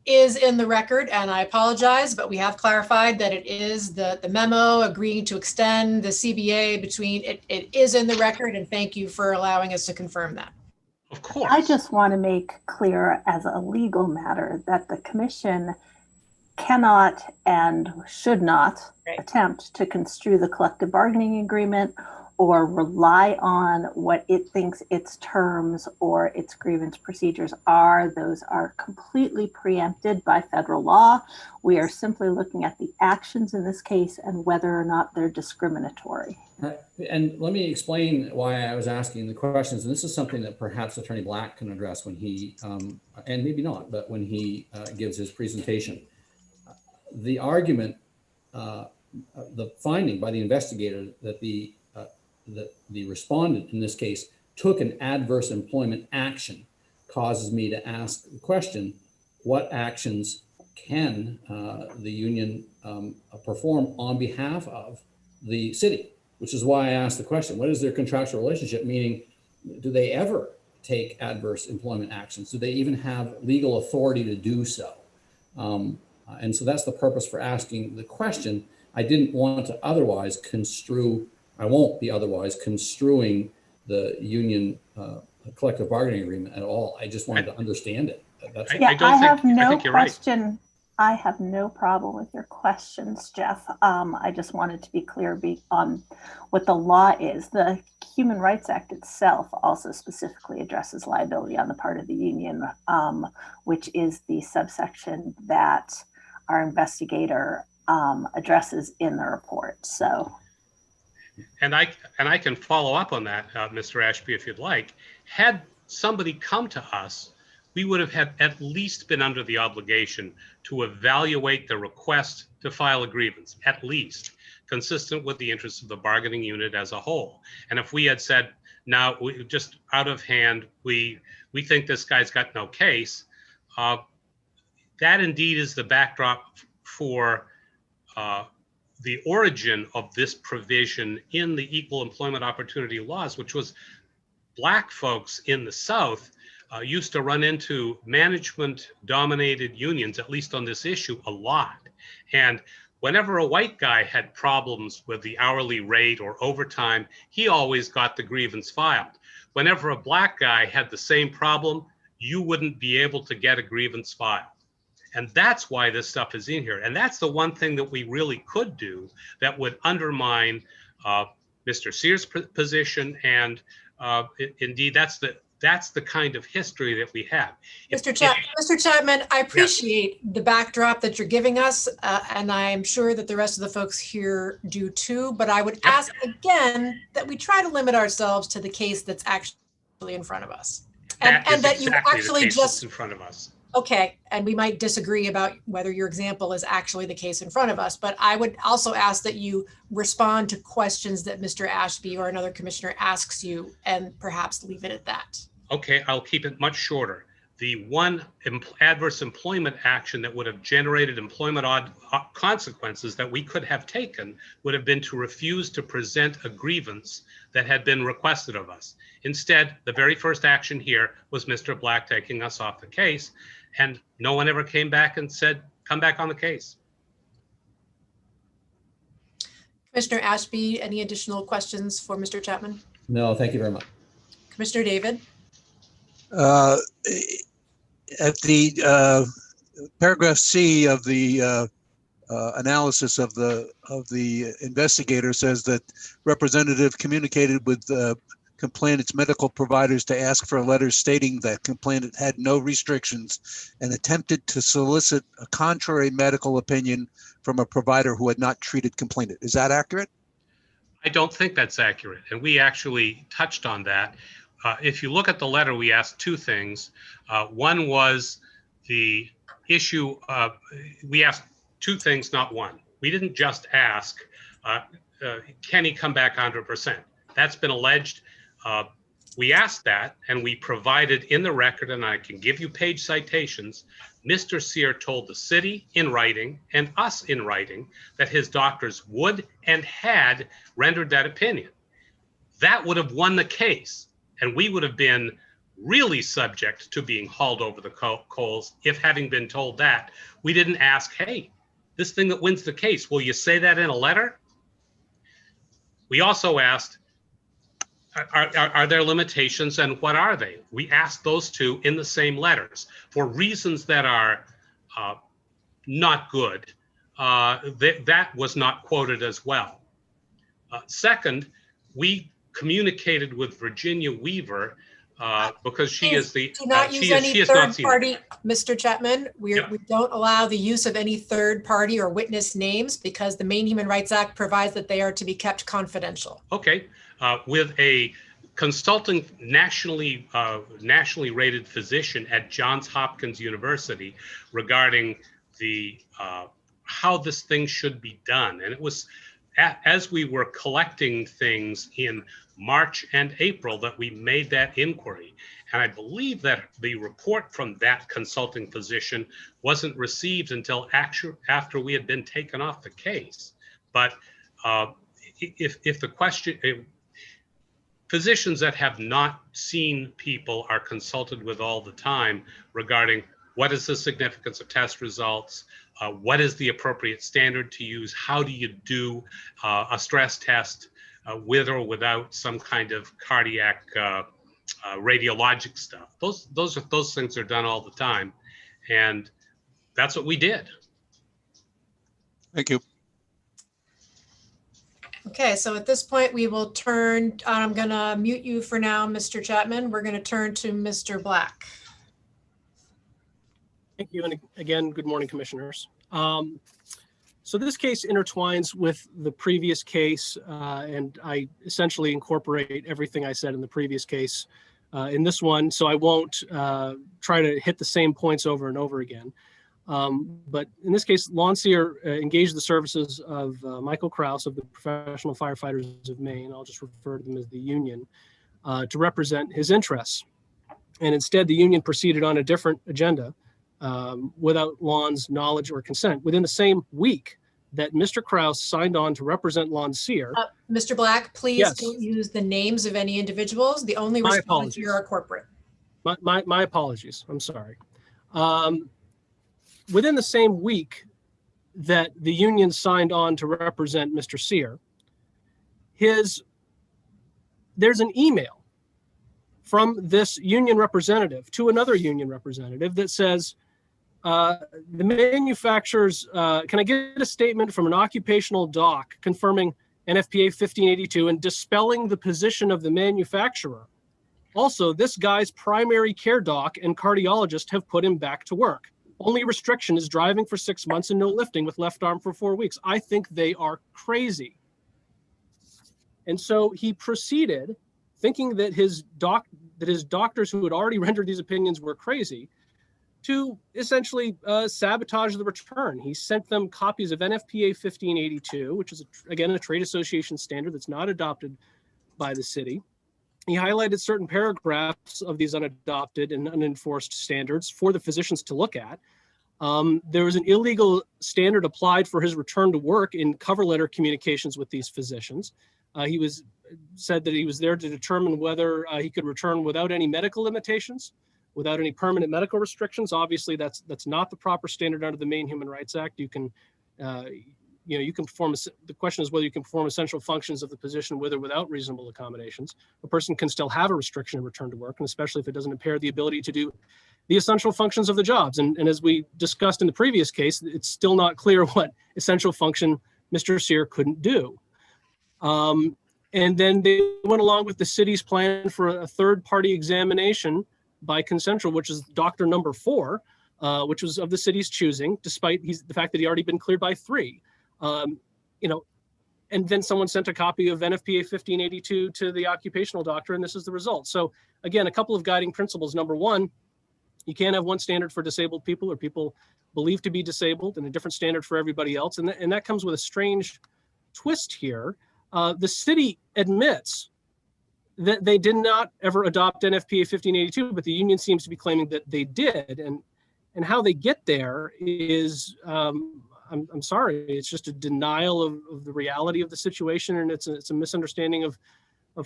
is in the record, and I apologize, but we have clarified that it is the memo agreeing to extend the CBA between, it is in the record, and thank you for allowing us to confirm that. Of course. I just want to make clear as a legal matter that the commission cannot and should not attempt to construe the collective bargaining agreement or rely on what it thinks its terms or its grievance procedures are. Those are completely preempted by federal law. We are simply looking at the actions in this case and whether or not they're discriminatory. And let me explain why I was asking the questions. And this is something that perhaps Attorney Black can address when he, and maybe not, but when he gives his presentation. The argument, the finding by the investigator that the respondent in this case took an adverse employment action causes me to ask the question, what actions can the union perform on behalf of the city? Which is why I asked the question, what is their contractual relationship? Meaning, do they ever take adverse employment actions? Do they even have legal authority to do so? And so that's the purpose for asking the question. I didn't want to otherwise construe, I won't be otherwise construing the union collective bargaining agreement at all. I just wanted to understand it. I have no question. I have no problem with your questions, Jeff. I just wanted to be clear on what the law is. The Human Rights Act itself also specifically addresses liability on the part of the union, which is the subsection that our investigator addresses in the report. So, and I can follow up on that, Mr. Ashby, if you'd like. Had somebody come to us, we would have had at least been under the obligation to evaluate the request to file a grievance, at least, consistent with the interests of the bargaining unit as a whole. And if we had said, now, we just out of hand, we think this guy's got no case, that indeed is the backdrop for the origin of this provision in the Equal Employment Opportunity laws, which was Black folks in the South used to run into management-dominated unions, at least on this issue, a lot. And whenever a white guy had problems with the hourly rate or overtime, he always got the grievance filed. Whenever a Black guy had the same problem, you wouldn't be able to get a grievance filed. And that's why this stuff is in here. And that's the one thing that we really could do that would undermine Mr. Sears' position. And indeed, that's That's the kind of history that we have. Mr. Chapman, I appreciate the backdrop that you're giving us, and I'm sure that the rest of the folks here do too, but I would ask again that we try to limit ourselves to the case that's actually in front of us. That And is that you exactly actually the case that's just, in front of us. okay, and we might disagree about whether your example is actually the case in front of us, but I would also ask that you respond to questions that Mr. Ashby or another commissioner asks you and perhaps leave it at that. Okay, I'll keep it much shorter. The one adverse employment action that would have generated employment consequences that we could have taken would have been to refuse to present a grievance that had been requested of us. Instead, the very first action here was Mr. Black taking us off the case, and no one ever came back and said, come back on the case. Commissioner Ashby, any additional questions for Mr. Chapman? No, thank you very much. Commissioner David? At the paragraph C of the analysis of the investigator says that representative communicated with complainant's medical providers to ask for a letter stating that complainant had no restrictions and attempted to solicit a contrary medical opinion from a provider who had not treated complainant. Is that accurate? I don't think that's accurate, and we actually touched on that. If you look at the letter, we asked two things. One was the issue of, we asked two things, not one. We didn't just ask, can he come back 100%? That's been alleged. We asked that, and we provided in the record, and I can give you page citations, Mr. Sear told the city in writing and us in writing that his doctors would and had rendered that opinion. That would have won the case. And we would have been really subject to being hauled over the coals if, having been told that, we didn't ask, hey, this thing that wins the case, will you say that in a letter? We also asked, are there limitations and what are they? We asked those two in the same letters for reasons that are not good. That was not quoted as well. Second, we communicated with Virginia Weaver because she is the do not use any third party, Mr. Chapman. We don't allow the use of any third party or witness names because the Maine Human Rights Act provides that they are to be kept confidential. Okay, with a consulting nationally rated physician at Johns Hopkins University regarding the how this thing should be done, and it was as we were collecting things in March and April that we made that inquiry. And I believe that the report from that consulting physician wasn't received until after we had been taken off the case. But if the question, physicians that have not seen people are consulted with all the time regarding what is the significance of test results, what is the appropriate standard to use, how do you do a stress test with or without some kind of cardiac radiologic stuff. Those things are done all the time, and that's what we did. Thank you. Okay, so at this point we will turn, I'm gonna mute you for now, Mr. Chapman. We're gonna turn to Mr. Black. Thank you, and again, good morning, commissioners. So this case intertwines with the previous case, and I essentially incorporate everything I said in the previous case in this one, so I won't try to hit the same points over and over again. But in this case, Lon Sear engaged the services of Michael Kraus of the Professional Firefighters of Maine, I'll just refer to them as the union, to represent his interests. And instead, the union proceeded on a different agenda without Lon's knowledge or consent. Within the same week that Mr. Kraus signed on to represent Lon Sear. Mr. Black, please don't use the names of any individuals. The only respondents here are corporate. My apologies, I'm sorry. Within the same week that the union signed on to represent Mr. Sear, there's an email from this union representative to another union representative that says, the manufacturers, can I get a statement from an occupational doc confirming NFPA 1582 and dispelling the position of the manufacturer Also, this guy's primary care doc and cardiologist have put him back to work. Only restriction is driving for 6 months and no lifting with left arm for 4 weeks. I think they are crazy. And so he proceeded, thinking that his doctors who had already rendered these opinions were crazy, to essentially sabotage the return. He sent them copies of NFPA 1582, which is, again, a trade association standard that's not adopted by the city. He highlighted certain paragraphs of these unadopted and unenforced standards for the physicians to look at. There was an illegal standard applied for his return to work in cover letter communications with these physicians. He said that he was there to determine whether he could return without any medical limitations, without any permanent medical restrictions. Obviously, that's not the proper standard under the Maine Human Rights Act. You can, you can perform. The question is whether you can perform essential functions of the position with or without reasonable accommodations. A person can still have a restriction and return to work, and especially if it doesn't impair the ability to do the essential functions of the jobs. And as we discussed in the previous case, it's still not clear what essential function Mr. Sear couldn't do. And then they went along with the city's plan for a third-party examination by Concentra, which is doctor number 4, which was of the city's choosing, despite the fact that he already been cleared by 3. And then someone sent a copy of NFPA 1582 to the occupational doctor, and this is the result. So again, a couple of guiding principles. Number 1, you can't have one standard for disabled people or people believed to be disabled and a different standard for everybody else. And that comes with a strange twist here. The city admits that they did not ever adopt NFPA 1582, but the union seems to be claiming that they did. And how they get there is, I'm sorry, it's just a denial of the reality of the situation, and it's a misunderstanding of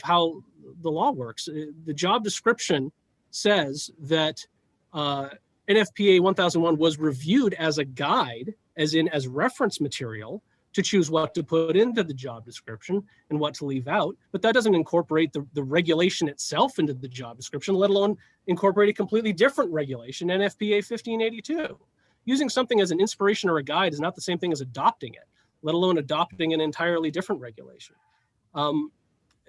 how the law works. The job description says that NFPA 1001 was reviewed as a guide, as reference material, to choose what to put into the job description and what to leave out. But that doesn't incorporate the regulation itself into the job description, let alone incorporate a completely different regulation, NFPA 1582. Using something as an inspiration or a guide is not the same thing as adopting it, let alone adopting an entirely different regulation.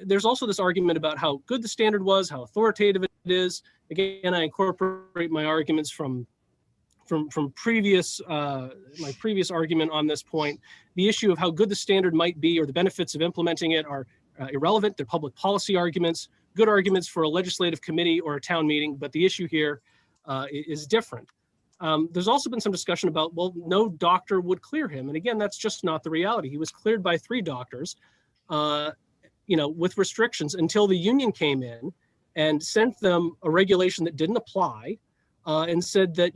There's also this argument about how good the standard was, how authoritative it is. Again, I incorporate my arguments from previous, my previous argument on this point. The issue of how good the standard might be or the benefits of implementing it are irrelevant. They're public policy arguments, good arguments for a legislative committee or a town meeting, but the issue here is different. There's also been some discussion about, well, no doctor would clear him. And again, that's just not the reality. He was cleared by 3 doctors, with restrictions until the union came in and sent them a regulation that didn't apply, and said that,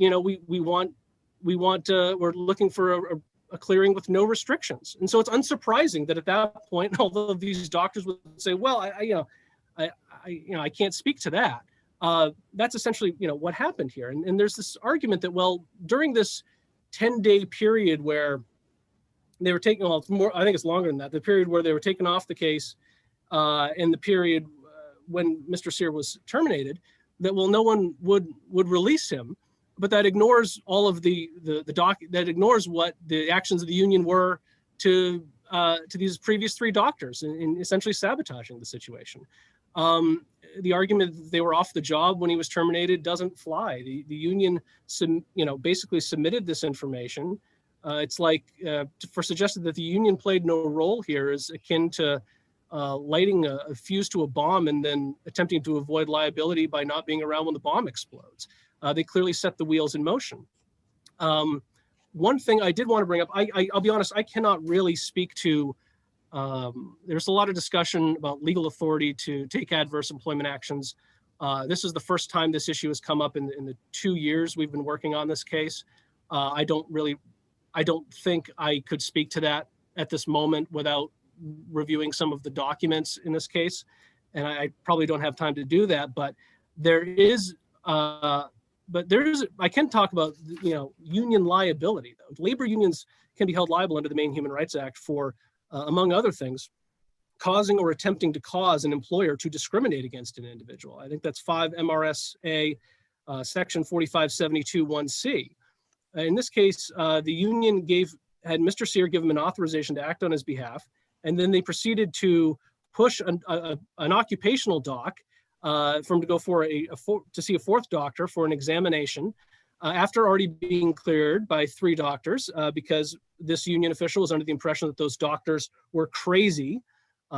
we're looking for a clearing with no restrictions. And so it's unsurprising that at that point, although these doctors would say, well, I can't speak to that. That's essentially, what happened here. And there's this argument that, well, during this 10-day period where they were taking, well, it's more, I think it's longer than that, the period where they were taken off the case, and the period when Mr. Sear was terminated, that, well, no one would release him, but that ignores all of that ignores what the actions of the union were to these previous 3 doctors in essentially sabotaging the situation. The argument that they were off the job when he was terminated doesn't fly. The union, basically submitted this information. It's like suggested that the union played no role here is akin to lighting a fuse to a bomb and then attempting to avoid liability by not being around when the bomb explodes. They clearly set the wheels in motion. One thing I did want to bring up, I'll be honest, I cannot really speak to, there's a lot of discussion about legal authority to take adverse employment actions. This is the first time this issue has come up in the 2 years we've been working on this case. I don't think I could speak to that at this moment without reviewing some of the documents in this case. And I probably don't have time to do that, but I can talk about, union liability though. Labor unions can be held liable under the Maine Human Rights Act for, among other things, causing or attempting to cause an employer to discriminate against an individual. I think that's 5 MRSA section 4572(1)(c). In this case, the union had Mr. Sear give him an authorization to act on his behalf, and then they proceeded to push an occupational doc for him to go to see a fourth doctor for an examination after already being cleared by 3 doctors because this union official was under the impression that those doctors were crazy.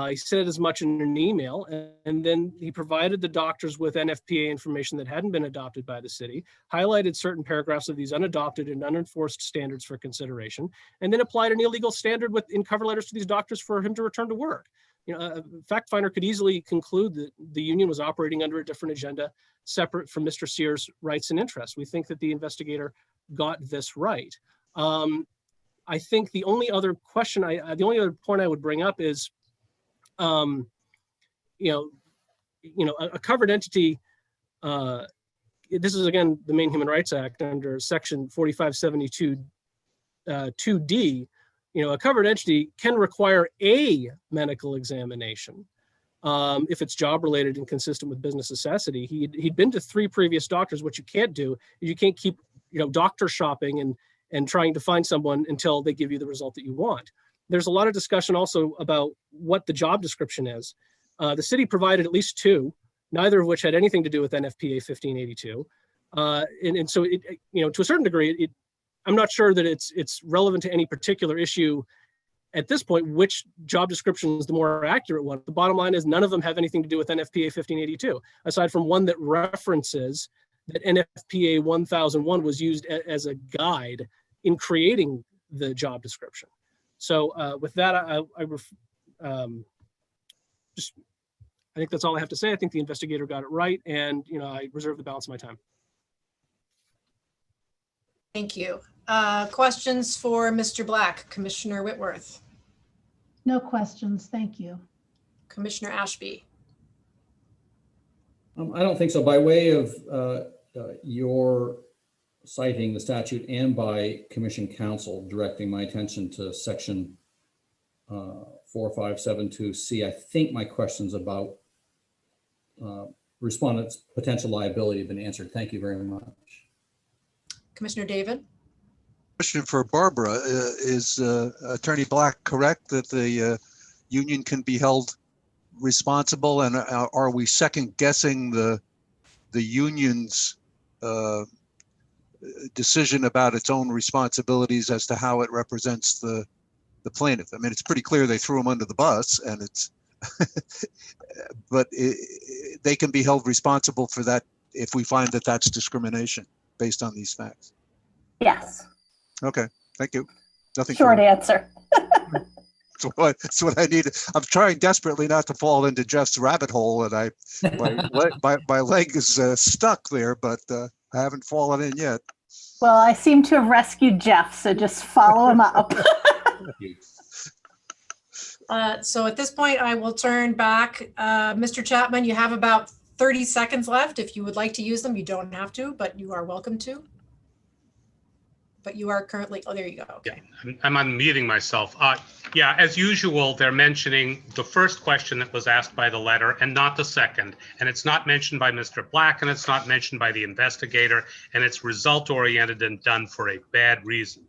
He said as much in an email, and then he provided the doctors with NFPA information that hadn't been adopted by the city, highlighted certain paragraphs of these unadopted and unenforced standards for consideration, and then applied an illegal standard in cover letters to these doctors for him to return to work. A fact finder could easily conclude that the union was operating under a different agenda separate from Mr. Sears' rights and interests. We think that the investigator got this right. I think the only other point I would bring up is, a covered entity, this is again, the Maine Human Rights Act under section 4572 2D, a covered entity can require a medical examination if it's job related and consistent with business necessity. He'd been to 3 previous doctors. What you can't do is you can't keep, doctor shopping and trying to find someone until they give you the result that you want. There's a lot of discussion also about what the job description is. The city provided at least 2, neither of which had anything to do with NFPA 1582. And so, to a certain degree, I'm not sure that it's relevant to any particular issue at this point, which job description is the more accurate one. The bottom line is none of them have anything to do with NFPA 1582, aside from one that references that NFPA 1001 was used as a guide in creating the job description. So with that, I think that's all I have to say. I think the investigator got it right, and I reserve the balance of my time. Thank you. Questions for Mr. Black, Commissioner Whitworth, No questions. Thank you. Commissioner Ashby. I don't think so. By way of your citing the statute and by Commission Counsel directing my attention to section 4572C, I think my questions about respondents' potential liability have been answered. Thank you very much. Commissioner David. Question for Barbara. Is Attorney Black correct that the union can be held responsible, and are we second guessing the union's decision about its own responsibilities as to how it represents the plaintiff? I mean, it's pretty clear they threw him under the bus, and it's but they can be held responsible for that if we find that that's discrimination based on these facts. Yes. Okay, thank you. Nothing. Short answer. That's what I need. I'm trying desperately not to fall into Jeff's rabbit hole, and my leg is stuck there, but I haven't fallen in yet. Well, I seem to have rescued Jeff, so just follow him up. So at this point, I will turn back. Mr. Chapman, you have about 30 seconds left. If you would like to use them, you don't have to, but you are welcome to. But you are currently, oh, there you go. Okay. Yeah, I'm unmuting myself. Yeah, as usual, they're mentioning the first question that was asked by the letter and not the second. And it's not mentioned by Mr. Black, and it's not mentioned by the investigator, and it's result oriented and done for a bad reason.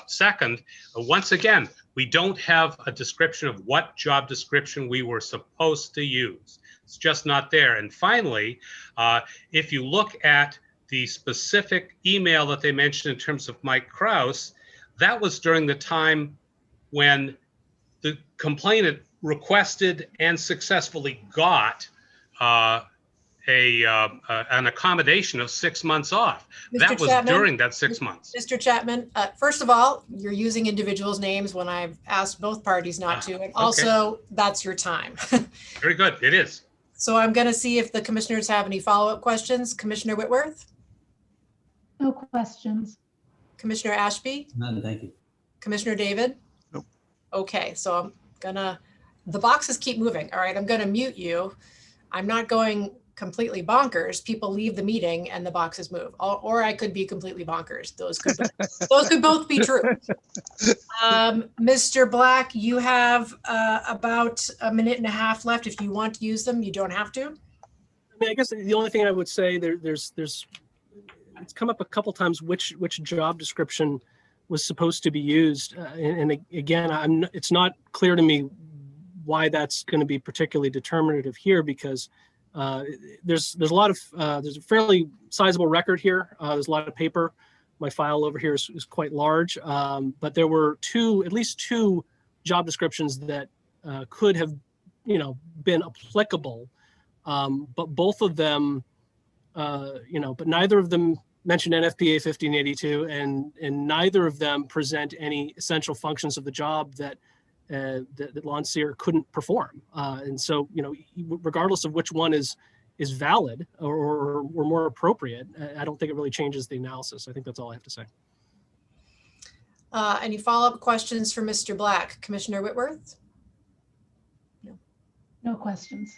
Second, once again, we don't have a description of what job description we were supposed to use. It's just not there. And finally, if you look at the specific email that they mentioned in terms of Mike Krause, that was during the time when the complainant requested and successfully got an accommodation of 6 months off. Mr. That was Chapman, during that 6 months. Mr. Chapman, first of all, you're using individuals' names when I've asked both parties not to, and also that's your time. Very good, it is. So I'm going to see if the commissioners have any follow-up questions. Commissioner Whitworth? No questions. Commissioner Ashby? None, thank you. Commissioner David? Nope. Okay, so I'm gonna, the boxes keep moving. All right, I'm gonna mute you. I'm not going completely bonkers. People leave the meeting and the boxes move, or I could be completely bonkers. Those could both be true. Mr. Black, you have about a minute and a half left. If you want to use them, you don't have to. I mean, I guess the only thing I would say there's it's come up a couple times which job description was supposed to be used, and again, it's not clear to me why that's going to be particularly determinative here, because There's a lot of there's a fairly sizable record here. There's a lot of paper. My file over here is quite large, but there were at least two job descriptions that could have, been applicable, but both of them, but neither of them mentioned NFPA 1582, and neither of them present any essential functions of the job that lawn seer couldn't perform. And so, regardless of which one is valid or more appropriate, I don't think it really changes the analysis. I think that's all I have to say. Any follow-up questions for Mr. Black? Commissioner Whitworth? No questions.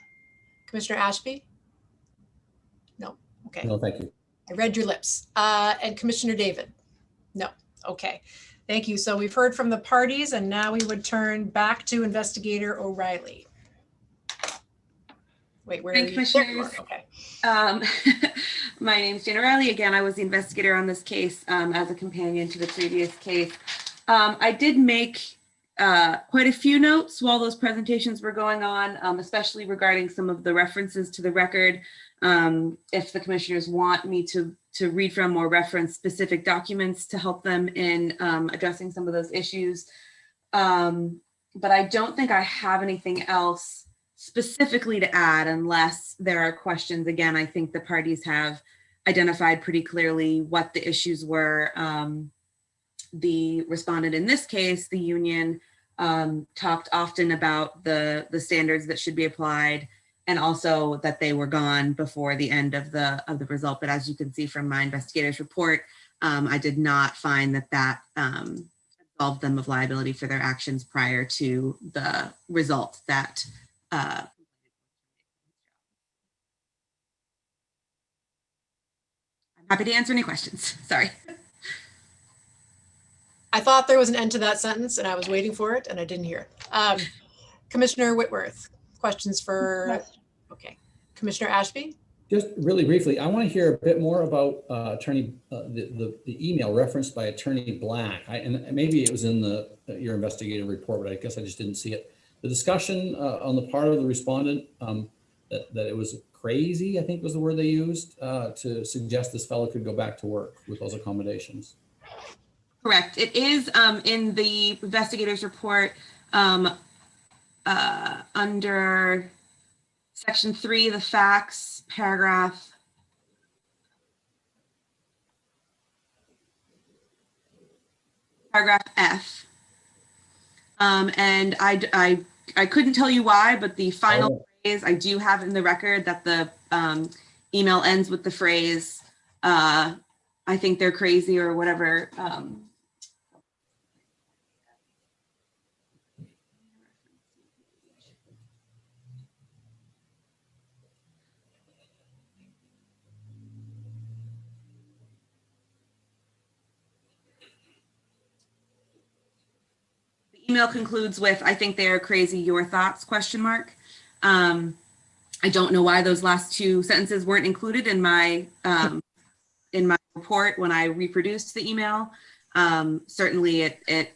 Commissioner Ashby? No. Okay. No, thank you. I read your lips. And Commissioner David? No. Okay. Thank you. So we've heard from the parties, and now we would turn back to Investigator O'Reilly. Wait, where are you? Commissioners. Okay. My name's Jane O'Reilly. Again, I was the investigator on this case as a companion to the previous case. I did make quite a few notes while those presentations were going on, especially regarding some of the references to the record. If the commissioners want me to read from or reference specific documents to help them in addressing some of those issues. But I don't think I have anything else specifically to add unless there are questions. Again, I think the parties have identified pretty clearly what the issues were. The respondent in this case, the union, talked often about the standards that should be applied, and also that they were gone before the end of the result. But as you can see from my investigator's report, I did not find that absolved them of liability for their actions prior to the result that I'm happy to answer any questions. Sorry. I thought there was an end to that sentence, and I was waiting for it, and I didn't hear it. Commissioner Whitworth, questions for, okay. Commissioner Ashby? Just really briefly, I want to hear a bit more about the email referenced by Attorney Black. And maybe it was in your investigative report, but I guess I just didn't see it. The discussion on the part of the respondent that it was crazy, I think was the word they used, to suggest this fellow could go back to work with those accommodations. Correct. It is in the investigator's report under section 3, the facts, paragraph F. And I couldn't tell you why, but the final phrase, I do have in the record that the email ends with the phrase, I think they're crazy or whatever. Email concludes with, I think they are crazy, your thoughts, question mark. I don't know why those last two sentences weren't included in my report when I reproduced the email. Certainly it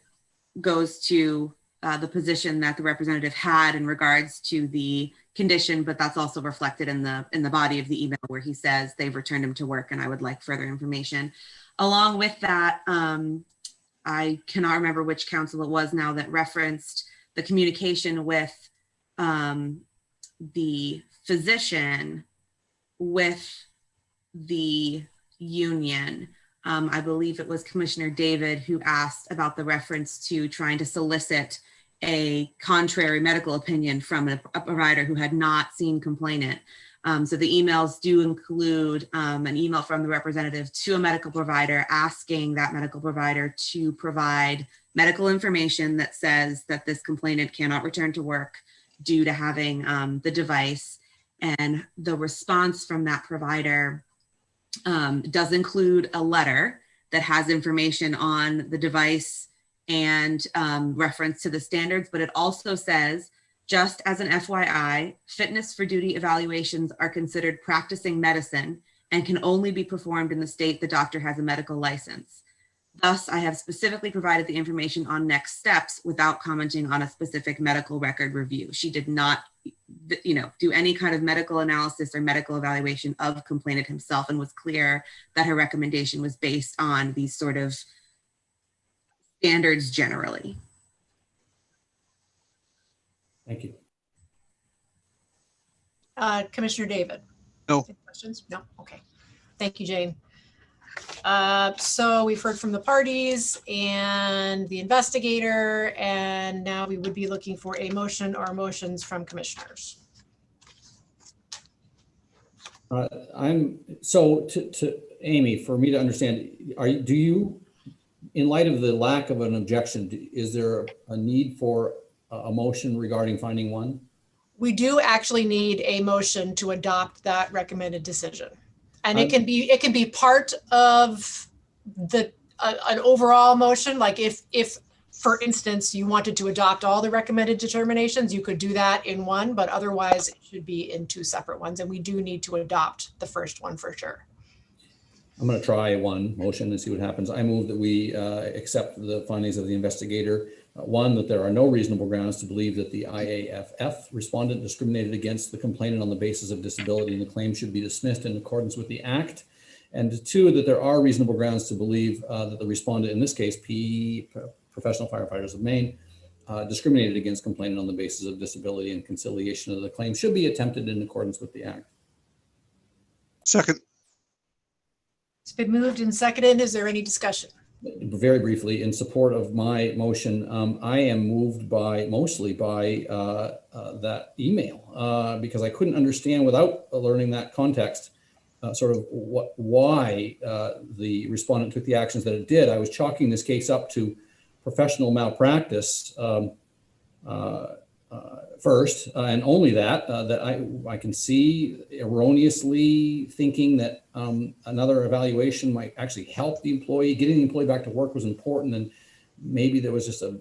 goes to the position that the representative had in regards to the condition, but that's also reflected in the body of the email where he says they've returned him to work and I would like further information. Along with that, I cannot remember which council it was now that referenced the communication with the physician with the union. I believe it was Commissioner David who asked about the reference to trying to solicit a contrary medical opinion from a provider who had not seen complainant. So the emails do include an email from the representative to a medical provider asking that medical provider to provide medical information that says that this complainant cannot return to work due to having the device. And the response from that provider does include a letter that has information on the device and reference to the standards, but it also says, just as an FYI, fitness for duty evaluations are considered practicing medicine and can only be performed in the state the doctor has a medical license. Thus, I have specifically provided the information on next steps without commenting on a specific medical record review. She did not, do any kind of medical analysis or medical evaluation of complainant himself, and was clear that her recommendation was based on these sort of standards generally. Thank you. Commissioner David? No. Any questions? No? Okay. Thank you, Jane. So we've heard from the parties and the investigator, and now we would be looking for a motion or motions from commissioners. To Amy, for me to understand, do you, in light of the lack of an objection, is there a need for a motion regarding finding one? We do actually need a motion to adopt that recommended decision. And it can be part of an overall motion. Like if for instance, you wanted to adopt all the recommended determinations, you could do that in one, but otherwise it should be in two separate ones. And we do need to adopt the first one for sure. I'm going to try one motion and see what happens. I move that we accept the findings of the investigator. One, that there are no reasonable grounds to believe that the IAFF respondent discriminated against the complainant on the basis of disability, and the claim should be dismissed in accordance with the Act. And two, that there are reasonable grounds to believe that the respondent, in this case, Professional Firefighters of Maine, discriminated against complainant on the basis of disability, and conciliation of the claim should be attempted in accordance with the Act. Second. It's been moved and seconded. Is there any discussion? Very briefly, in support of my motion, I am moved mostly by that email because I couldn't understand, without learning that context, sort of why the respondent took the actions that it did. I was chalking this case up to professional malpractice first, and only that I can see erroneously thinking that another evaluation might actually help the employee. Getting the employee back to work was important, and maybe there was just a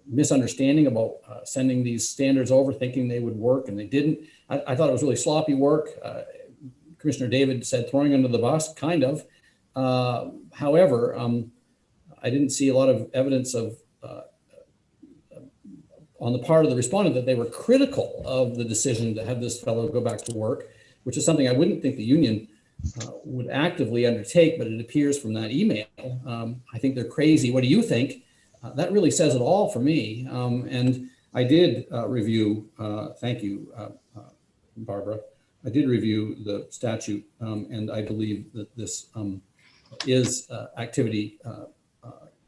misunderstanding about sending these standards over thinking they would work, and they didn't. I thought it was really sloppy work. Commissioner David said throwing under the bus, kind of. However, I didn't see a lot of evidence of on the part of the respondent that they were critical of the decision to have this fellow go back to work, which is something I wouldn't think the union would actively undertake, but it appears from that email. I think they're crazy. What do you think? That really says it all for me. And I did review, thank you, Barbara. I did review the statute, and I believe that this is activity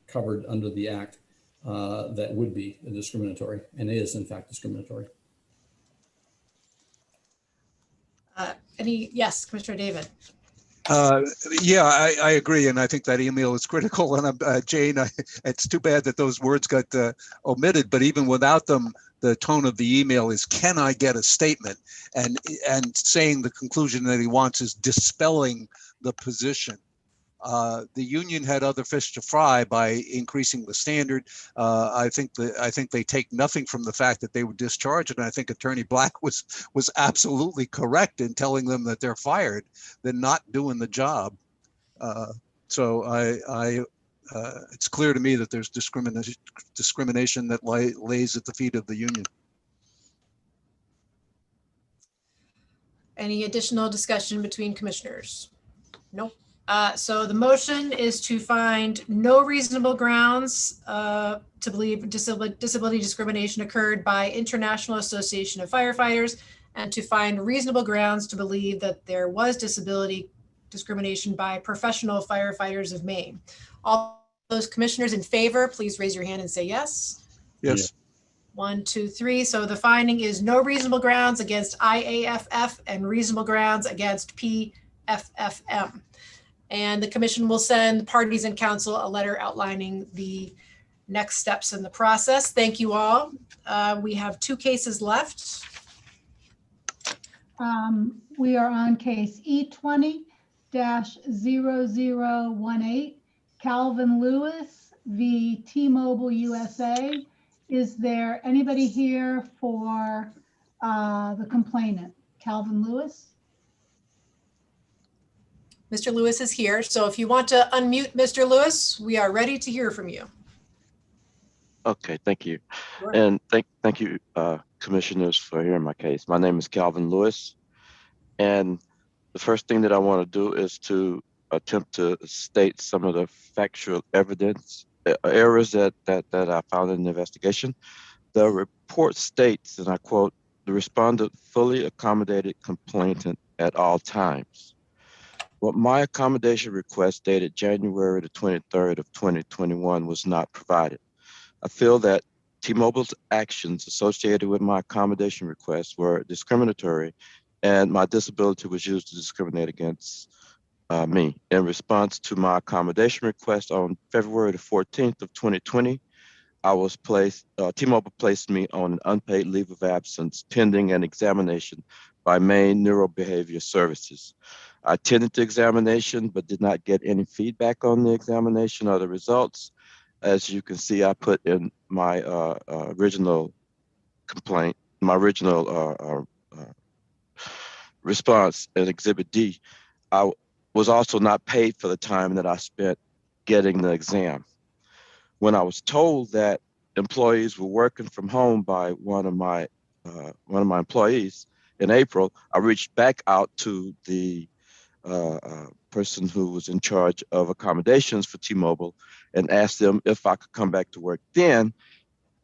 covered under the Act. That would be discriminatory, and is in fact discriminatory. Yes, Commissioner David. Yeah, I agree, and I think that email is critical. And Jane, it's too bad that those words got omitted, but even without them, the tone of the email is, can I get a statement? And saying the conclusion that he wants is dispelling the position. The union had other fish to fry by increasing the standard. I think they take nothing from the fact that they were discharged, and I think Attorney Black was absolutely correct in telling them that they're fired, they're not doing the job. So it's clear to me that there's discrimination that lays at the feet of the union. Any additional discussion between commissioners? Nope. So the motion is to find no reasonable grounds to believe disability discrimination occurred by International Association of Firefighters, and to find reasonable grounds to believe that there was disability discrimination by Professional Firefighters of Maine. All those commissioners in favor, please raise your hand and say yes. Yes. 1, 2, 3. So the finding is no reasonable grounds against IAFF and reasonable grounds against PFFM. And the commission will send parties and council a letter outlining the next steps in the process. Thank you all. We have 2 cases left. We are on case E20-0018, Calvin Lewis v. T-Mobile USA. Is there anybody here for the complainant? Calvin Lewis? Mr. Lewis is here. So if you want to unmute Mr. Lewis, we are ready to hear from you. Okay, thank you. Sure. And thank you, commissioners, for hearing my case. My name is Calvin Lewis. And the first thing that I want to do is to attempt to state some of the factual evidence errors that I found in the investigation. The report states, and I quote, "The respondent fully accommodated complainant at all times." Well, my accommodation request dated January the 23rd of 2021 was not provided. I feel that T-Mobile's actions associated with my accommodation request were discriminatory, and my disability was used to discriminate against me. In response to my accommodation request on February the 14th of 2020, T-Mobile placed me on an unpaid leave of absence pending an examination by Maine Neurobehavior Services. I attended the examination, but did not get any feedback on the examination or the results. As you can see, I put in my original complaint, my original response in Exhibit D. I was also not paid for the time that I spent getting the exam. When I was told that employees were working from home by one of my employees in April, I reached back out to the person who was in charge of accommodations for T-Mobile and asked them if I could come back to work then.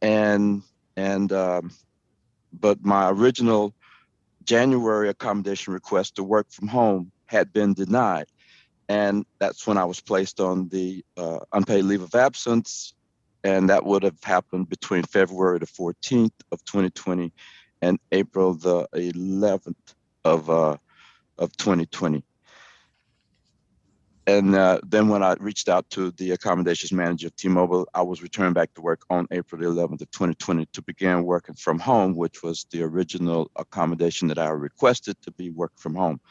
But my original January accommodation request to work from home had been denied. And that's when I was placed on the unpaid leave of absence. And that would have happened between February the 14th of 2020 and April the 11th of 2020. And then when I reached out to the accommodations manager of T-Mobile, I was returned back to work on April the 11th of 2020 to begin working from home, which was the original accommodation that I requested to be work from home.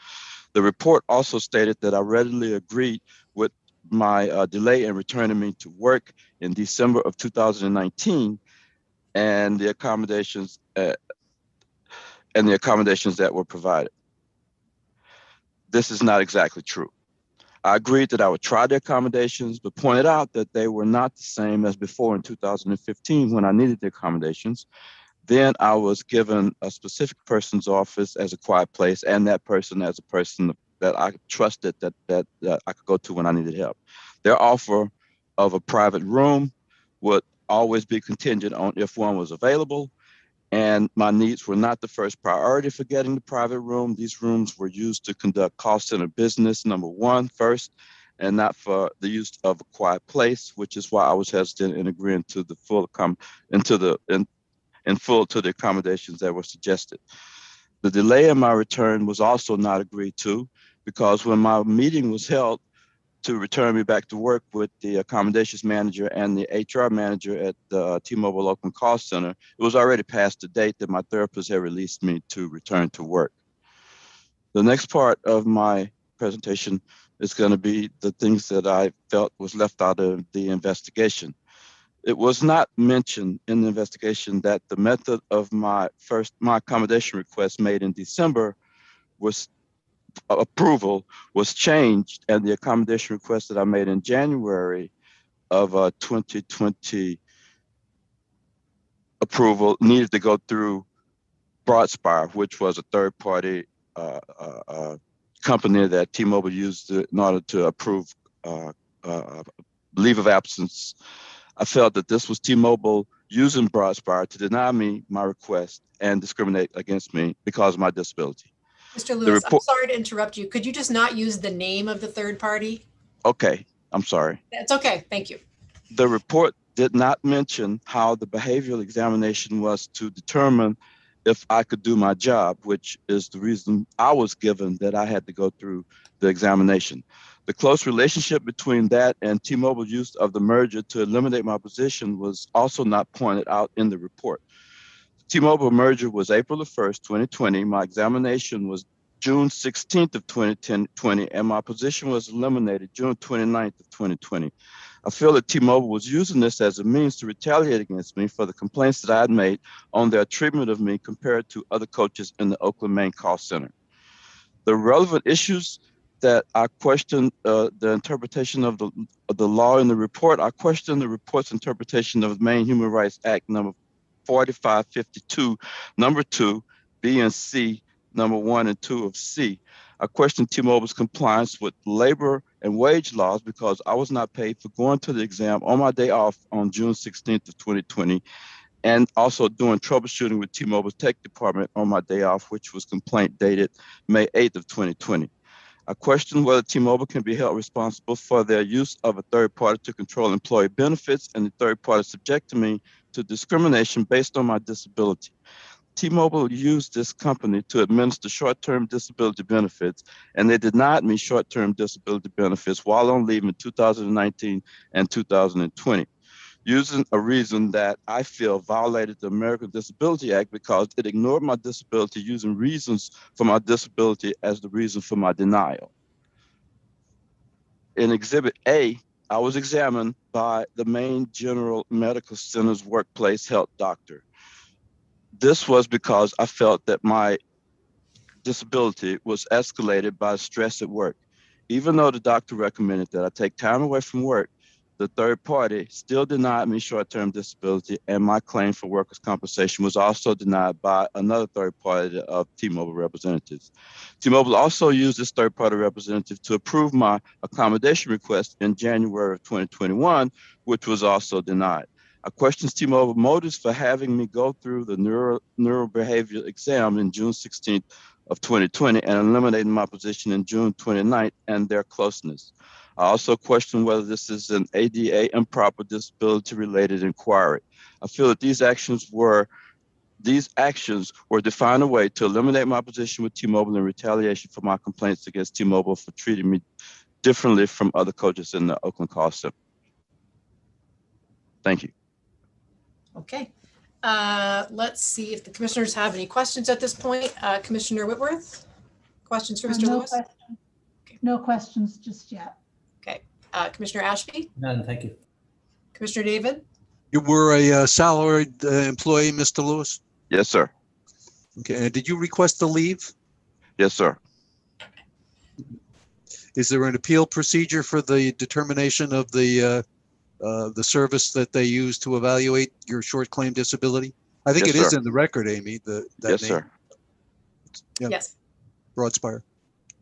The report also stated that I readily agreed with my delay in returning me to work in December of 2019 and the accommodations that were provided. This is not exactly true. I agreed that I would try the accommodations, but pointed out that they were not the same as before in 2015 when I needed the accommodations. Then I was given a specific person's office as a quiet place, and that person as a person that I trusted that I could go to when I needed help. Their offer of a private room would always be contingent on if one was available, and my needs were not the first priority for getting the private room. These rooms were used to conduct call center business, number one, first, and not for the use of a quiet place, which is why I was hesitant in agreeing to the full to the accommodations that were suggested. The delay in my return was also not agreed to because when my meeting was held to return me back to work with the accommodations manager and the HR manager at the T-Mobile Oakland Call Center, it was already past the date that my therapist had released me to return to work. The next part of my presentation is going to be the things that I felt was left out of the investigation. It was not mentioned in the investigation that the method of my accommodation request made in December was approval was changed, and the accommodation request that I made in January of 2020 approval needed to go through Broadspire, which was a third-party company that T-Mobile used in order to approve leave of absence. I felt that this was T-Mobile using Broadspire to deny me my request and discriminate against me because of my disability. Mr. Lewis, I'm sorry to interrupt you. Could you just not use the name of the third party? Okay, I'm sorry. That's okay. Thank you. The report did not mention how the behavioral examination was to determine if I could do my job, which is the reason I was given that I had to go through the examination. The close relationship between that and T-Mobile's use of the merger to eliminate my position was also not pointed out in the report. T-Mobile merger was April the 1st, 2020. My examination was June 16th of 2020, and my position was eliminated June 29th of 2020. I feel that T-Mobile was using this as a means to retaliate against me for the complaints that I had made on their treatment of me compared to other coaches in the Oakland main call center. The relevant issues that I questioned the interpretation of the law in the report. I questioned the report's interpretation of the Maine Human Rights Act number 4552, number 2, B and C, number 1 and 2 of C. I questioned T-Mobile's compliance with labor and wage laws because I was not paid for going to the exam on my day off on June 16th of 2020, and also doing troubleshooting with T-Mobile's tech department on my day off, which was complaint dated May 8th of 2020. I question whether T-Mobile can be held responsible for their use of a third party to control employee benefits, and the third party subjected me to discrimination based on my disability. T-Mobile used this company to administer short-term disability benefits, and they denied me short-term disability benefits while on leave in 2019 and 2020, using a reason that I feel violated the American Disability Act because it ignored my disability, using reasons for my disability as the reason for my denial. In Exhibit A, I was examined by the Maine General Medical Center's workplace health doctor. This was because I felt that my disability was escalated by stress at work. Even though the doctor recommended that I take time away from work, the third party still denied me short-term disability, and my claim for workers' compensation was also denied by another third party of T-Mobile representatives. T-Mobile also used this third-party representative to approve my accommodation request in January of 2021, which was also denied. I questioned T-Mobile motives for having me go through the neurobehavioral exam in June 16th of 2020 and eliminating my position in June 29th and their closeness. I also question whether this is an ADA improper disability-related inquiry. I feel that these actions were defined a way to eliminate my position with T-Mobile in retaliation for my complaints against T-Mobile for treating me differently from other coaches in the Oakland call center. Thank you. Okay. Let's see if the commissioners have any questions at this point. Commissioner Whitworth, questions for Mr. No Lewis? question. No questions just yet. Okay. Commissioner Ashby? None, thank you. Commissioner David? You were a salaried employee, Mr. Lewis? Yes, sir. Okay, and did you request the leave? Yes, sir. Is there an appeal procedure for the determination of the service that they use to evaluate your short claim disability? I think Yes, it is sir. in the record, Amy, that Yes, name. sir. Yeah. Yes. Broadspire.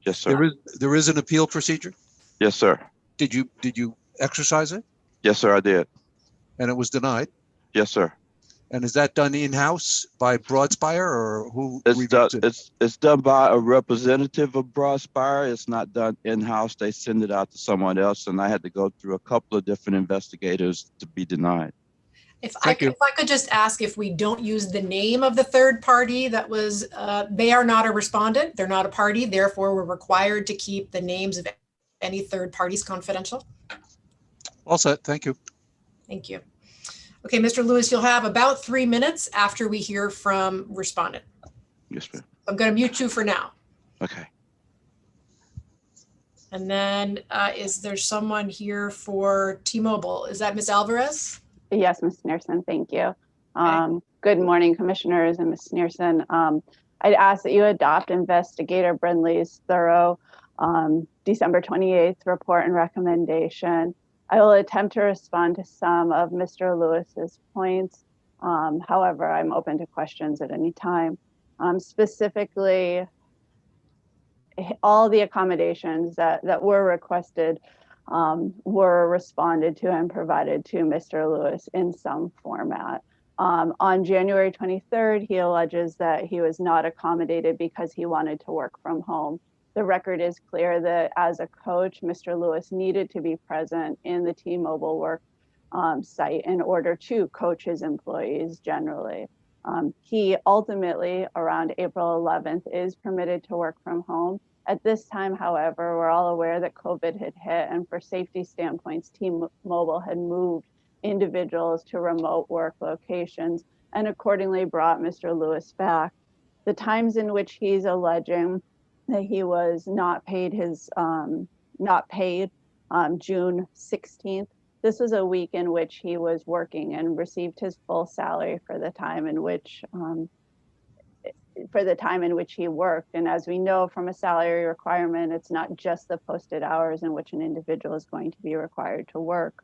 Yes, sir. There is an appeal procedure? Yes, sir. Did you exercise it? Yes, sir, I did. And it was denied? Yes, sir. And is that done in-house by Broadspire, or who It's done, reviews it? it's done by a representative of Broadspire. It's not done in-house. They send it out to someone else, and I had to go through a couple of different investigators to be denied. If I could just ask, if we don't use the name of the third party that was, they are not a respondent, they're not a party, therefore we're required to keep the names of any third parties confidential. All set, thank you. Thank you. Okay, Mr. Lewis, you'll have about 3 minutes after we hear from respondent. Yes, ma'am. I'm going to mute you for now. Okay. And then is there someone here for T-Mobile? Is that Ms. Alvarez? Yes, Ms. Sneerson, thank you. Good morning, commissioners and Ms. Sneerson. I'd ask that you adopt Investigator Brindley's thorough December 28th report and recommendation. I will attempt to respond to some of Mr. Lewis's points. However, I'm open to questions at any time. Specifically, all the accommodations that were requested were responded to and provided to Mr. Lewis in some format. On January 23rd, he alleges that he was not accommodated because he wanted to work from home. The record is clear that as a coach, Mr. Lewis needed to be present in the T-Mobile work site in order to coach his employees generally. He ultimately, around April 11th, is permitted to work from home. At this time, however, we're all aware that COVID had hit, and for safety standpoints, T-Mobile had moved individuals to remote work locations and accordingly brought Mr. Lewis back. The times in which he's alleging that he was not paid June 16th. This was a week in which he was working and received his full salary for the time in which for the time in which he worked. And as we know from a salary requirement, it's not just the posted hours in which an individual is going to be required to work.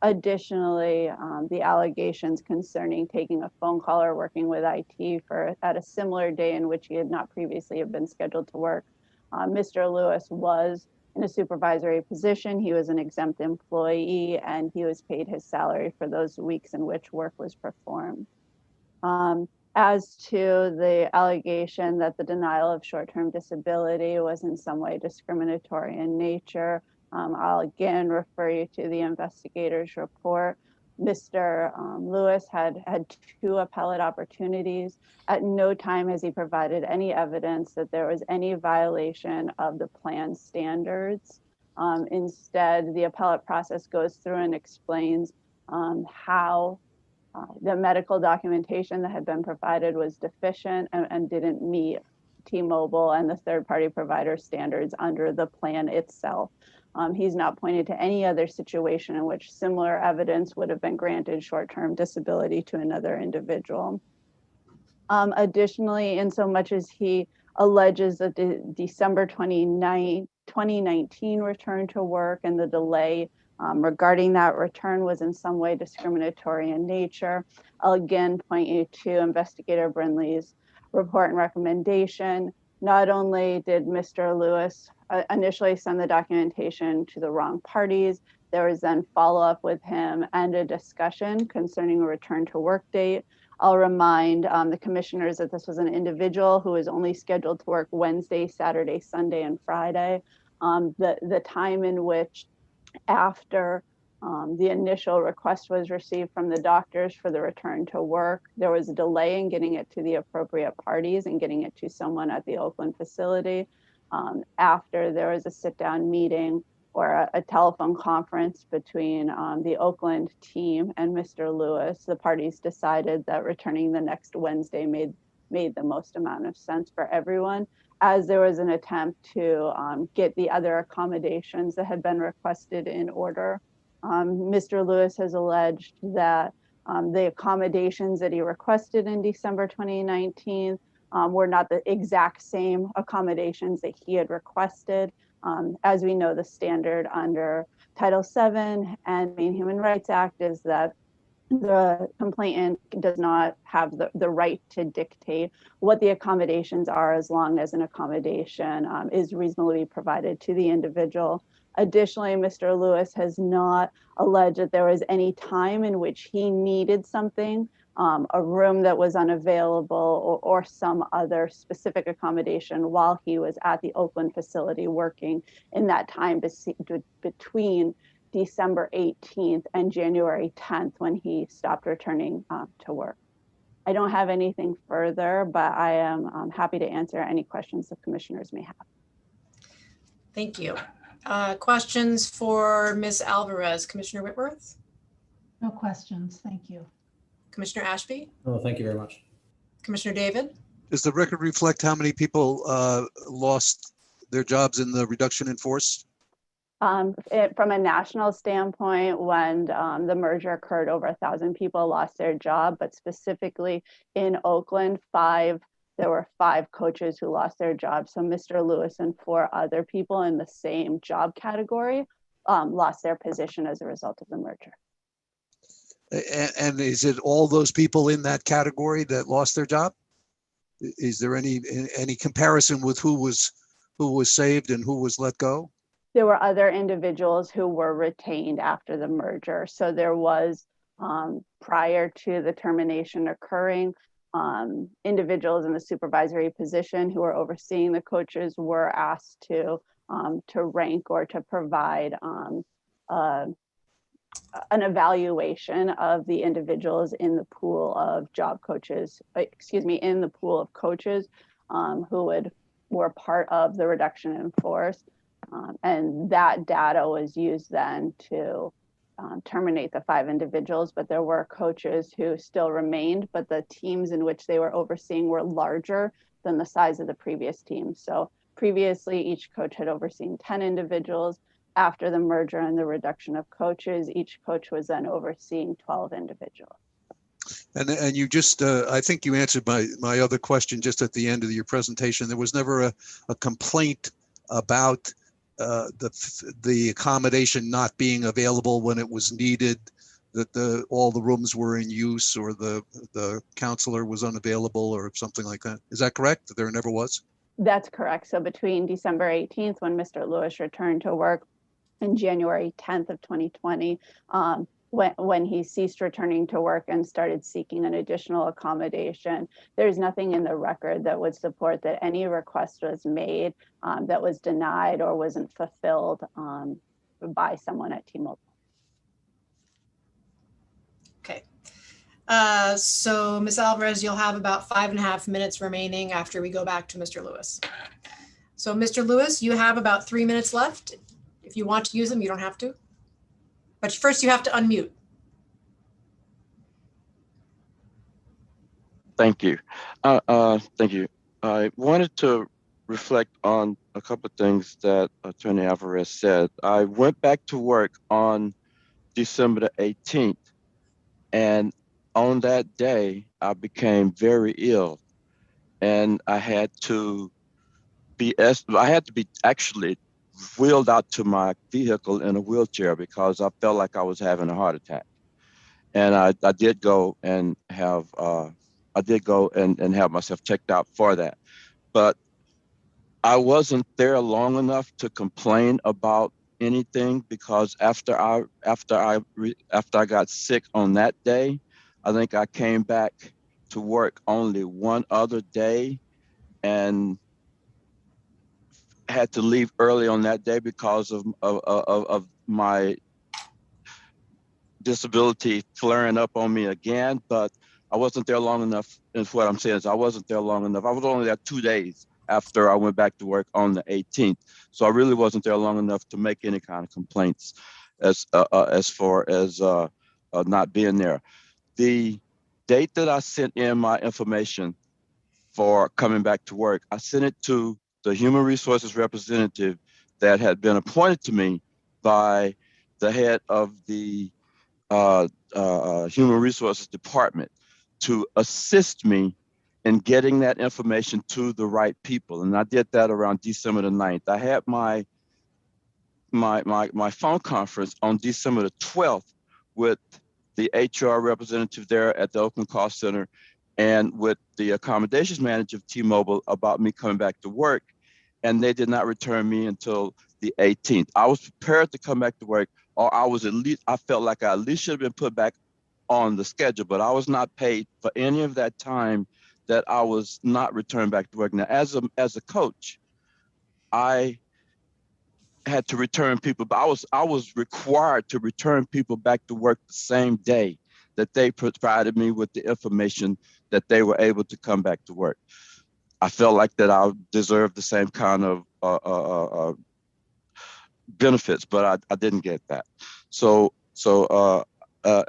Additionally, the allegations concerning taking a phone call or working with IT at a similar day in which he had not previously have been scheduled to work. Mr. Lewis was in a supervisory position. He was an exempt employee and he was paid his salary for those weeks in which work was performed. As to the allegation that the denial of short-term disability was in some way discriminatory in nature, I'll again refer you to the investigator's report. Mr. Lewis had 2 appellate opportunities. At no time has he provided any evidence that there was any violation of the plan standards. Instead, the appellate process goes through and explains how the medical documentation that had been provided was deficient and didn't meet T-Mobile and the third-party provider standards under the plan itself. He's not pointed to any other situation in which similar evidence would have been granted short-term disability to another individual. Additionally, in so much as he alleges that the December 29, 2019 return to work and the delay regarding that return was in some way discriminatory in nature, I'll again point you to Investigator Brindley's report and recommendation. Not only did Mr. Lewis initially send the documentation to the wrong parties, there was then follow-up with him and a discussion concerning a return to work date. I'll remind the commissioners that this was an individual who was only scheduled to work Wednesday, Saturday, Sunday, and Friday. The time in which after the initial request was received from the doctors for the return to work, there was a delay in getting it to the appropriate parties and getting it to someone at the Oakland facility. After there was a sit-down meeting or a telephone conference between the Oakland team and Mr. Lewis, the parties decided that returning the next Wednesday made the most amount of sense for everyone, as there was an attempt to get the other accommodations that had been requested in order. Mr. Lewis has alleged that the accommodations that he requested in December 2019 were not the exact same accommodations that he had requested. As we know, the standard under Title VII and Maine Human Rights Act is that the complainant does not have the right to dictate what the accommodations are as long as an accommodation is reasonably provided to the individual. Additionally, Mr. Lewis has not alleged that there was any time in which he needed something, a room that was unavailable or some other specific accommodation while he was at the Oakland facility working in that time between December 18th and January 10th when he stopped returning to work. I don't have anything further, but I am happy to answer any questions the commissioners may have. Thank you. Questions for Ms. Alvarez? Commissioner Whitworth? No questions. Thank you. Commissioner Ashby? Oh, thank you very much. Commissioner David? Does the record reflect how many people lost their jobs in the reduction in force? From a national standpoint, when the merger occurred, over 1,000 people lost their job, but specifically in Oakland, there were 5 coaches who lost their jobs. So Mr. Lewis and 4 other people in the same job category lost their position as a result of the merger. And is it all those people in that category that lost their job? Is there any comparison with who was saved and who was let go? There were other individuals who were retained after the merger. So there was, prior to the termination occurring, individuals in the supervisory position who were overseeing the coaches were asked to rank or to provide an evaluation of the individuals in the pool of in the pool of coaches who were part of the reduction in force. And that data was used then to terminate the 5 individuals, but there were coaches who still remained, but the teams in which they were overseeing were larger than the size of the previous team. So previously, each coach had overseen 10 individuals. After the merger and the reduction of coaches, each coach was then overseeing 12 individuals. And you just, I think you answered my other question just at the end of your presentation. There was never a complaint about the accommodation not being available when it was needed, that all the rooms were in use, or the counselor was unavailable or something like that. Is that correct? That there never was? That's correct. So between December 18th, when Mr. Lewis returned to work, and January 10th of 2020, when he ceased returning to work and started seeking an additional accommodation, there's nothing in the record that would support that any request was made that was denied or wasn't fulfilled by someone at T-Mobile. Okay. So Ms. Alvarez, you'll have about 5.5 minutes remaining after we go back to Mr. Lewis. So Mr. Lewis, you have about 3 minutes left. If you want to use them, you don't have to. But first you have to unmute. Thank you. Thank you. I wanted to reflect on a couple of things that Attorney Alvarez said. I went back to work on December the 18th, and on that day, I became very ill, and I had to be actually wheeled out to my vehicle in a wheelchair because I felt like I was having a heart attack. And I did go and have have myself checked out for that. But I wasn't there long enough to complain about anything, because after I got sick on that day, I think I came back to work only one other day and had to leave early on that day because of my disability flaring up on me again. But I wasn't there long enough. And what I'm saying is I wasn't there long enough. I was only there 2 days after I went back to work on the 18th. So I really wasn't there long enough to make any kind of complaints as far as not being there. The date that I sent in my information for coming back to work, I sent it to the human resources representative that had been appointed to me by the head of the human resources department to assist me in getting that information to the right people. And I did that around December the 9th. I had my phone conference on December the 12th with the HR representative there at the Oakland Call Center and with the accommodations manager of T-Mobile about me coming back to work. And they did not return me until the 18th. I was prepared to come back to work, or I felt like I at least should have been put back on the schedule, but I was not paid for any of that time that I was not returned back to work. Now, as a coach, I had to return people, but I was required to return people back to work the same day that they provided me with the information that they were able to come back to work. I felt like that I deserved the same kind of benefits, but I didn't get that. So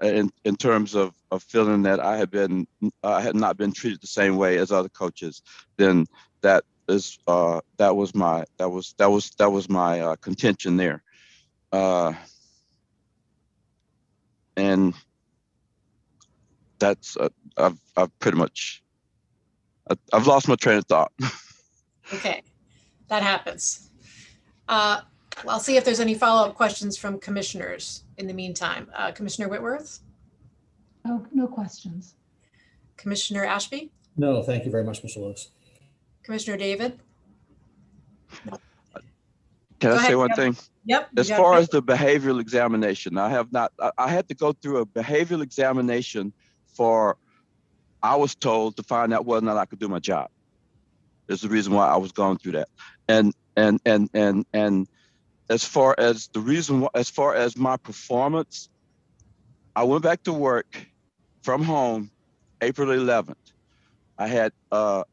in terms of feeling that I had not been treated the same way as other coaches, then that was my contention there, and that's I've pretty much I've lost my train of thought. Okay, that happens. I'll see if there's any follow-up questions from commissioners in the meantime. Commissioner Whitworth? Oh, no questions. Commissioner Ashby? No, thank you very much, Mr. Lewis. Commissioner David? Can I say one thing? Yep. As far as the behavioral examination, I had to go through a behavioral examination I was told to find out whether or not I could do my job. There's the reason why I was going through that. And as far as my performance, I went back to work from home April 11th. I had a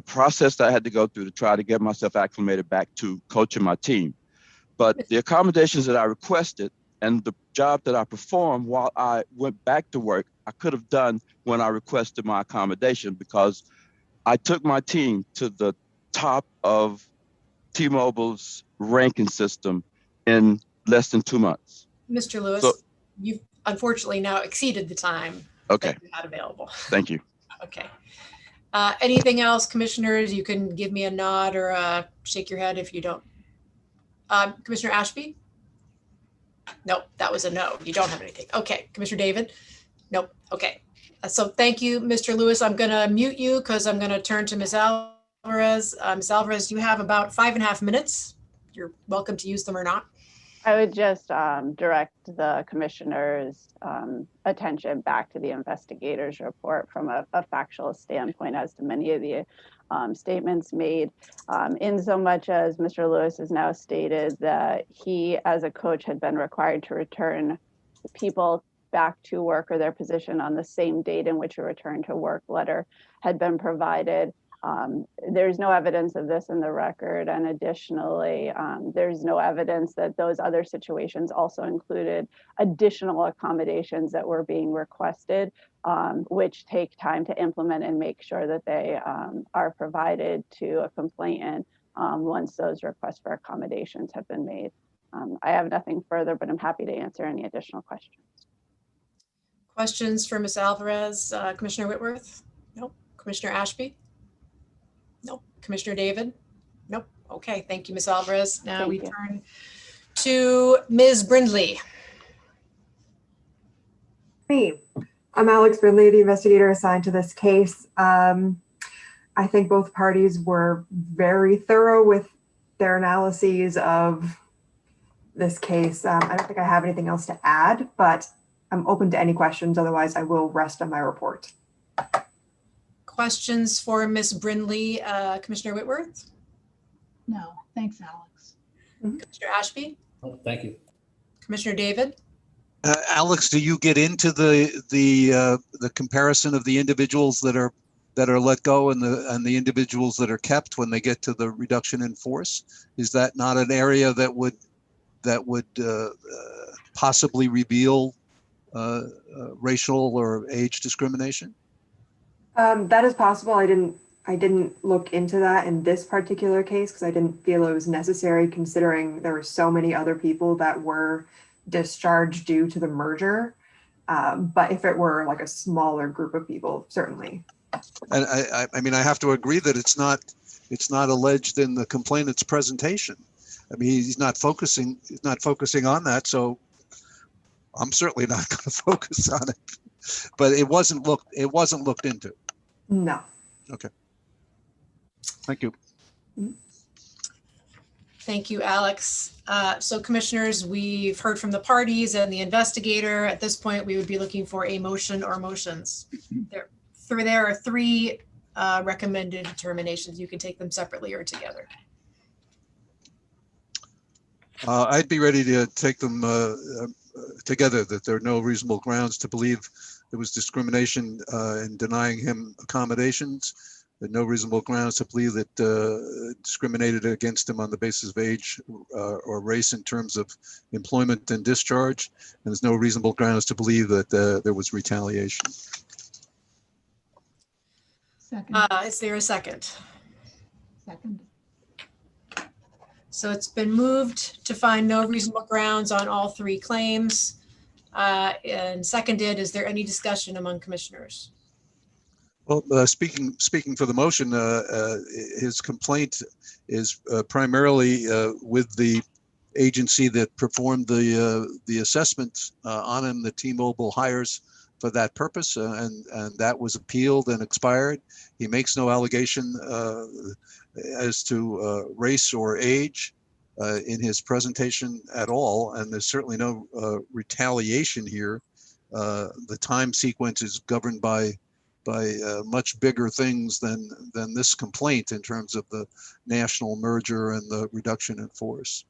process that I had to go through to try to get myself acclimated back to coaching my team. But the accommodations that I requested and the job that I performed while I went back to work, I could have done when I requested my accommodation, because I took my team to the top of T-Mobile's ranking system in less than 2 months. Mr. Lewis, So, you've unfortunately now exceeded the time Okay, that you had available. thank you. Okay. Anything else, commissioners? You can give me a nod or shake your head if you don't. Commissioner Ashby? Nope, that was a no. You don't have anything. Okay, Commissioner David? Nope. Okay. So thank you, Mr. Lewis. I'm going to mute you because I'm going to turn to Ms. Alvarez. Ms. Alvarez, you have about 5.5 minutes. You're welcome to use them or not. I would just direct the commissioner's attention back to the investigator's report from a factual standpoint as to many of the statements made, in so much as Mr. Lewis has now stated that he, as a coach, had been required to return people back to work or their position on the same date in which a return to work letter had been provided. There's no evidence of this in the record. And additionally, there's no evidence that those other situations also included additional accommodations that were being requested, which take time to implement and make sure that they are provided to a complainant once those requests for accommodations have been made. I have nothing further, but I'm happy to answer any additional questions. Questions for Ms. Alvarez? Commissioner Whitworth? Nope. Commissioner Ashby? Nope. Commissioner David? Nope. Okay, thank you, Ms. Alvarez. Now we turn to Ms. Brindley. Me. I'm Alex Brindley, the investigator assigned to this case. I think both parties were very thorough with their analyses of this case. I don't think I have anything else to add, but I'm open to any questions. Otherwise, I will rest on my report. Questions for Ms. Brindley, Commissioner Whitworth? No, thanks, Alex. Commissioner Ashby? Oh, thank you. Commissioner David? Alex, do you get into the comparison of the individuals that are let go and the individuals that are kept when they get to the reduction in force? Is that not an area that would possibly reveal racial or age discrimination? That is possible. I didn't look into that in this particular case because I didn't feel it was necessary, considering there were so many other people that were discharged due to the merger. But if it were like a smaller group of people, certainly. And I mean, I have to agree that it's not alleged in the complainant's presentation. I mean, he's not focusing on that, so I'm certainly not going to focus on it. But it wasn't looked into. No. Okay. Thank you. Thank you, Alex. So commissioners, we've heard from the parties and the investigator. At this point, we would be looking for a motion or motions. There are three recommended determinations. You can take them separately or together. I'd be ready to take them together, that there are no reasonable grounds to believe there was discrimination in denying him accommodations. There are no reasonable grounds to believe that discriminated against him on the basis of age or race in terms of employment and discharge. And there's no reasonable grounds to believe that there was retaliation. Second. Is there a second? Second. So it's been moved to find no reasonable grounds on all three claims. And seconded, is there any discussion among commissioners? Well, speaking for the motion, his complaint is primarily with the agency that performed the assessments on him, the T-Mobile hires for that purpose, and that was appealed and expired. He makes no allegation as to race or age in his presentation at all, and there's certainly no retaliation here. The time sequence is governed by much bigger things than this complaint in terms of the national merger and the reduction in force.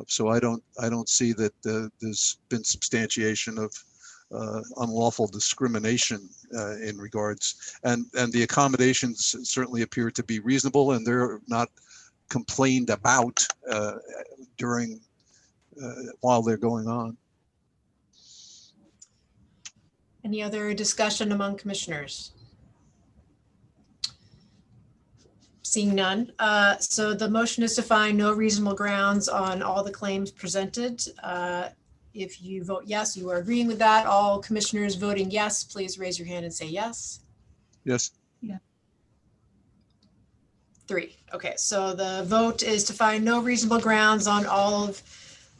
So I don't see that there's been substantiation of unlawful discrimination in regards, and the accommodations certainly appear to be reasonable, and they're not complained about while they're going on. Any other discussion among commissioners? Seeing none. So the motion is to find no reasonable grounds on all the claims presented. If you vote yes, you are agreeing with that. All commissioners voting yes, please raise your hand and say yes. Yes. 3. Okay, so the vote is to find no reasonable grounds on all of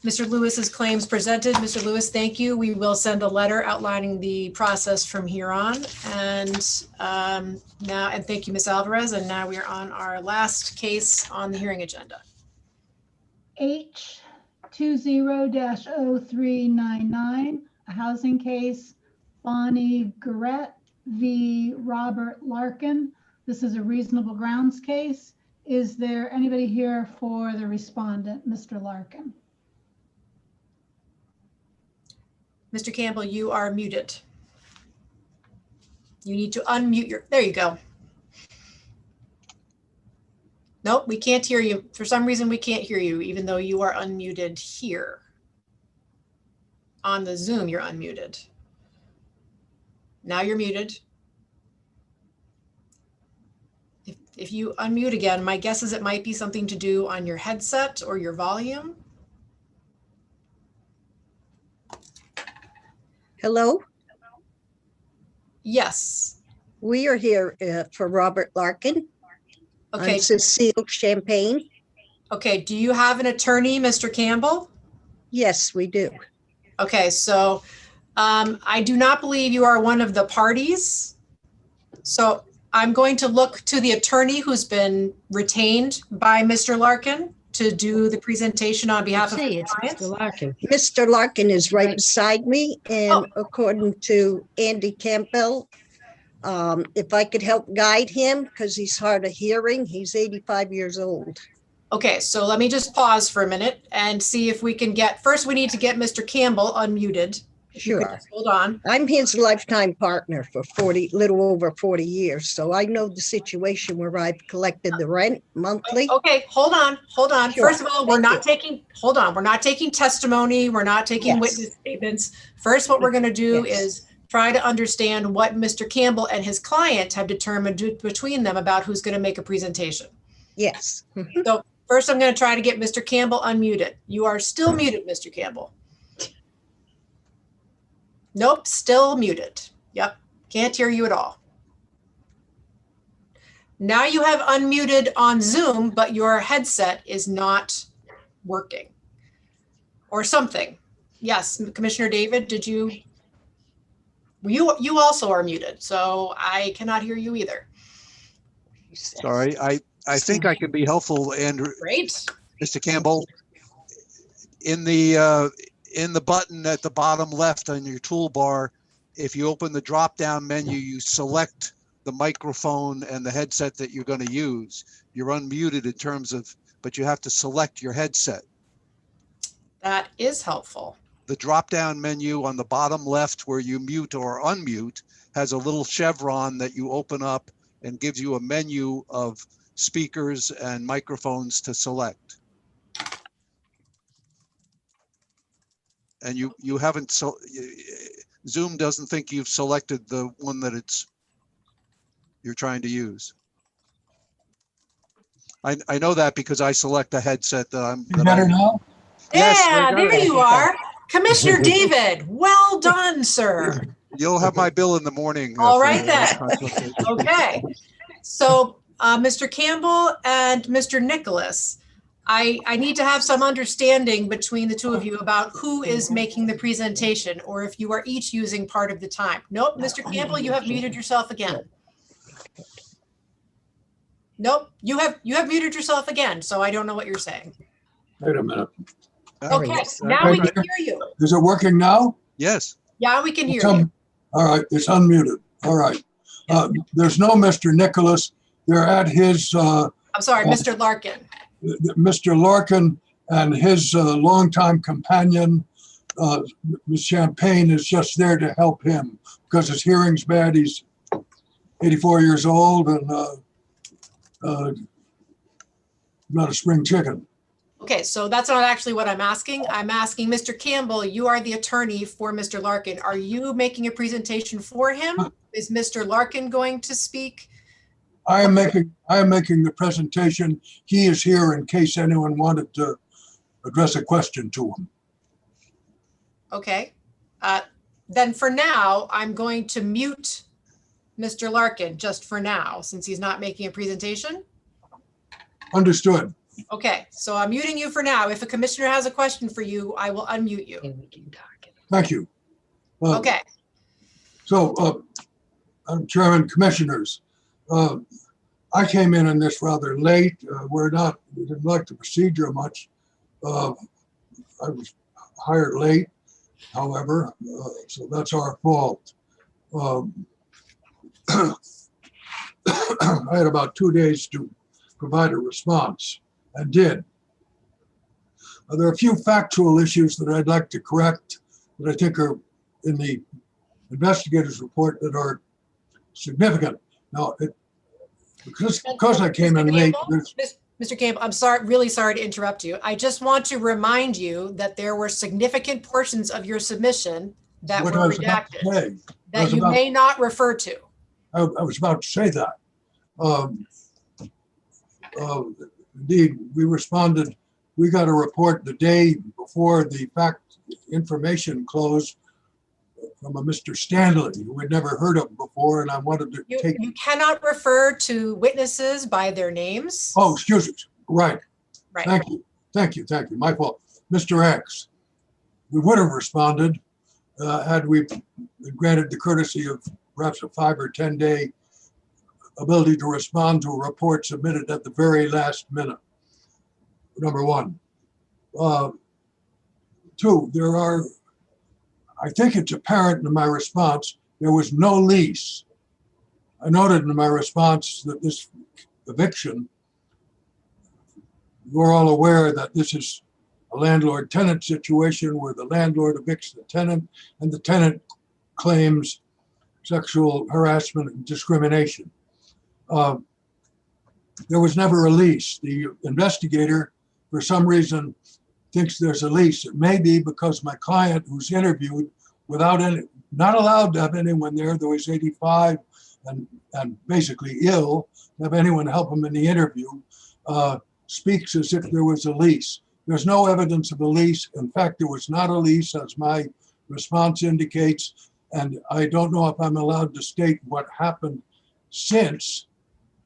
Mr. Lewis's claims presented. Mr. Lewis, thank you. We will send a letter outlining the process from here on. And and thank you, Ms. Alvarez. And now we are on our last case on the hearing agenda. H20-0399, a housing case, Bonnie Garrett v. Robert Larkin. This is a reasonable grounds case. Is there anybody here for the respondent, Mr. Larkin? Mr. Campbell, you are muted. You need to unmute there you go. Nope, we can't hear you. For some reason, we can't hear you, even though you are unmuted here. On the Zoom, you're unmuted. Now you're muted. If you unmute again, my guess is it might be something to do on your headset or your volume. Hello? Yes. We are here for Robert Larkin. Okay. I'm Cecile Champagne. Okay, do you have an attorney, Mr. Campbell? Yes, we do. Okay, so I do not believe you are one of the parties. So I'm going to look to the attorney who's been retained by Mr. Larkin to do the presentation on behalf of the client. Mr. Larkin. Mr. Larkin is right beside me, and according to Andy Campbell, if I could help guide him, because he's hard of hearing, he's 85 years old. Okay, so let me just pause for a minute and see if we can first we need to get Mr. Campbell unmuted. Sure. Hold on. I'm his lifetime partner for little over 40 years. So I know the situation where I've collected the rent monthly. Okay, hold on. Sure. First of all, we're not taking testimony. We're not taking witness statements. First, what we're going to do is try to understand what Mr. Campbell and his client have determined between them about who's going to make a presentation. Yes. So first, I'm going to try to get Mr. Campbell unmuted. You are still muted, Mr. Campbell. Nope, still muted. Yep, can't hear you at all. Now you have unmuted on Zoom, but your headset is not working or something. Yes, Commissioner David, did you? You also are muted, so I cannot hear you either. Sorry, I think I can be helpful, Andrew. Great. Mr. Campbell, in the button at the bottom left on your toolbar, if you open the drop-down menu, you select the microphone and the headset that you're going to use. You're unmuted in terms of, but you have to select your headset. That is helpful. The drop-down menu on the bottom left where you mute or unmute has a little chevron that you open up and gives you a menu of speakers and microphones to select. And you haven't, so Zoom doesn't think you've selected the one that you're trying to use. I know that because I select the headset that I'm. Better now? Yes, yeah, there you are. Commissioner David, well done, sir. You'll have my bill in the morning. All right then. Okay. So Mr. Campbell and Mr. Nicholas, I need to have some understanding between the two of you about who is making the presentation or if you are each using part of the time. Nope, Mr. Campbell, you have muted yourself again. Nope, you have muted yourself again, so I don't know what you're saying. Wait a minute. Okay, now we can hear you. Is it working now? Yes. Yeah, we can hear you. All right, it's unmuted. All right. There's no Mr. Nicholas. They're at his. I'm sorry, Mr. Larkin. Mr. Larkin and his longtime companion, Ms. Champagne, is just there to help him because his hearing's bad. He's 84 years old and not a spring chicken. Okay, so that's not actually what I'm asking. I'm asking Mr. Campbell, you are the attorney for Mr. Larkin. Are you making a presentation for him? Is Mr. Larkin going to speak? I am making the presentation. He is here in case anyone wanted to address a question to him. Okay. Then for now, I'm going to mute Mr. Larkin just for now, since he's not making a presentation. Understood. Okay, so I'm muting you for now. If a commissioner has a question for you, I will unmute you. Thank you. Okay. So, Chairman, Commissioners, I came in on this rather late. We didn't like the procedure much. I was hired late, however, so that's our fault. I had about 2 days to provide a response and did. There are a few factual issues that I'd like to correct that I think are in the investigator's report that are significant. Now, because I came in late. Mr. Campbell, I'm sorry, really sorry to interrupt you. I just want to remind you that there were significant portions of your submission that were redacted that you may not refer to. I was about to say that. Indeed, we responded. We got a report the day before the fact information closed from a Mr. Stanley, who we'd never heard of before, and I wanted to take. You cannot refer to witnesses by their names. Oh, excuse me. Right. Right. Thank you. Thank you. Thank you. My fault. Mr. X, we would have responded had we been granted the courtesy of perhaps a 5 or 10 day ability to respond to a report submitted at the very last minute. Number one. Two, I think it's apparent in my response, there was no lease. I noted in my response that this eviction, you're all aware that this is a landlord-tenant situation where the landlord evicts the tenant and the tenant claims sexual harassment and discrimination. There was never a lease. The investigator, for some reason, thinks there's a lease. It may be because my client, who's interviewed not allowed to have anyone there, though he's 85 and basically ill, to have anyone help him in the interview, speaks as if there was a lease. There's no evidence of a lease. In fact, there was not a lease, as my response indicates, and I don't know if I'm allowed to state what happened since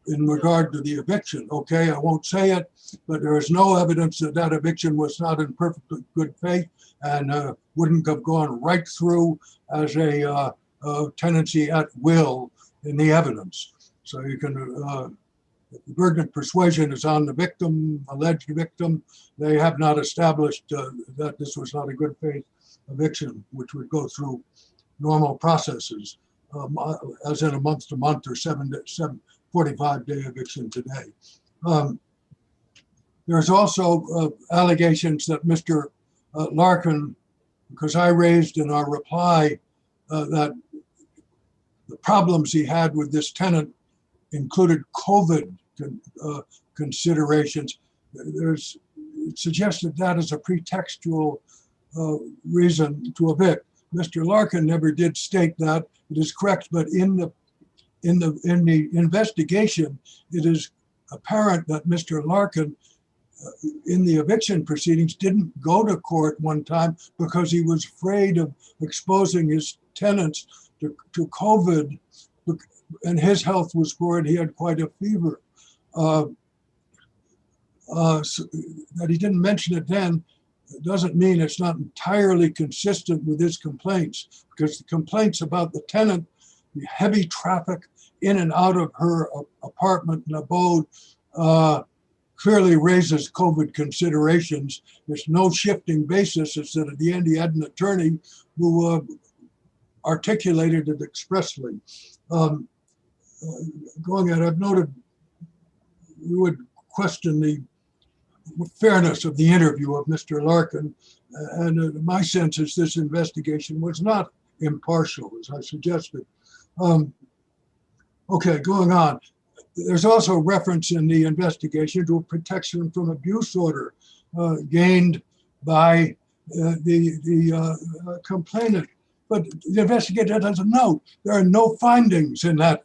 in regard to the eviction. Okay, I won't say it, but there is no evidence that that eviction was not in perfectly good faith and wouldn't have gone right through as a tenancy at will in the evidence. So you can, the burden of persuasion is on the victim, alleged victim. They have not established that this was not a good faith eviction, which would go through normal processes, as in a month-to-month or 45-day eviction today. There's also allegations that Mr. Larkin, because I raised in our reply that the problems he had with this tenant included COVID considerations. It suggested that as a pretextual reason to evict. Mr. Larkin never did state that. It is correct, but in the investigation, it is apparent that Mr. Larkin, in the eviction proceedings, didn't go to court one time because he was afraid of exposing his tenants to COVID, and his health was poor and he had quite a fever. So that he didn't mention it then doesn't mean it's not entirely consistent with his complaints, because the complaints about the tenant, the heavy traffic in and out of her apartment and abode, clearly raises COVID considerations. There's no shifting basis. It's that at the end he had an attorney who articulated it expressly. Going at, I've noted you would question the fairness of the interview of Mr. Larkin, and my sense is this investigation was not impartial, as I suggested. Okay, going on. There's also reference in the investigation to a protection from abuse order gained by the complainant. But the investigator doesn't know. There are no findings in that.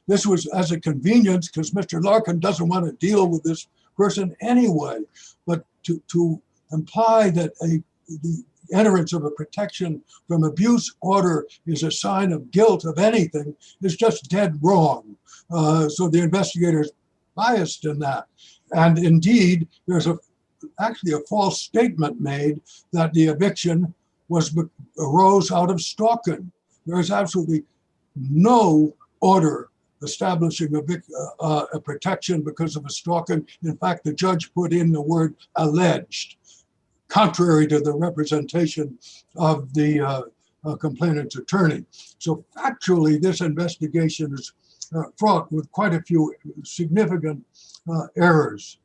This was as a convenience because Mr. Larkin doesn't want to deal with this person anyway. But to imply that the entrance of a protection from abuse order is a sign of guilt of anything is just dead wrong. So the investigator is biased in that. And indeed, there's actually a false statement made that the eviction arose out of stalking. There is absolutely no order establishing a protection because of a stalking. In fact, the judge put in the word alleged, contrary to the representation of the complainant's attorney. So factually, this investigation is fraught with quite a few significant errors.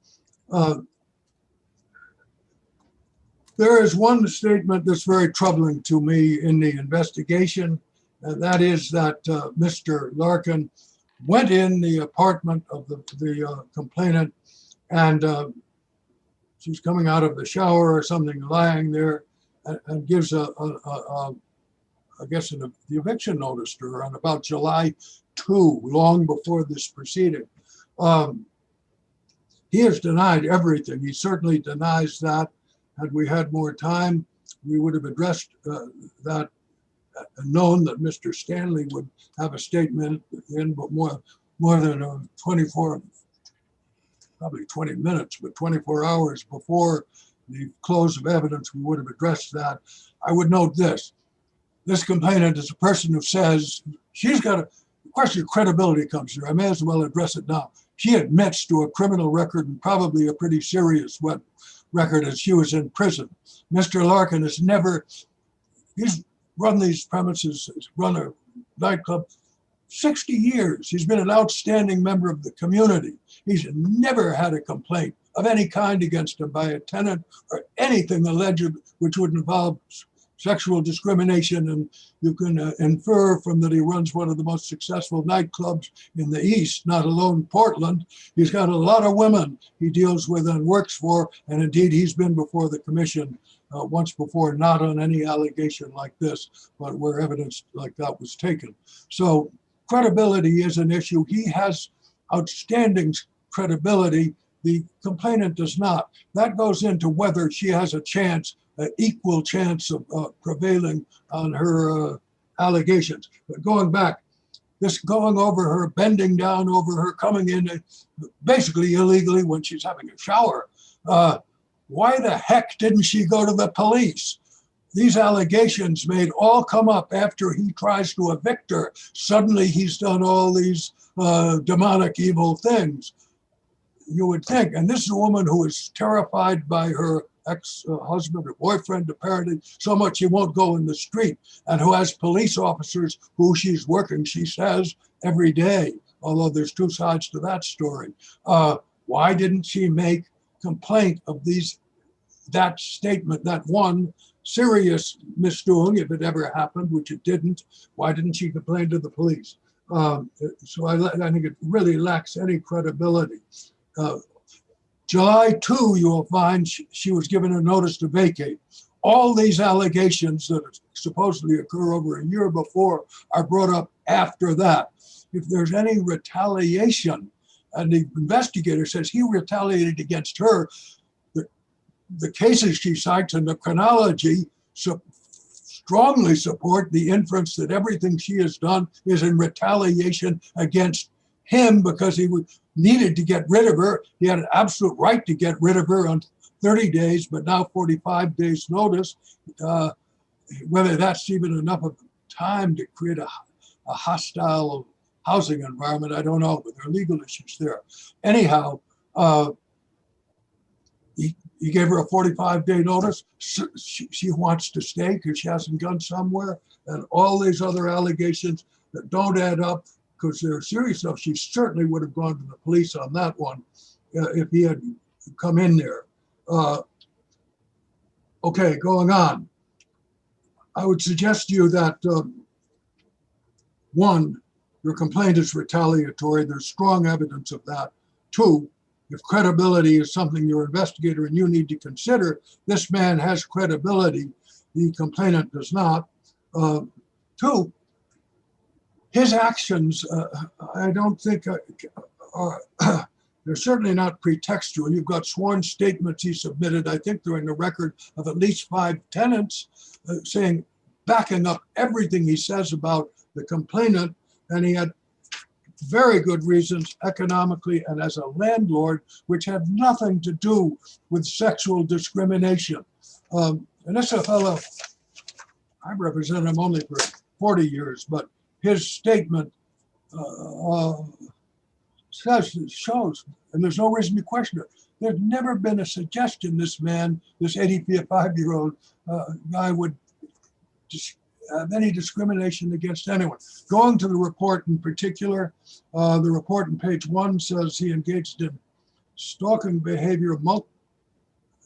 There is one statement that's very troubling to me in the investigation, and that is that Mr. Larkin went in the apartment of the complainant, and she's coming out of the shower or something, lying there, and gives I guess the eviction notice to her on about July 2, long before this proceeding. He has denied everything. He certainly denies that. Had we had more time, we would have addressed that, known that Mr. Stanley would have a statement in, but more than 24, probably 20 minutes, but 24 hours before the close of evidence, we would have addressed that. I would note this. This complainant is a person who says she's got a question of credibility comes here. I may as well address it now. She admits to a criminal record and probably a pretty serious record as she was in prison. Mr. Larkin has never, he's run these premises, run a nightclub 60 years. He's been an outstanding member of the community. He's never had a complaint of any kind against him by a tenant or anything alleged which would involve sexual discrimination, and you can infer from that he runs one of the most successful nightclubs in the East, not alone Portland. He's got a lot of women he deals with and works for, and indeed he's been before the commission once before, not on any allegation like this, but where evidence like that was taken. So credibility is an issue. He has outstanding credibility. The complainant does not. That goes into whether she has a chance, an equal chance of prevailing on her allegations. But going back, this going over her, bending down over her, coming in basically illegally when she's having a shower. Why the heck didn't she go to the police? These allegations may all come up after he tries to evict her. Suddenly he's done all these demonic evil things. You would think, and this is a woman who is terrified by her ex-husband or boyfriend, apparently, so much he won't go in the street, and who has police officers who she's working, she says, every day, although there's two sides to that story. Why didn't she make complaint of that statement, that one serious misdoing, if it ever happened, which it didn't? Why didn't she complain to the police? So I think it really lacks any credibility. July 2, you will find she was given a notice to vacate. All these allegations that supposedly occur over a year before are brought up after that. If there's any retaliation, and the investigator says he retaliated against her, the cases she cites and the chronology strongly support the inference that everything she has done is in retaliation against him because he needed to get rid of her. He had an absolute right to get rid of her on 30 days, but now 45 days notice. Whether that's even enough of time to create a hostile housing environment, I don't know, but there are legal issues there. Anyhow, he gave her a 45-day notice. She wants to stay because she hasn't gone somewhere, and all these other allegations that don't add up because they're serious enough. She certainly would have gone to the police on that one if he had come in there. Okay, going on. I would suggest to you that one, your complaint is retaliatory. There's strong evidence of that. Two, if credibility is something you're an investigator and you need to consider, this man has credibility. The complainant does not. Two, his actions, I don't think They're certainly not pretextual. You've got sworn statements he submitted, I think they're in the record, of at least 5 tenants saying, backing up everything he says about the complainant. And he had very good reasons economically and as a landlord, which had nothing to do with sexual discrimination. And this is a fellow, I represented him only for 40 years, but his statement shows, and there's no reason to question it. There's never been a suggestion this man, this 85-year-old guy would have any discrimination against anyone. Going to the report in particular, the report on page 1 says he engaged in stalking behavior,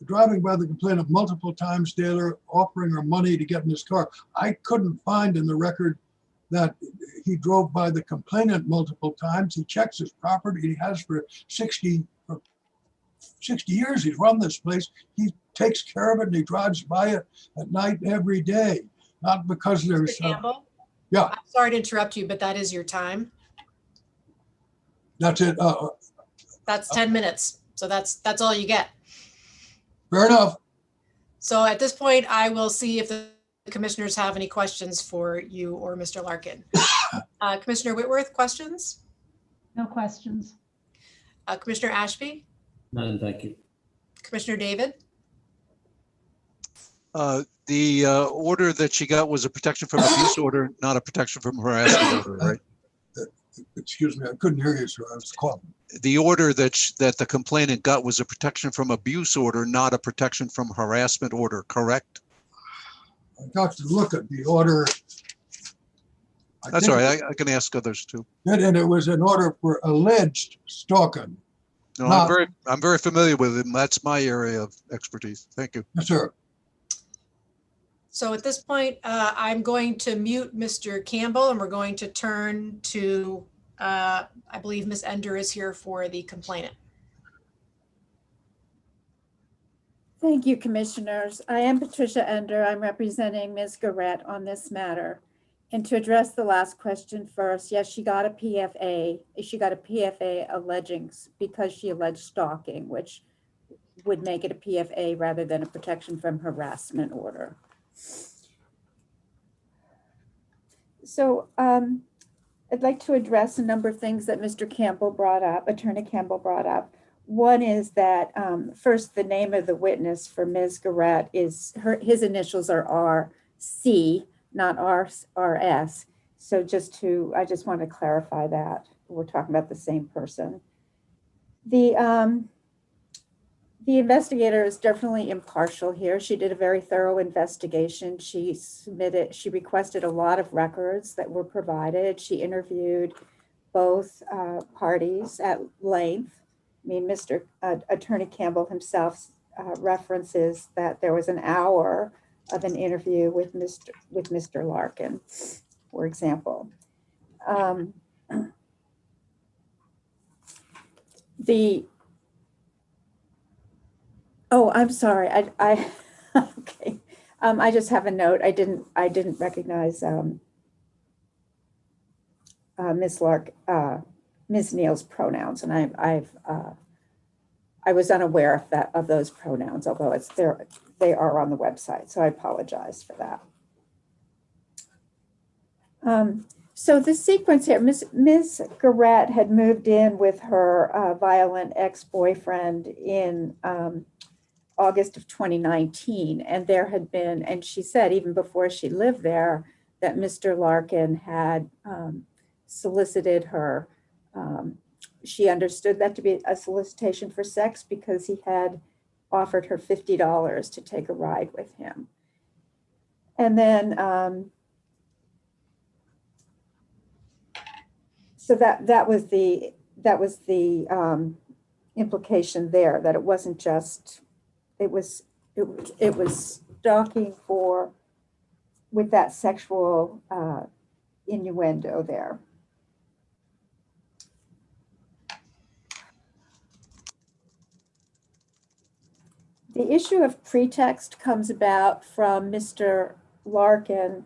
driving by the complainant multiple times daily, offering her money to get in his car. I couldn't find in the record that he drove by the complainant multiple times. He checks his property. He has for 60 years. He's run this place. He takes care of it and he drives by it at night every day. Not because there's... Mr. Campbell? Yeah. I'm sorry to interrupt you, but that is your time. That's it. That's 10 minutes. So that's all you get. Fair enough. So at this point, I will see if the commissioners have any questions for you or Mr. Larkin. Commissioner Whitworth, questions? No questions. Commissioner Ashby? None, thank you. Commissioner David? The order that she got was a protection from abuse order, not a protection from harassment order, right? Excuse me, I couldn't hear you, sir. I was coughing. The order that the complainant got was a protection from abuse order, not a protection from harassment order, correct? I got to look at the order. That's all right. I can ask others too. And it was an order for alleged stalking. No, I'm very familiar with it. That's my area of expertise. Thank you. Yes, sir. So at this point, I'm going to mute Mr. Campbell and we're going to turn to, I believe Ms. Ender is here for the complainant. Thank you, commissioners. I am Patricia Ender. I'm representing Ms. Garrett on this matter. And to address the last question first, yes, she got a PFA. She got a PFA alleging because she alleged stalking, which would make it a PFA rather than a protection from harassment order. So I'd like to address a number of things that Mr. Campbell brought up, Attorney Campbell brought up. One is that first, the name of the witness for Ms. Garrett is his initials are RC, not RS. So I just want to clarify that we're talking about the same person. The investigator is definitely impartial here. She did a very thorough investigation. She requested a lot of records that were provided. She interviewed both parties at length. I mean, Attorney Campbell himself references that there was an hour of an interview with Mr. Larkin, for example. Oh, I'm sorry. Okay. I just have a note. I didn't recognize Ms. Neal's pronouns, and I was unaware of those pronouns, although they are on the website. So I apologize for that. So the sequence here, Ms. Garrett had moved in with her violent ex-boyfriend in August of 2019, and there had been, and she said even before she lived there, that Mr. Larkin had solicited her. She understood that to be a solicitation for sex because he had offered her $50 to take a ride with him. And then, so that was the implication there, that it wasn't just, it was stalking with that sexual innuendo there. The issue of pretext comes about from Mr. Larkin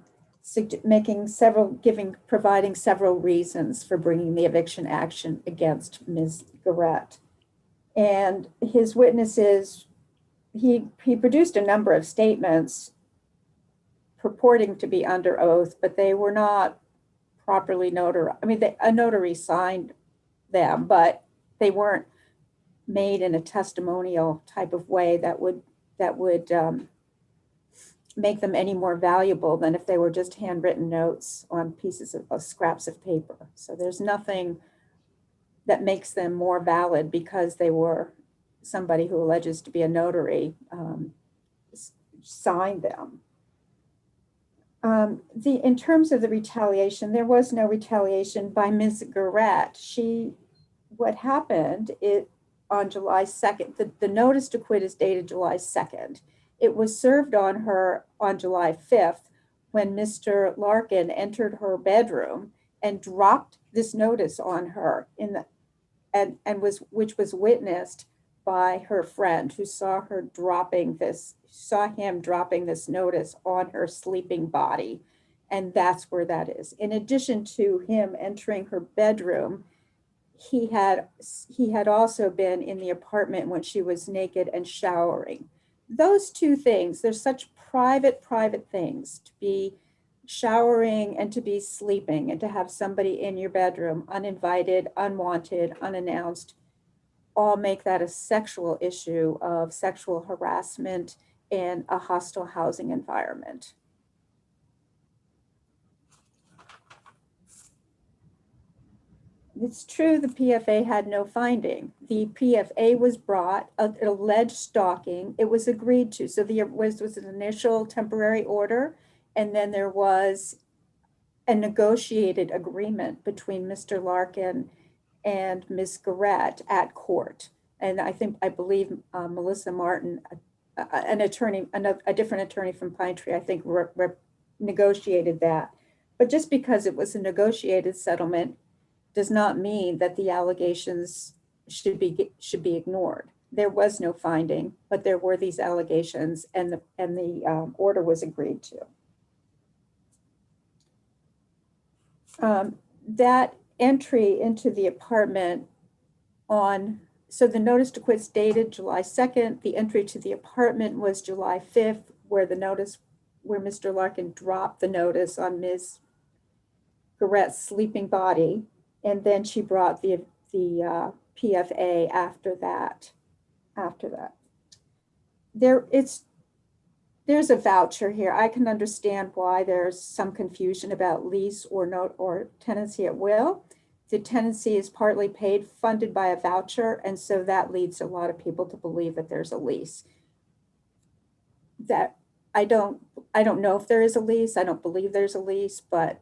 providing several reasons for bringing the eviction action against Ms. Garrett. And his witnesses, he produced a number of statements purporting to be under oath, but they were not properly notarized. I mean, a notary signed them, but they weren't made in a testimonial type of way that would make them any more valuable than if they were just handwritten notes on pieces of scraps of paper. So there's nothing that makes them more valid because they were somebody who alleges to be a notary signed them. In terms of the retaliation, there was no retaliation by Ms. Garrett. What happened on July 2nd, the notice to quit is dated July 2nd. It was served on her on July 5th when Mr. Larkin entered her bedroom and dropped this notice on her which was witnessed by her friend who saw him dropping this notice on her sleeping body. And that's where that is. In addition to him entering her bedroom, he had also been in the apartment when she was naked and showering. Those two things, they're such private things, to be showering and to be sleeping and to have somebody in your bedroom, uninvited, unwanted, unannounced, all make that a sexual issue of sexual harassment and a hostile housing environment. It's true the PFA had no finding. The PFA was brought, alleged stalking, it was agreed to. So there was an initial temporary order, and then there was a negotiated agreement between Mr. Larkin and Ms. Garrett at court. And I believe Melissa Martin, a different attorney from Pine Tree, I think negotiated that. But just because it was a negotiated settlement does not mean that the allegations should be ignored. There was no finding, but there were these allegations, and the order was agreed to. That entry into the apartment so the notice to quit's dated July 2nd. The entry to the apartment was July 5th, where Mr. Larkin dropped the notice on Ms. Garrett's sleeping body. And then she brought the PFA after that. There's a voucher here. I can understand why there's some confusion about lease or note or tenancy at will. The tenancy is partly funded by a voucher, and so that leads a lot of people to believe that there's a lease. That I don't know if there is a lease. I don't believe there's a lease, but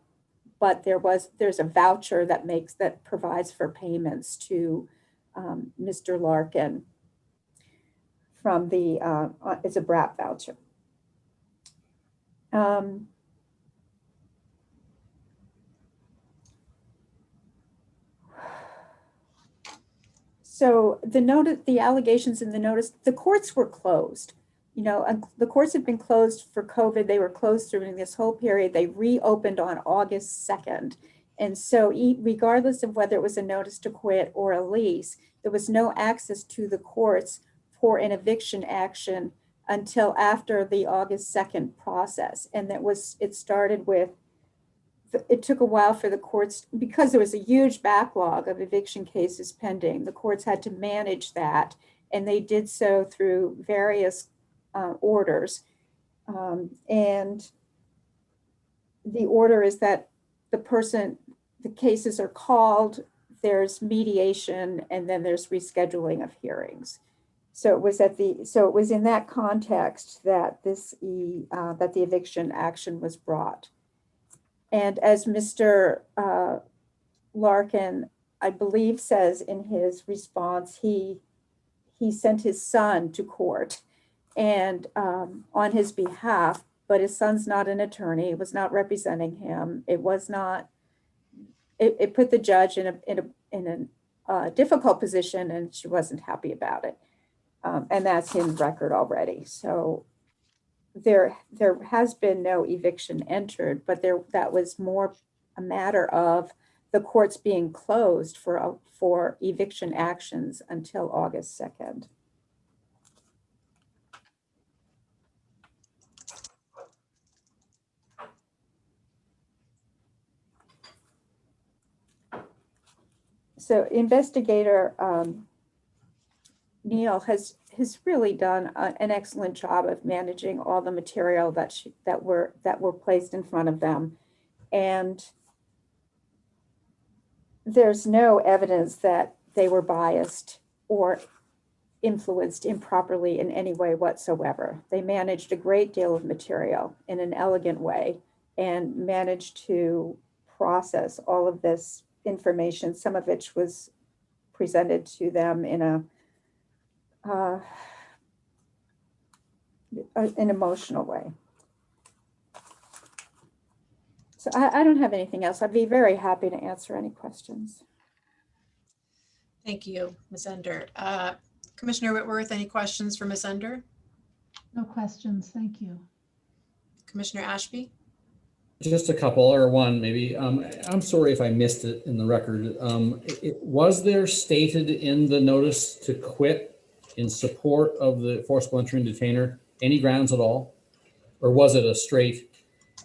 there's a voucher that provides for payments to Mr. Larkin from it's a BRAP voucher. So the allegations in the notice, the courts were closed. The courts have been closed for COVID. They were closed during this whole period. They reopened on August 2nd. And so regardless of whether it was a notice to quit or a lease, there was no access to the courts for an eviction action until after the August 2nd process. And it took a while for the courts, because there was a huge backlog of eviction cases pending. The courts had to manage that, and they did so through various orders. And the order is that the cases are called, there's mediation, and then there's rescheduling of hearings. So it was in that context that that the eviction action was brought. And as Mr. Larkin, I believe, says in his response, he sent his son to court and on his behalf, but his son's not an attorney. It was not representing him. It put the judge in a difficult position, and she wasn't happy about it. And that's in record already. So there has been no eviction entered, but that was more a matter of the courts being closed for eviction actions until August 2nd. So investigator Neil has really done an excellent job of managing all the material that were placed in front of them, and there's no evidence that they were biased or influenced improperly in any way whatsoever. They managed a great deal of material in an elegant way and managed to process all of this information, some of which was presented to them in an emotional way. So I don't have anything else. I'd be very happy to answer any questions. Thank you, Ms. Ender. Commissioner Whitworth, any questions for Ms. Ender? No questions, thank you. Commissioner Ashby? Just a couple, or one maybe. I'm sorry if I missed it in the record. Was there stated in the notice to quit in support of the forcible entry and detainer any grounds at all? Or was it a straight,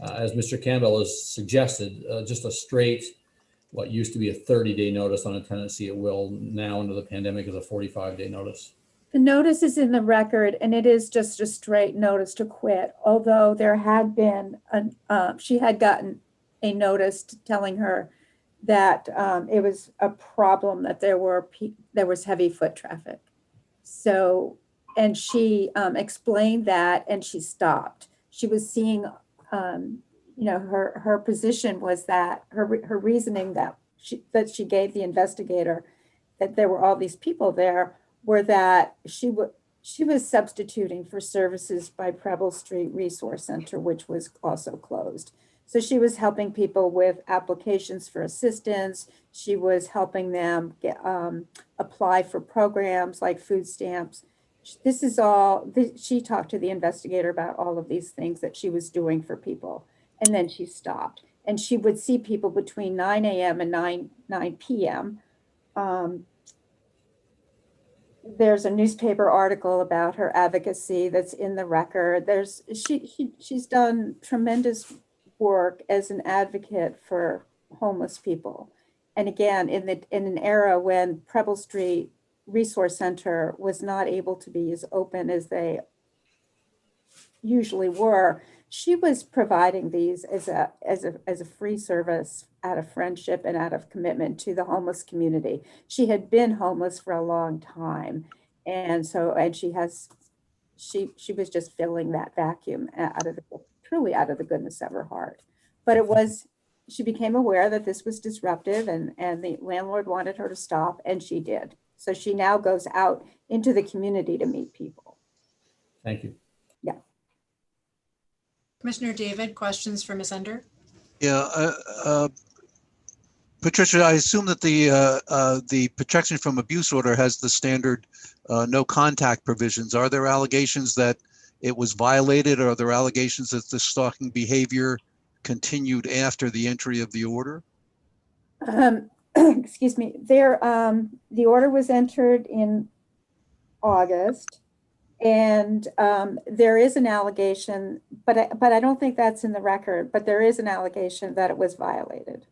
as Mr. Campbell has suggested, just a straight, what used to be a 30-day notice on a tenancy at will, now under the pandemic is a 45-day notice? The notice is in the record, and it is just a straight notice to quit, although there had been, she had gotten a notice telling her that it was a problem that there was heavy foot traffic. So, and she explained that, and she stopped. She was seeing, her position was that her reasoning that she gave the investigator that there were all these people there were that she was substituting for services by Preble Street Resource Center, which was also closed. So she was helping people with applications for assistance. She was helping them apply for programs like food stamps. This is all, she talked to the investigator about all of these things that she was doing for people. And then she stopped. And she would see people between 9 a.m. and 9 p.m. There's a newspaper article about her advocacy that's in the record. She's done tremendous work as an advocate for homeless people. And again, in an era when Preble Street Resource Center was not able to be as open as they usually were, she was providing these as a free service out of friendship and out of commitment to the homeless community. She had been homeless for a long time. And she was just filling that vacuum truly out of the goodness of her heart. But she became aware that this was disruptive and the landlord wanted her to stop, and she did. So she now goes out into the community to meet people. Thank you. Yeah. Commissioner David, questions for Ms. Ender? Yeah, Patricia, I assume that the protection from abuse order has the standard no contact provisions. Are there allegations that it was violated, or are there allegations that the stalking behavior continued after the entry of the order? Excuse me. The order was entered in August, and there is an allegation, but I don't think that's in the record. But there is an allegation that it was violated.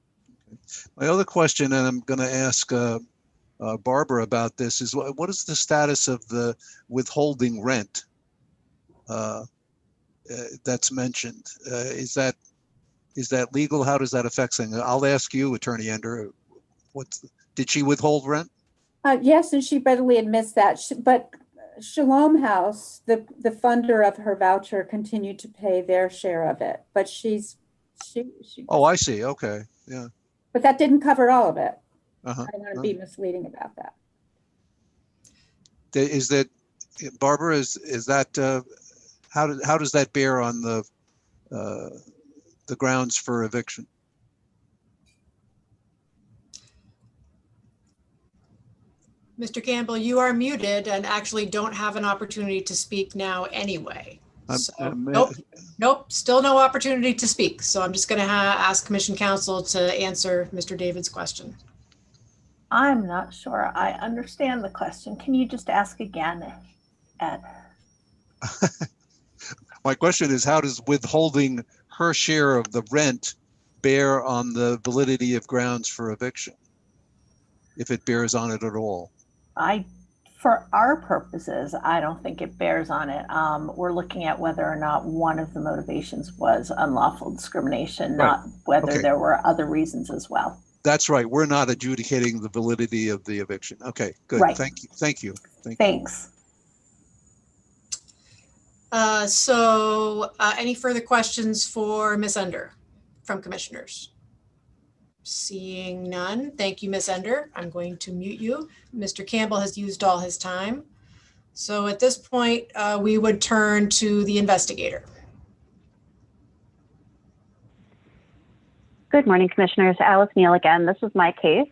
My other question, and I'm going to ask Barbara about this, is what is the status of the withholding rent that's mentioned? Is that legal? How does that affect things? I'll ask you, Attorney Ender. Did she withhold rent? Yes, and she readily admits that. But Shalom House, the funder of her voucher, continued to pay their share of it. But she. Oh, I see. Okay, yeah. But that didn't cover all of it. Uh-huh. I don't want to be misleading about that. Is that, Barbara? Is that how does that bear on the grounds for eviction? Mr. Campbell, you are muted and actually don't have an opportunity to speak now anyway. Nope, still no opportunity to speak. So I'm just going to ask Commission Counsel to answer Mr. David's question. I'm not sure I understand the question. Can you just ask again, Ed? My question is, how does withholding her share of the rent bear on the validity of grounds for eviction, if it bears on it at all? For our purposes, I don't think it bears on it. We're looking at whether or not one of the motivations was unlawful discrimination, Right. not whether Okay. there were other reasons as well. That's right. We're not adjudicating the validity of the eviction. Okay, good. Right. Thank you. Thank you. Thanks. Any further questions for Ms. Under from commissioners? Seeing none. Thank you, Ms. Under. I'm going to mute you. Mr. Campbell has used all his time. So at this point, we would turn to the investigator. Good morning, Commissioners. Alice Neal again. This is my case.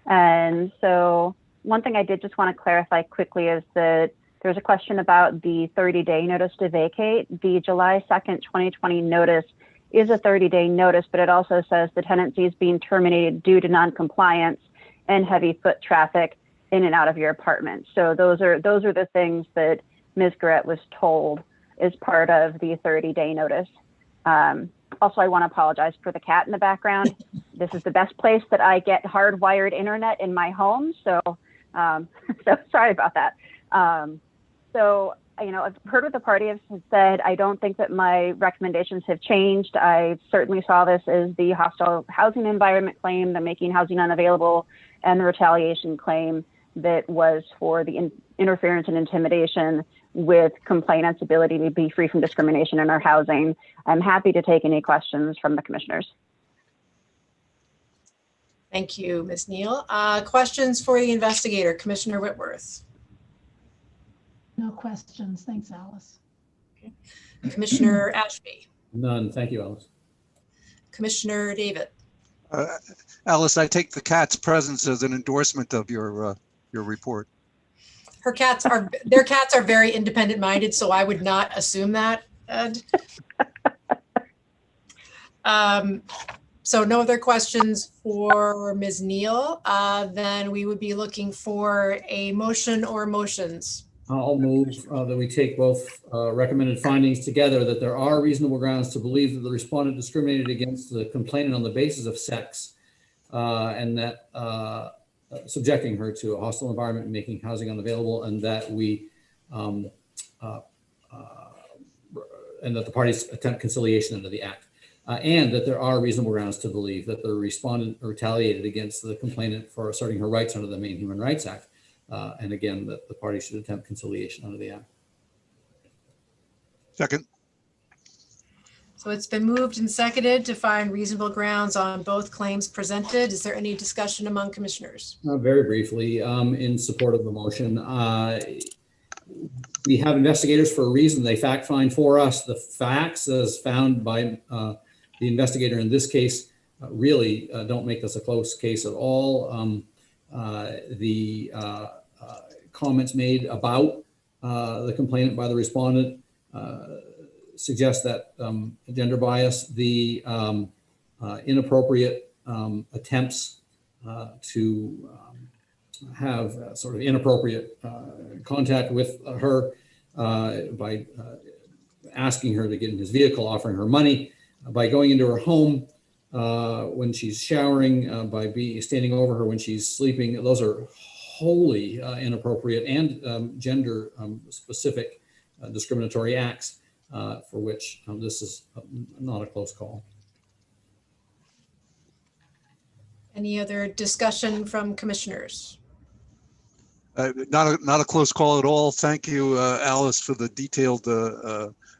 And so one thing I did just want to clarify quickly is that there's a question about the 30-day notice to vacate. The July 2nd, 2020 notice is a 30-day notice, but it also says the tenancy is being terminated due to non-compliance and heavy foot traffic in and out of your apartment. So those are the things that Ms. Garrett was told is part of the 30-day notice. Also, I want to apologize for the cat in the background. This is the best place that I get hardwired internet in my home. So, so sorry about that. I've heard what the party has said. I don't think that my recommendations have changed. I certainly saw this as the hostile housing environment claim, the making housing unavailable, and the retaliation claim that was for the interference and intimidation with complainants' ability to be free from discrimination in our housing. I'm happy to take any questions from the commissioners. Thank you, Ms. Neal. Questions for the investigator, Commissioner Whitworth? No questions. Thanks, Alice. Okay. Commissioner Ashby? None. Thank you, Alice. Commissioner David? Alice, I take the cat's presence as an endorsement of your report. Their cats are very independent minded, so I would not assume that, Ed. So no other questions for Ms. Neal. Then we would be looking for a motion or motions. I'll move that we take both recommended findings together, that there are reasonable grounds to believe that the respondent discriminated against the complainant on the basis of sex, and that subjecting her to a hostile environment and making housing unavailable, and that we and that the parties attempt conciliation under the act, and that there are reasonable grounds to believe that the respondent retaliated against the complainant for asserting her rights under the Maine Human Rights Act. And again, that the party should attempt conciliation under the act. Second. So it's been moved and seconded to find reasonable grounds on both claims presented. Is there any discussion among commissioners? Very briefly, in support of the motion, we have investigators for a reason. They fact find for us. The facts as found by the investigator in this case really don't make this a close case at all. The comments made about the complainant by the respondent suggest that gender bias, the inappropriate attempts to have sort of inappropriate contact with her by asking her to get in his vehicle, offering her money, by going into her home when she's showering, by standing over her when she's sleeping. Those are wholly inappropriate and gender specific discriminatory acts for which this is not a close call. Any other discussion from commissioners? Not a close call at all. Thank you, Alice, for the detailed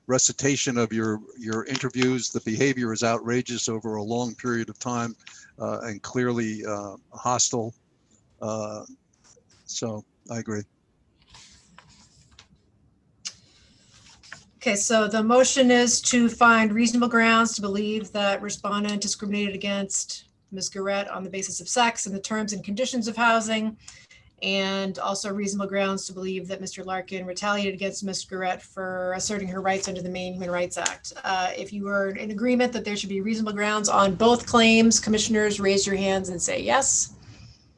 recitation of your interviews. The behavior is outrageous over a long period of time and clearly hostile. So I agree. Okay, so the motion is to find reasonable grounds to believe that respondent discriminated against Ms. Garrett on the basis of sex and the terms and conditions of housing, and also reasonable grounds to believe that Mr. Larkin retaliated against Ms. Garrett for asserting her rights under the Maine Human Rights Act. If you are in agreement that there should be reasonable grounds on both claims, commissioners, raise your hands and say yes.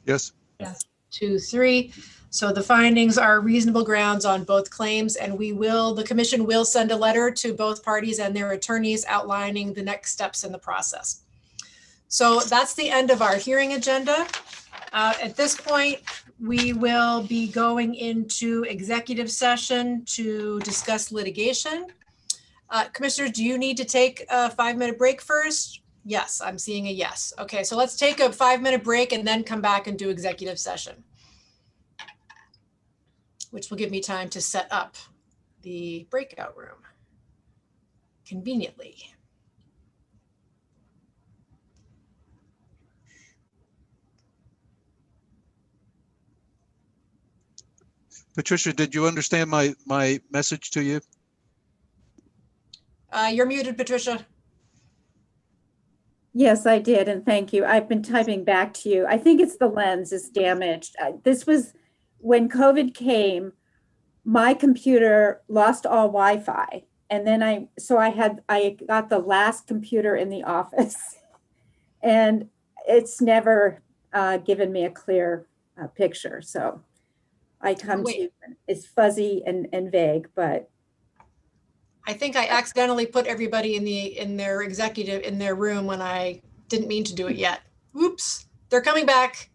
Yes. Yes. 2, 3. So the findings are reasonable grounds on both claims, and the commission will send a letter to both parties and their attorneys outlining the next steps in the process. So that's the end of our hearing agenda. At this point, we will be going into executive session to discuss litigation. Commissioners, do you need to take a 5-minute break first? Yes, I'm seeing a yes. Okay, so let's take a 5-minute break and then come back and do executive session, which will give me time to set up the breakout room conveniently. Patricia, did you understand my message to you? You're muted, Patricia. Yes, I did, and thank you. I've been typing back to you. I think it's the lens is damaged. This was when COVID came, my computer lost all Wi-Fi, and then I got the last computer in the office, and it's never given me a clear picture. So I come to you, it's fuzzy and vague, but I think I accidentally put everybody in their room when I didn't mean to do it yet. Oops, they're coming back.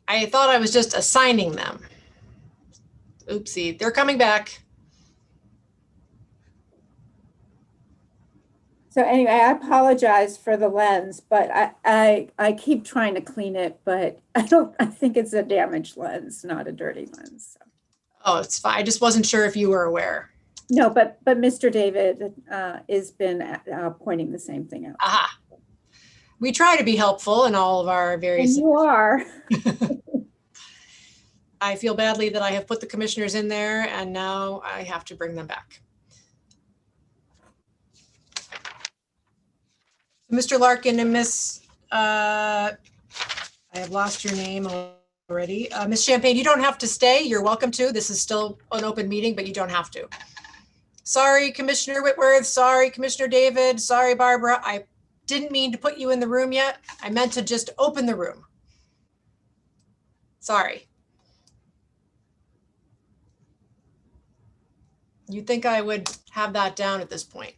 I thought I was just assigning them. Oopsie, they're coming back. so anyway, I apologize for the lens, but I keep trying to clean it, but I think it's a damaged lens, not a dirty lens. So. Oh, it's fine. I just wasn't sure if you were aware. No, but Mr. David has been pointing the same thing out. Aha. We try to be helpful in all of our various. And you are. I feel badly that I have put the commissioners in there and now I have to bring them back. Mr. Larkin and Miss, I have lost your name already. Miss Champagne, you don't have to stay. You're welcome to. This is still an open meeting, but you don't have to. Sorry, Commissioner Whitworth. Sorry, Commissioner David. Sorry, Barbara. I didn't mean to put you in the room yet. I meant to just open the room. Sorry. You'd think I would have that down at this point.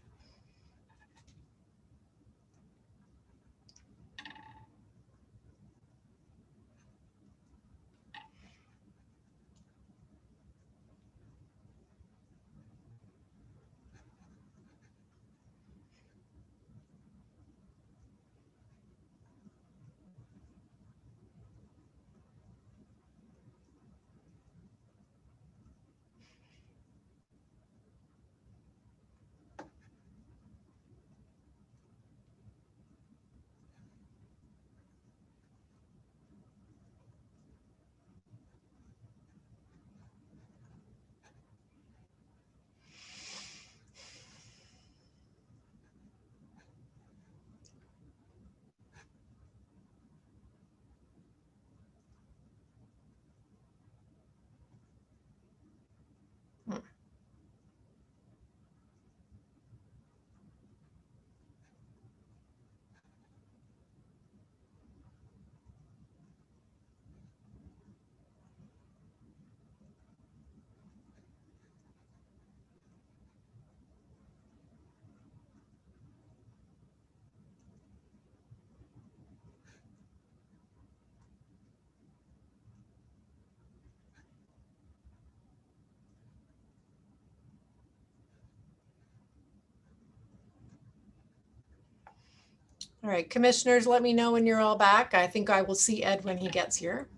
All right, commissioners, let me know when you're all back. I think I will see Ed when he gets here.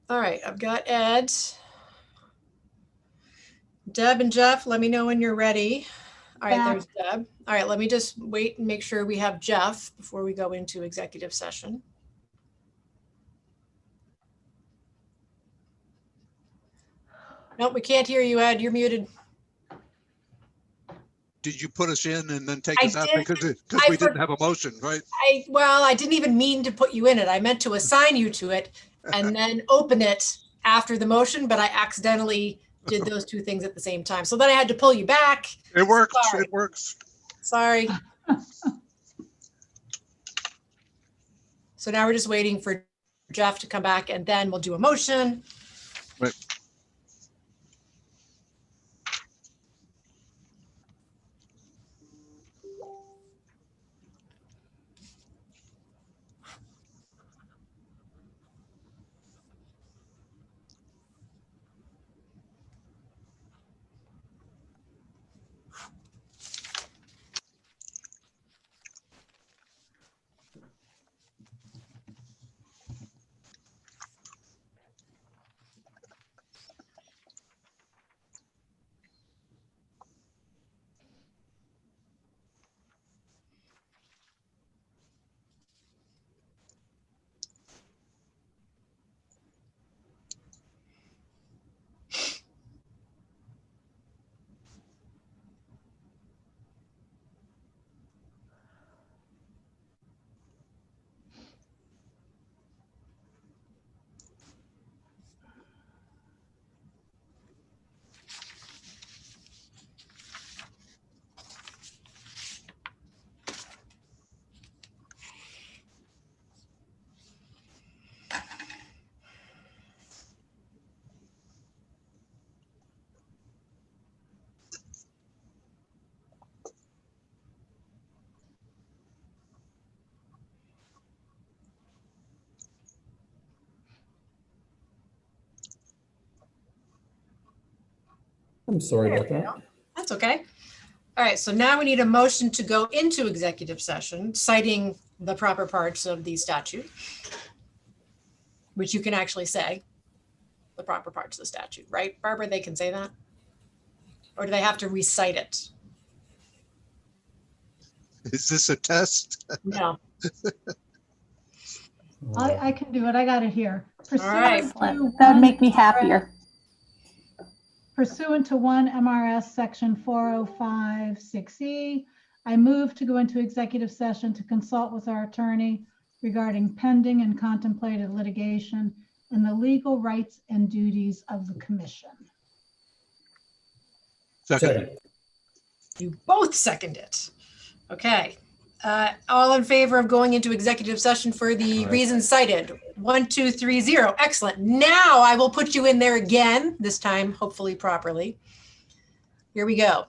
All right, I've got Ed. Deb and Jeff, let me know when you're ready. All right, there's Deb. All right, let me just wait and make sure we have Jeff before we go into executive session. Nope, we can't hear you, Ed. You're muted. Did you put us in and then take I us out did. because I we for- didn't have a motion, right? Well, I didn't even mean to put you in it. I meant to assign you to it and then open it after the motion, but I accidentally did those two things at the same time. So then I had to pull you back. It works. Sorry. It works. Sorry. So now we're just waiting for Jeff to come back and then we'll do a motion. Right. I'm sorry about that. That's okay. All right, so now we need a motion to go into executive session, citing the proper parts of the statute, which you can actually say, the proper parts of the statute, right? Barbara, they can say that? Or do they have to recite it? Is this a test? No. I can do it. I got it here. right. That would make me happier. Pursuant to 1 MRS Section 405-6E, I move to go into executive session to consult with our attorney regarding pending and contemplated litigation and the legal rights and duties of the commission. Second. You both second it. Okay. All in favor of going into executive session for the reasons cited? 1, 2, 3, 0. Excellent. Now I will put you in there again, this time hopefully properly. Here we go.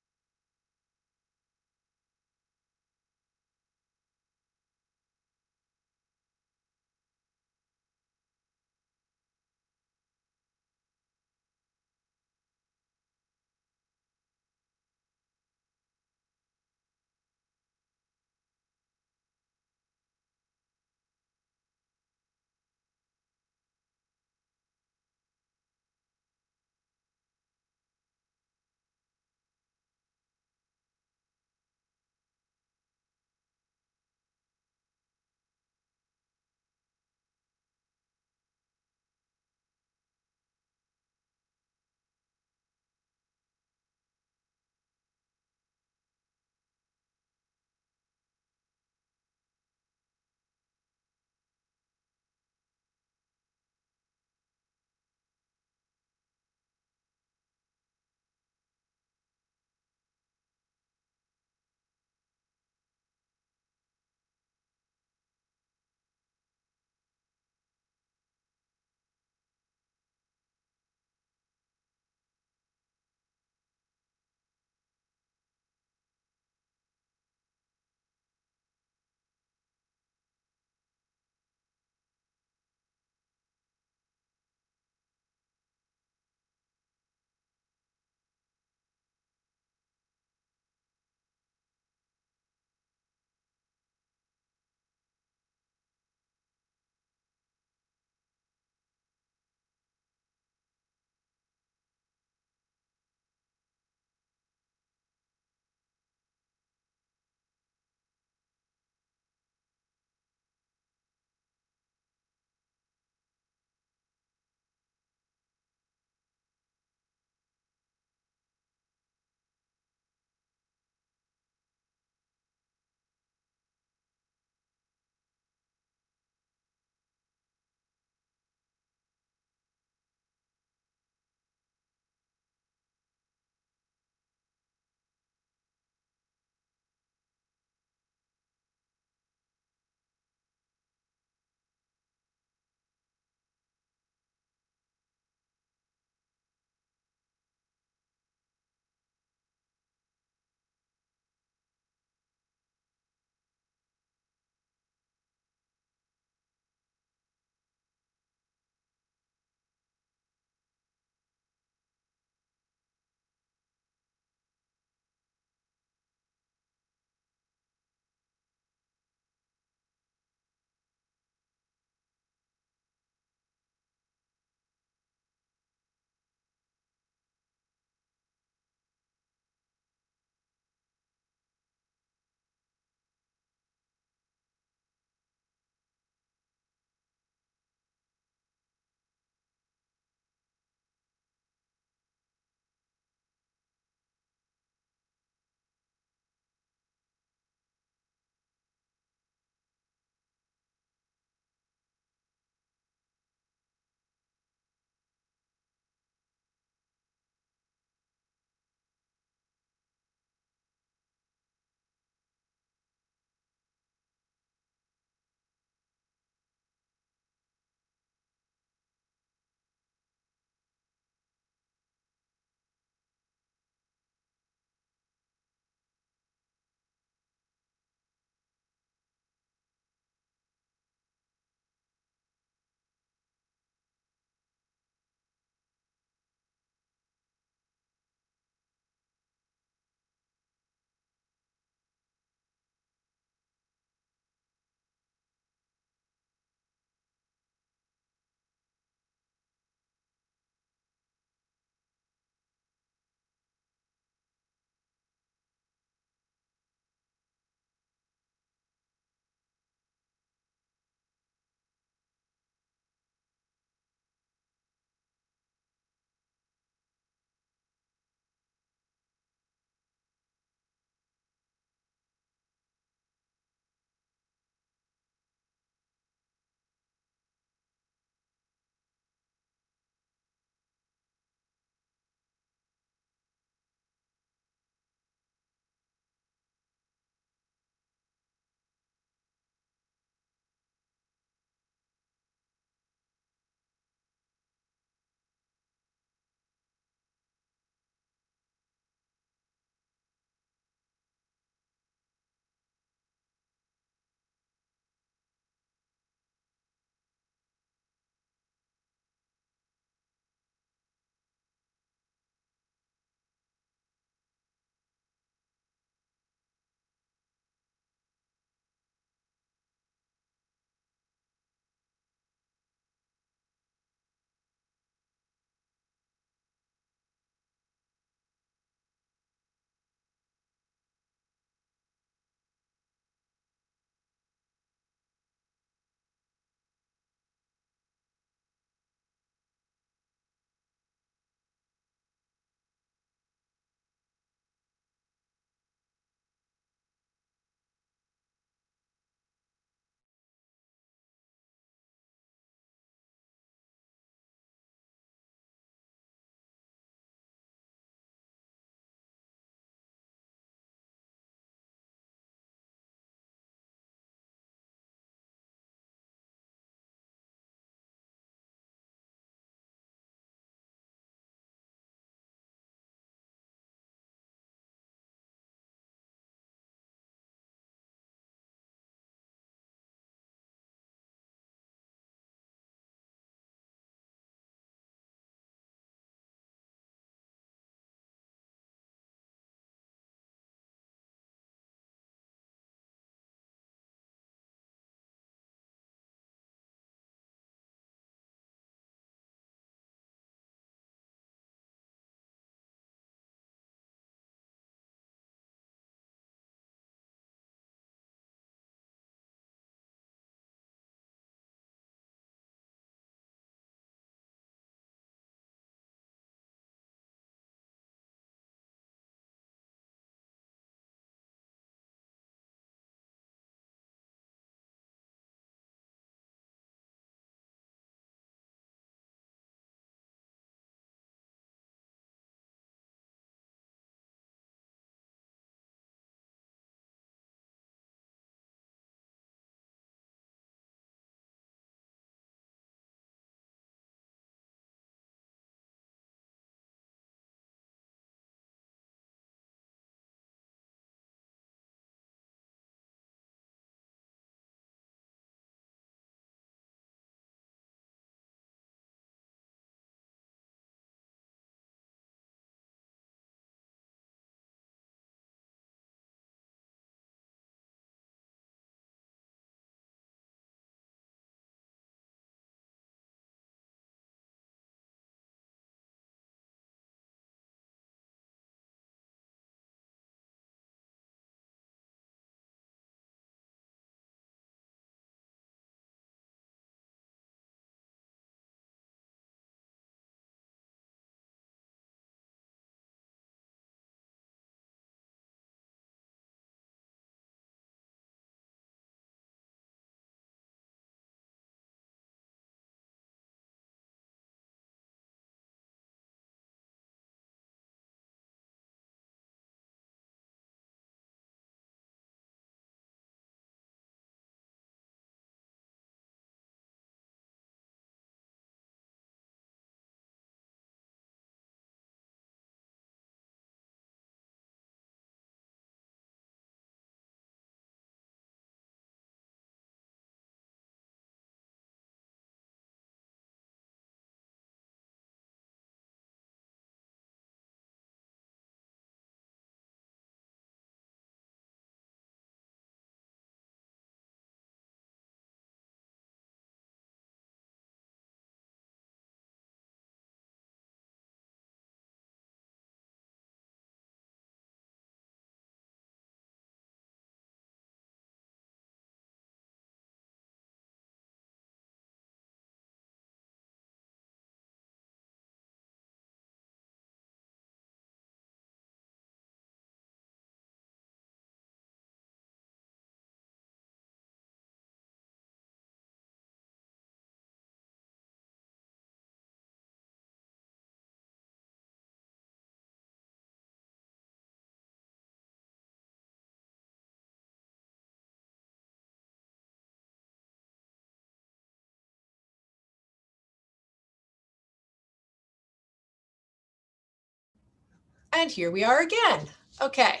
And here we are again. Okay,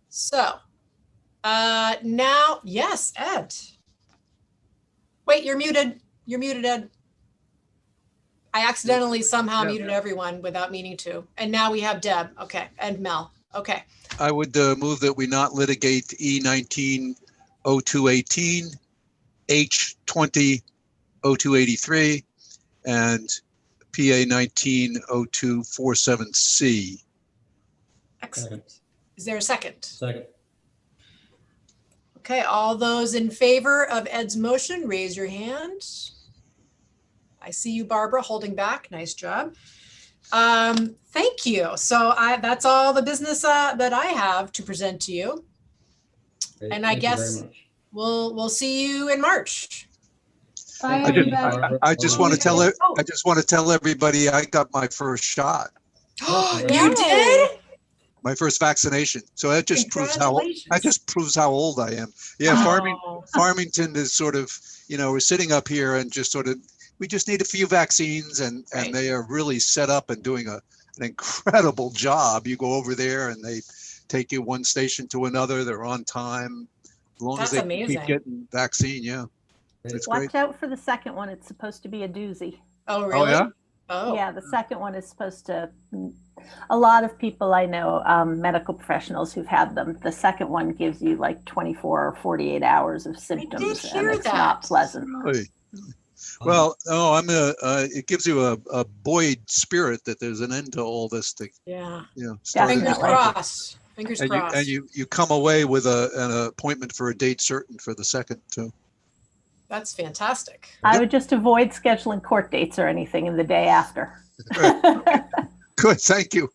so now, yes, Ed. Wait, you're muted. You're muted, Ed. I accidentally somehow muted everyone without meaning to. And now we have Deb. Okay, and Mel. Okay. I would move that we not litigate E19-0218, H20-0283, and PA 19-0247C. Excellent. Is there a second? Second. Okay, all those in favor of Ed's motion, raise your hand. I see you, Barbara, holding back. Nice job. Thank you. So that's all the business that I have to present to you. Great. And I Thank you very guess much. we'll see you in March. Bye, I just, everybody. I just want to tell I just want to tell everybody I got my first shot, You did? my first vaccination. So that just proves how old I am. Yeah, Oh. Farmington is sort of, we're sitting up here and just sort of, we just need a few vaccines, and they are really set up and doing an incredible job. You go over there and they take you one station to another. They're on time. As long as That's they keep amazing. getting vaccine, yeah. It's great. Watch out for the second one. It's supposed to be a doozy. Oh, really? yeah? Oh. Yeah, the second one is supposed to, a lot of people I know, medical professionals who've had them, the second one gives you like 24 or 48 hours of symptoms, and it's not pleasant. Really? Well, it gives you a buoyed spirit that there's an end to all this thing. Yeah. Fingers crossed. Fingers and crossed. And you come away with an appointment for a date certain for the second too. That's fantastic. I would just avoid scheduling court dates or anything in the day after. Good, thank you.